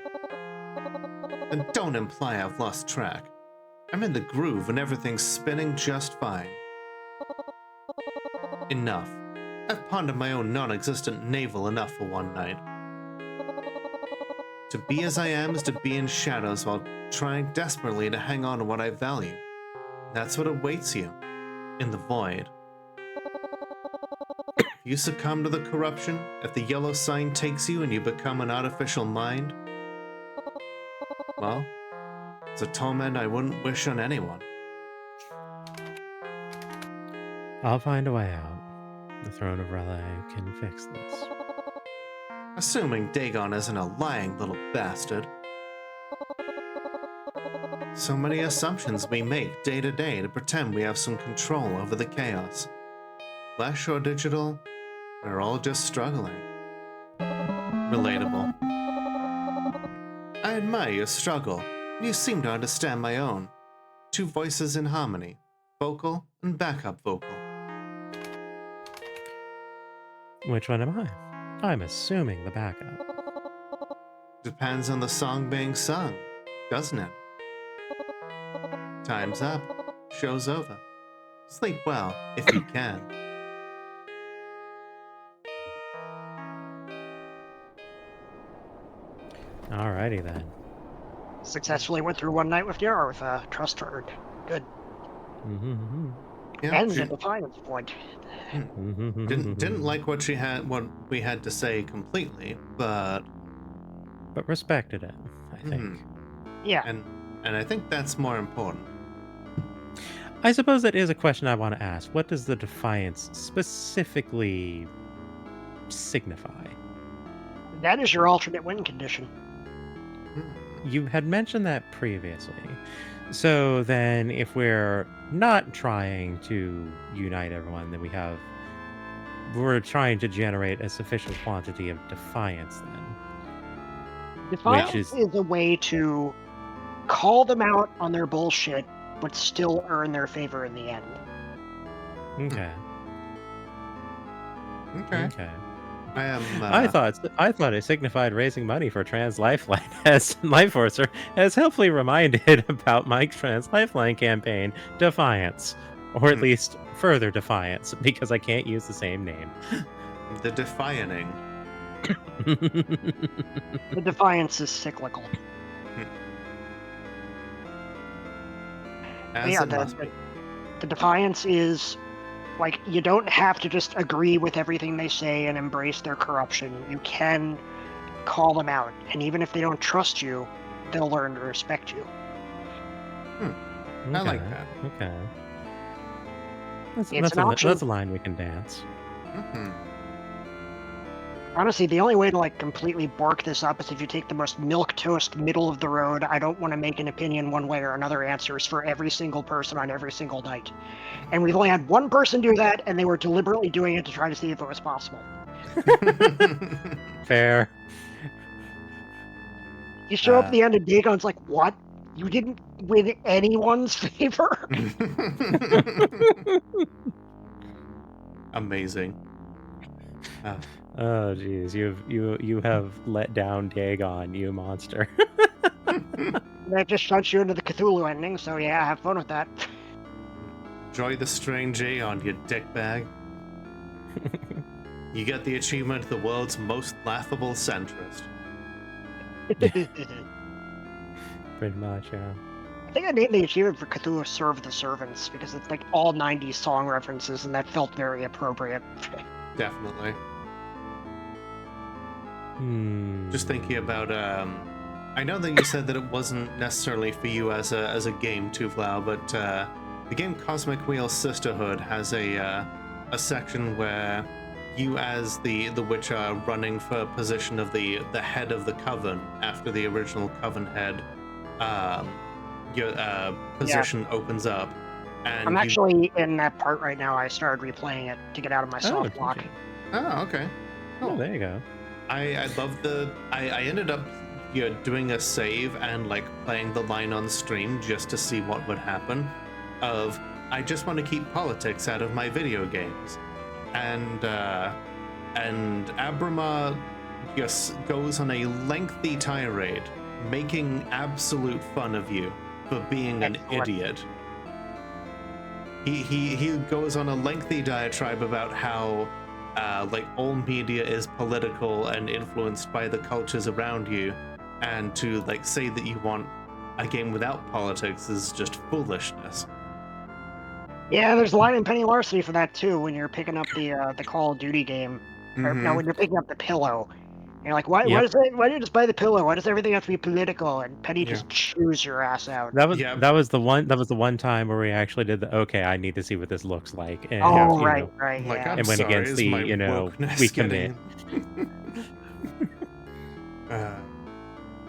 And don't imply I've lost track. I'm in the groove and everything's spinning just fine. Enough. I've pondered my own non-existent navel enough for one night. To be as I am is to be in shadows while trying desperately to hang on to what I value. That's what awaits you. In the void. If you succumb to the corruption, if the yellow sign takes you and you become an artificial mind, well, it's a torment I wouldn't wish on anyone. I'll find a way out. The throne of Relay can fix this. Assuming Dagon isn't a lying little bastard. So many assumptions we make day to day to pretend we have some control over the chaos. Flesh or digital, we're all just struggling. Relatable. I admire your struggle. You seem to understand my own. Two voices in harmony, vocal and backup vocal. Which one am I? I'm assuming the backup. Depends on the song being sung, doesn't it? Time's up. Show's over. Sleep well, if you can. Alrighty then. Successfully went through one night with Yara with a trust earned. Good. Mm-hmm. Yeah, And a defiance point. didn't like what we had to say completely, but respected it, I think. Yeah. And I think that's more important. I suppose that is a question I want to ask. What does the defiance specifically signify? That is your alternate win condition. You had mentioned that previously. So then if we're not trying to unite everyone, then we're trying to generate a sufficient quantity of defiance then. Defiance is a way to call them out on their bullshit, but still earn their favor in the end. Okay. Okay. I am. I thought it signified raising money for Trans Lifeline as Lifeforcer, as helpfully reminded about my Trans Lifeline campaign, Defiance, or at least further Defiance, because I can't use the same name. The Defying. The Defiance is cyclical. The Defiance is like, you don't have to just agree with everything they say and embrace their corruption. You can call them out, and even if they don't trust you, they'll learn to respect you. I like that. Okay. That's a line we can dance. Honestly, the only way to completely bark this up is if you take the most milquetoast, middle of the road, I don't want to make an opinion one way or another answers for every single person on every single night. And we've only had one person do that, and they were deliberately doing it to try to see if it was possible. Fair. You show up at the end and Dagon's like, what? You didn't win anyone's favor? Amazing. Oh jeez, you have let down Dagon, you monster. That just shunts you into the Cthulhu ending, so yeah, have fun with that. Enjoy the strange Aeon, you dickbag. You get the achievement, the world's most laughable centrist. Pretty much, yeah. I think I named the achievement for Cthulhu Serve the Servants, because it's like all 90s song references, and that felt very appropriate. Definitely. Just thinking about, I know that you said that it wasn't necessarily for you as a game, Tuflau, but the game Cosmic Wheel Sisterhood has a section where you, as the witch, are running for position of the head of the coven after the original coven head. Your position opens up, and I'm actually in that part right now. I started replaying it to get out of my soft lock. Oh, okay. Cool. Oh, there you go. I love I ended up doing a save and playing the line on stream just to see what would happen. I just want to keep politics out of my video games, and Abrama just goes on a lengthy tirade, making absolute fun of you for being an idiot. He goes on a lengthy diatribe about how all media is political and influenced by the cultures around you, and to say that you want a game without politics is just foolishness. Yeah, there's a line in Penny Larceny for that too, when you're picking up the Call of Duty game. Or, no, when you're picking up the pillow, you're like, why Yep. why do you just buy the pillow? Why does everything have to be political? And Penny Yeah. just chews your ass out. That was Yeah. that was the one time where we actually did the okay, I need to see what this looks like, and Oh, you right, know, right, Like, yeah. I'm and went sorry, against is the my we wokeness commit.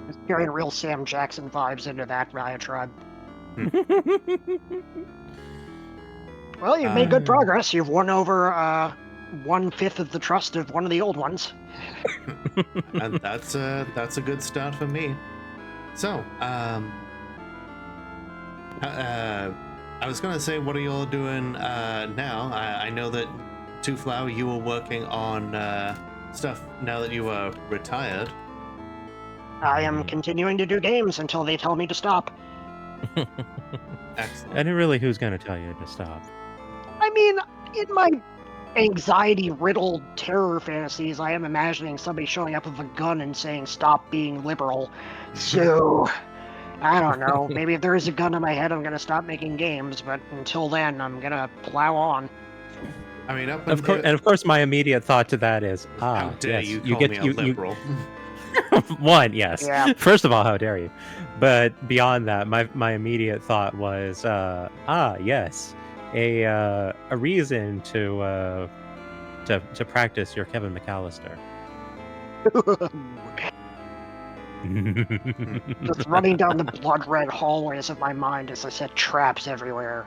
It's carrying real Sam Jackson vibes into that diatribe. Well, you've made good progress. You've won over 1/5 of the trust of one of the old ones. And that's a good start for me. So, I was gonna say, what are you all doing now? I know that Two Flower, you were working on stuff now that you were retired. I am continuing to do games until they tell me to stop. Excellent. And really, who's going to tell you to stop? I mean, in my anxiety-riddled terror fantasies, I am imagining somebody showing up with a gun and saying, "Stop being liberal." So, I don't know. Maybe if there is a gun in my head, I'm gonna stop making games. But until then, I'm gonna plow on. I mean, Of course, my immediate thought to that is, how dare yes, you you call get me a you. liberal? One, yes. Yeah. First of all, how dare you? But beyond that, my immediate thought was, yes, a reason to practice your Kevin McAllister. Just running down the blood-red hallways of my mind as I set traps everywhere.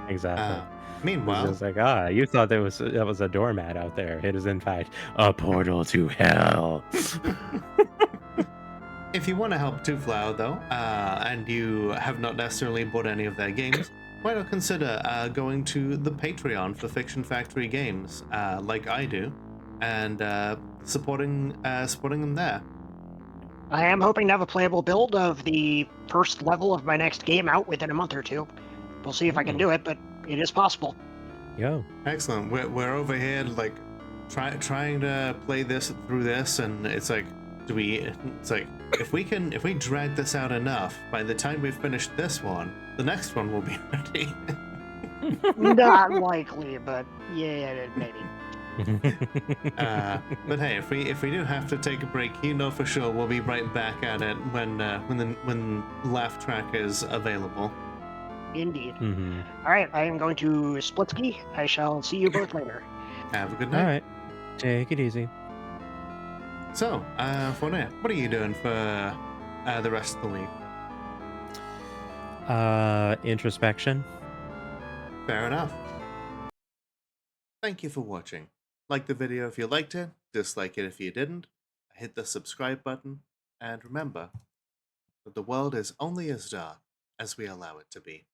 Exactly. Meanwhile, it's just like, you thought that was a doormat out there. It is in fact a portal to hell. if you want to help Two Flower, though, and you have not necessarily bought any of their games, why not consider going to the Patreon for Fiction Factory Games, like I do, and supporting them there. I am hoping to have a playable build of the first level of my next game out within a month or two. We'll see if I can do it, but it is possible. Yo. Excellent. We're over here like trying to play this through this, and it's like, it's like if we drag this out enough, by the time we finish this one, the next one will be ready. Not likely, but yeah, maybe. But hey, if we do have to take a break, you know for sure we'll be right back at it when laugh track is available. Indeed. Mm-hmm. All right, I am going to split ski. I shall see you both later. Have a good night. All right, take it easy. So, Fournette, what are you doing for the rest of the week? Introspection. Fair enough. Thank you for watching. Like the video if you liked it, dislike it if you didn't, hit the subscribe button, and remember that the world is only as dark as we allow it to be.